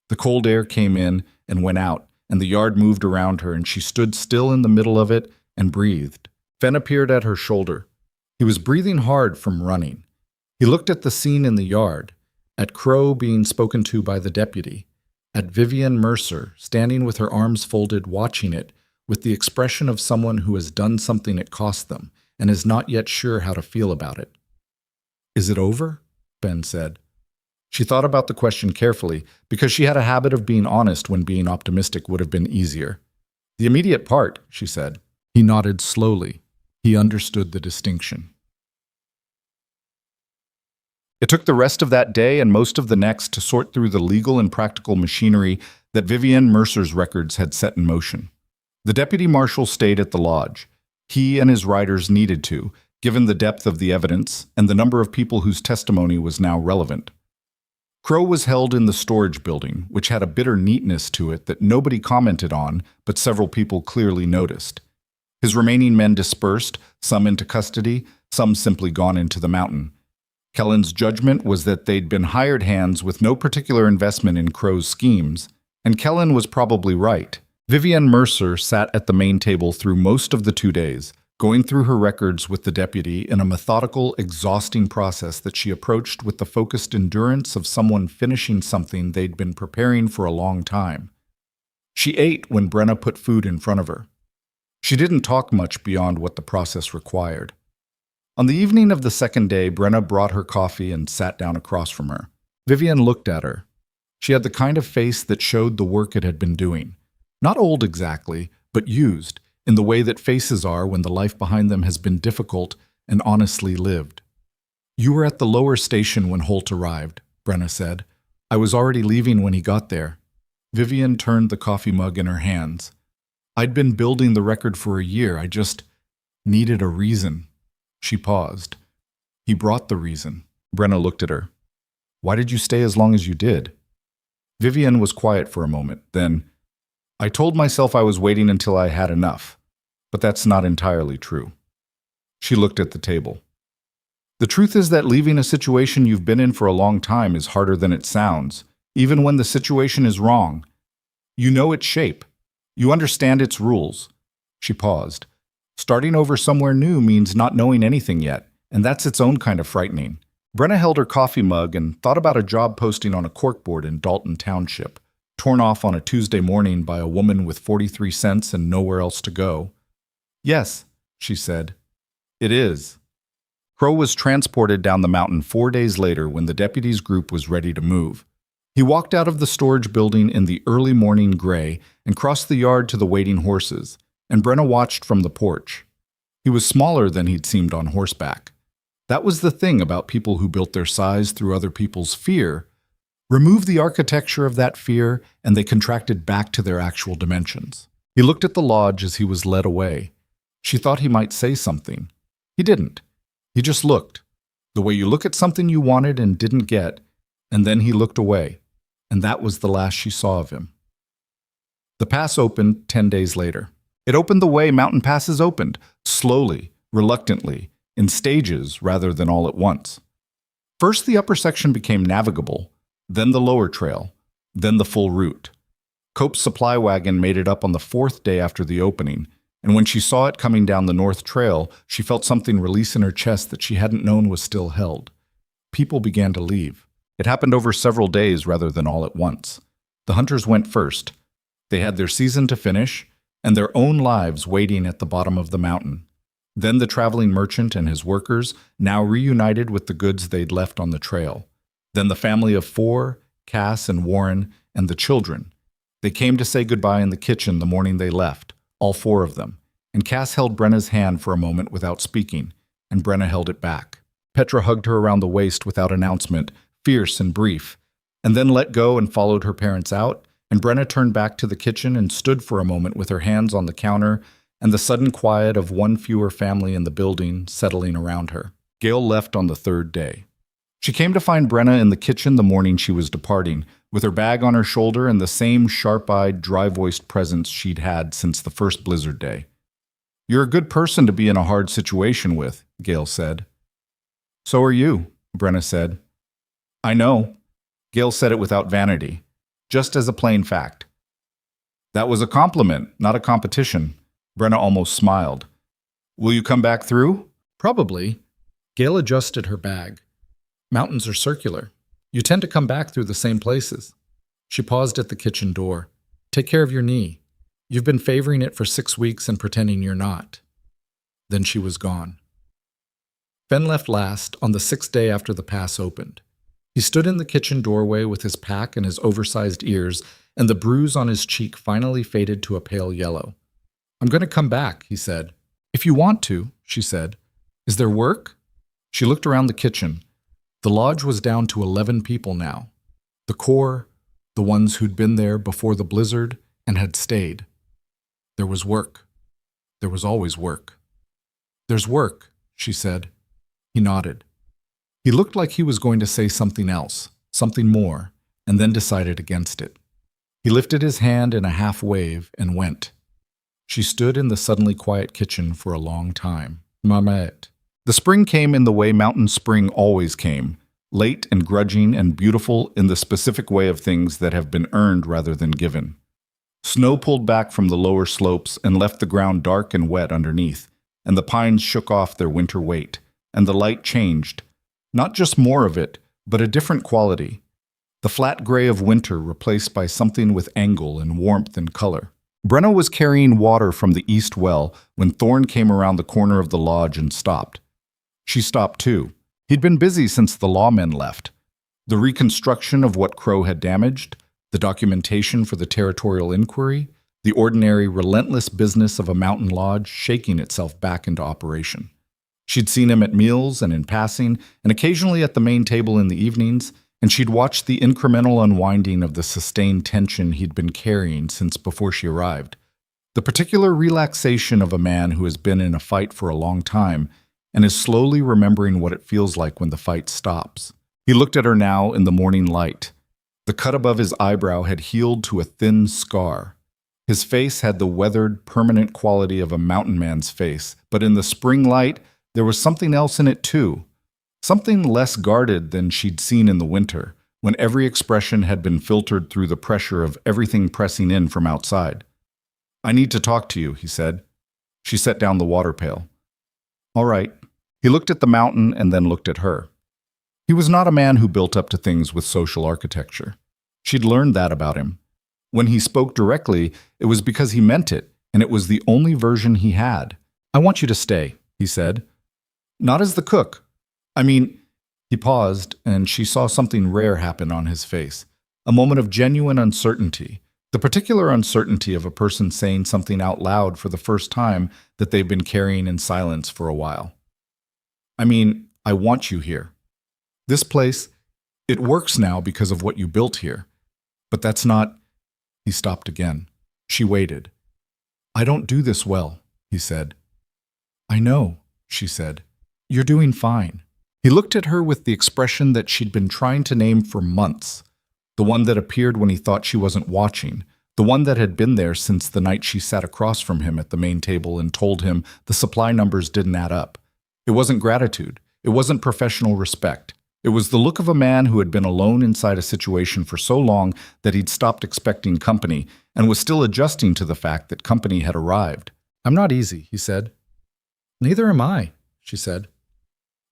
The cold air came in and went out, and the yard moved around her, and she stood still in the middle of it and breathed. Fen appeared at her shoulder. He was breathing hard from running. He looked at the scene in the yard, at Crow being spoken to by the deputy, at Vivian Mercer, standing with her arms folded, watching it, with the expression of someone who has done something it cost them and is not yet sure how to feel about it. "Is it over?" Ben said. She thought about the question carefully because she had a habit of being honest when being optimistic would have been easier. "The immediate part," she said. He nodded slowly. He understood the distinction. It took the rest of that day and most of the next to sort through the legal and practical machinery that Vivian Mercer's records had set in motion. The deputy marshal stayed at the lodge. He and his riders needed to, given the depth of the evidence and the number of people whose testimony was now relevant. Crow was held in the storage building, which had a bitter neatness to it that nobody commented on, but several people clearly noticed. His remaining men dispersed, some into custody, some simply gone into the mountain. Kellen's judgment was that they'd been hired hands with no particular investment in Crow's schemes, and Kellen was probably right. Vivian Mercer sat at the main table through most of the 2 days, going through her records with the deputy in a methodical, exhausting process that she approached with the focused endurance of someone finishing something they'd been preparing for a long time. She ate when Brenna put food in front of her. She didn't talk much beyond what the process required. On the evening of the second day, Brenna brought her coffee and sat down across from her. Vivian looked at her. She had the kind of face that showed the work it had been doing. Not old exactly, but used, in the way that faces are when the life behind them has been difficult and honestly lived. "You were at the lower station when Holt arrived," Brenna said. "I was already leaving when he got there." Vivian turned the coffee mug in her hands. "I'd been building the record for a year. I just needed a reason." She paused. "He brought the reason." Brenna looked at her. "Why did you stay as long as you did?" Vivian was quiet for a moment. Then, "I told myself I was waiting until I had enough, but that's not entirely true." She looked at the table. "The truth is that leaving a situation you've been in for a long time is harder than it sounds, even when the situation is wrong. You know its shape. You understand its rules." She paused. "Starting over somewhere new means not knowing anything yet, and that's its own kind of frightening." Brenna held her coffee mug and thought about a job posting on a corkboard in Dalton Township, torn off on a Tuesday morning by a woman with 43 cents and nowhere else to go. "Yes," she said. "It is." Crow was transported down the mountain 4 days later when the deputy's group was ready to move. He walked out of the storage building in the early morning gray and crossed the yard to the waiting horses, and Brenna watched from the porch. He was smaller than he'd seemed on horseback. That was the thing about people who built their size through other people's fear. Remove the architecture of that fear, and they contracted back to their actual dimensions. He looked at the lodge as he was led away. She thought he might say something. He didn't. He just looked. The way you look at something you wanted and didn't get, and then he looked away, and that was the last she saw of him. The pass opened 10 days later. It opened the way mountain passes opened, slowly, reluctantly, in stages rather than all at once. First, the upper section became navigable, then the lower trail, then the full route. Cope's supply wagon made it up on the 4th day after the opening, and when she saw it coming down the north trail, she felt something release in her chest that she hadn't known was still held. People began to leave. It happened over several days rather than all at once. The hunters went first. They had their season to finish, and their own lives waiting at the bottom of the mountain. Then the traveling merchant and his workers, now reunited with the goods they'd left on the trail. Then the family of 4, Cass and Warren, and the children. They came to say goodbye in the kitchen the morning they left, all 4 of them, and Cass held Brenna's hand for a moment without speaking, and Brenna held it back. Petra hugged her around the waist without announcement, fierce and brief, and then let go and followed her parents out, and Brenna turned back to the kitchen and stood for a moment with her hands on the counter and the sudden quiet of one fewer family in the building settling around her. Gail left on the 3rd day. She came to find Brenna in the kitchen the morning she was departing, with her bag on her shoulder and the same sharp-eyed, dry-voiced presence she'd had since the first blizzard day. "You're a good person to be in a hard situation with," Gail said. "So are you," Brenna said. "I know." Gail said it without vanity, just as a plain fact. "That was a compliment, not a competition." Brenna almost smiled. "Will you come back through?" "Probably." Gail adjusted her bag. "Mountains are circular. You tend to come back through the same places." She paused at the kitchen door. Take care of your knee. You've been favoring it for 6 weeks and pretending you're not. Then she was gone. Fen left last on the 6th day after the pass opened. He stood in the kitchen doorway with his pack and his oversized ears, and the bruise on his cheek finally faded to a pale yellow. I'm going to come back, he said. If you want to, she said. Is there work? She looked around the kitchen. The lodge was down to 11 people now. The core, the ones who'd been there before the blizzard and had stayed. There was work. There was always work. There's work, she said. He nodded. He looked like he was going to say something else, something more, and then decided against it. He lifted his hand in a half wave and went. She stood in the suddenly quiet kitchen for a long time. Mamet. The spring came in the way mountain spring always came, late and grudging and beautiful in the specific way of things that have been earned rather than given. Snow pulled back from the lower slopes and left the ground dark and wet underneath, and the pines shook off their winter weight, and the light changed. Not just more of it, but a different quality. The flat gray of winter replaced by something with angle and warmth and color. Brenna was carrying water from the east well when Thorne came around the corner of the lodge and stopped. She stopped too. He'd been busy since the lawmen left. The reconstruction of what Crow had damaged, the documentation for the territorial inquiry, the ordinary, relentless business of a mountain lodge shaking itself back into operation. She'd seen him at meals and in passing, and occasionally at the main table in the evenings, and she'd watched the incremental unwinding of the sustained tension he'd been carrying since before she arrived. The particular relaxation of a man who has been in a fight for a long time and is slowly remembering what it feels like when the fight stops. He looked at her now in the morning light. The cut above his eyebrow had healed to a thin scar. His face had the weathered, permanent quality of a mountain man's face, but in the spring light, there was something else in it too. Something less guarded than she'd seen in the winter, when every expression had been filtered through the pressure of everything pressing in from outside. I need to talk to you, he said. She set down the water pail. All right. He looked at the mountain and then looked at her. He was not a man who built up to things with social architecture. She'd learned that about him. When he spoke directly, it was because he meant it, and it was the only version he had. I want you to stay, he said. Not as the cook. He paused, and she saw something rare happen on his face. A moment of genuine uncertainty. The particular uncertainty of a person saying something out loud for the first time that they've been carrying in silence for a while. I want you here. This place, it works now because of what you built here. But that's not... He stopped again. She waited. I don't do this well, he said. I know, she said. You're doing fine. He looked at her with the expression that she'd been trying to name for months. The one that appeared when he thought she wasn't watching. The one that had been there since the night she sat across from him at the main table and told him the supply numbers didn't add up. It wasn't gratitude. It wasn't professional respect. It was the look of a man who had been alone inside a situation for so long that he'd stopped expecting company and was still adjusting to the fact that company had arrived. I'm not easy, he said. Neither am I, she said.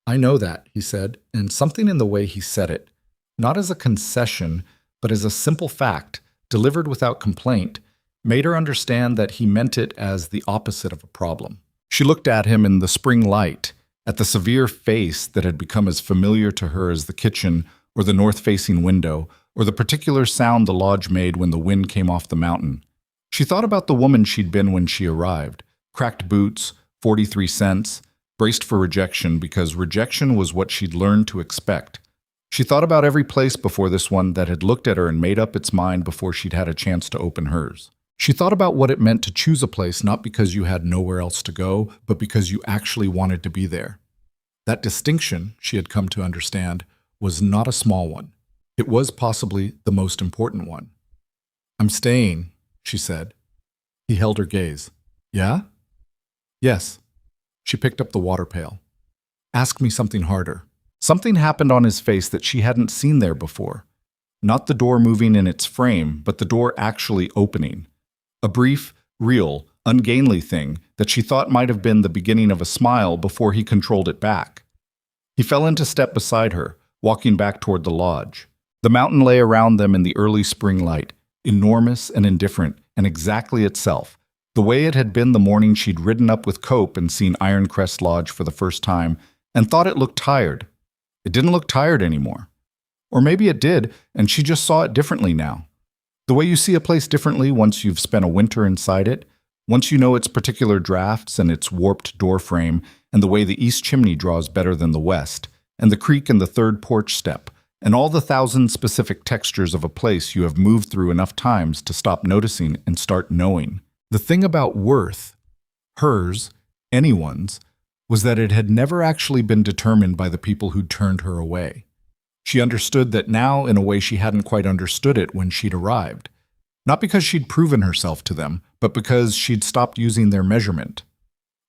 I know that, he said, and something in the way he said it, not as a concession, but as a simple fact, delivered without complaint, made her understand that he meant it as the opposite of a problem. She looked at him in the spring light, at the severe face that had become as familiar to her as the kitchen or the north-facing window, or the particular sound the lodge made when the wind came off the mountain. She thought about the woman she'd been when she arrived. Cracked boots, 43 cents, braced for rejection because rejection was what she'd learned to expect. She thought about every place before this one that had looked at her and made up its mind before she'd had a chance to open hers. She thought about what it meant to choose a place not because you had nowhere else to go, but because you actually wanted to be there. That distinction, she had come to understand, was not a small one. It was possibly the most important one. I'm staying, she said. He held her gaze. Yeah? Yes. She picked up the water pail. Ask me something harder. Something happened on his face that she hadn't seen there before. Not the door moving in its frame, but the door actually opening. A brief, real, ungainly thing that she thought might have been the beginning of a smile before he controlled it back. He fell into step beside her, walking back toward the lodge. The mountain lay around them in the early spring light, enormous and indifferent, and exactly itself, the way it had been the morning she'd ridden up with Cope and seen Iron Crest Lodge for the first time, and thought it looked tired. It didn't look tired anymore. Or maybe it did, and she just saw it differently now. The way you see a place differently once you've spent a winter inside it, once you know its particular drafts and its warped door frame, and the way the east chimney draws better than the west, and the creak in the third porch step, and all the thousand specific textures of a place you have moved through enough times to stop noticing and start knowing. The thing about worth, hers, anyone's, was that it had never actually been determined by the people who'd turned her away. She understood that now in a way she hadn't quite understood it when she'd arrived. Not because she'd proven herself to them, but because she'd stopped using their measurement.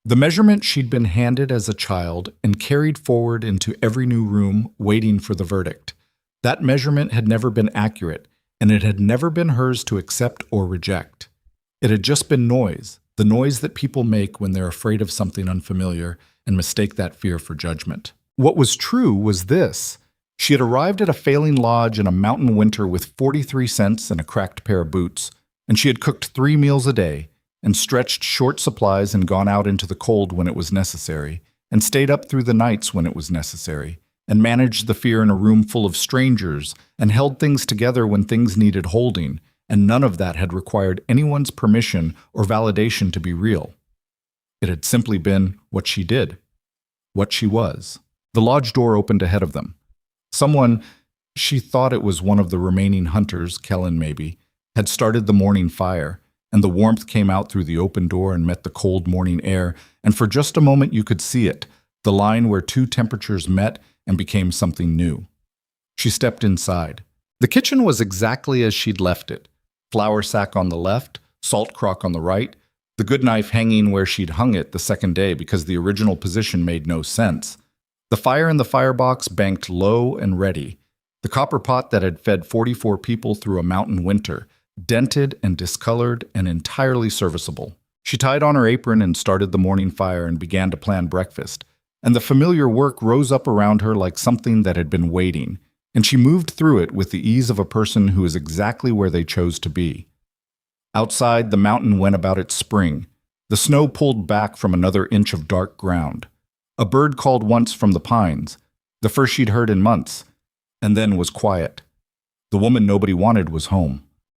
The measurement she'd been handed as a child and carried forward into every new room waiting for the verdict. That measurement had never been accurate, and it had never been hers to accept or reject. It had just been noise, the noise that people make when they're afraid of something unfamiliar and mistake that fear for judgment. What was true was this. She had arrived at a failing lodge in a mountain winter with 43 cents and a cracked pair of boots, and she had cooked 3 meals a day, and stretched short supplies and gone out into the cold when it was necessary, and stayed up through the nights when it was necessary, and managed the fear in a room full of strangers, and held things together when things needed holding, and none of that had required anyone's permission or validation to be real. It had simply been what she did, what she was. The lodge door opened ahead of them. Someone, she thought it was one of the remaining hunters, Kellen maybe, had started the morning fire, and the warmth came out through the open door and met the cold morning air, and for just a moment you could see it, the line where two temperatures met and became something new. She stepped inside. The kitchen was exactly as she'd left it. Flour sack on the left, salt crock on the right, the good knife hanging where she'd hung it the second day because the original position made no sense. The fire in the firebox banked low and ready. The copper pot that had fed 44 people through a mountain winter, dented and discolored and entirely serviceable. She tied on her apron and started the morning fire and began to plan breakfast. And the familiar work rose up around her like something that had been waiting, and she moved through it with the ease of a person who is exactly where they chose to be. Outside, the mountain went about its spring. The snow pulled back from another inch of dark ground. A bird called once from the pines, the first she'd heard in months, and then was quiet. The woman nobody wanted was home.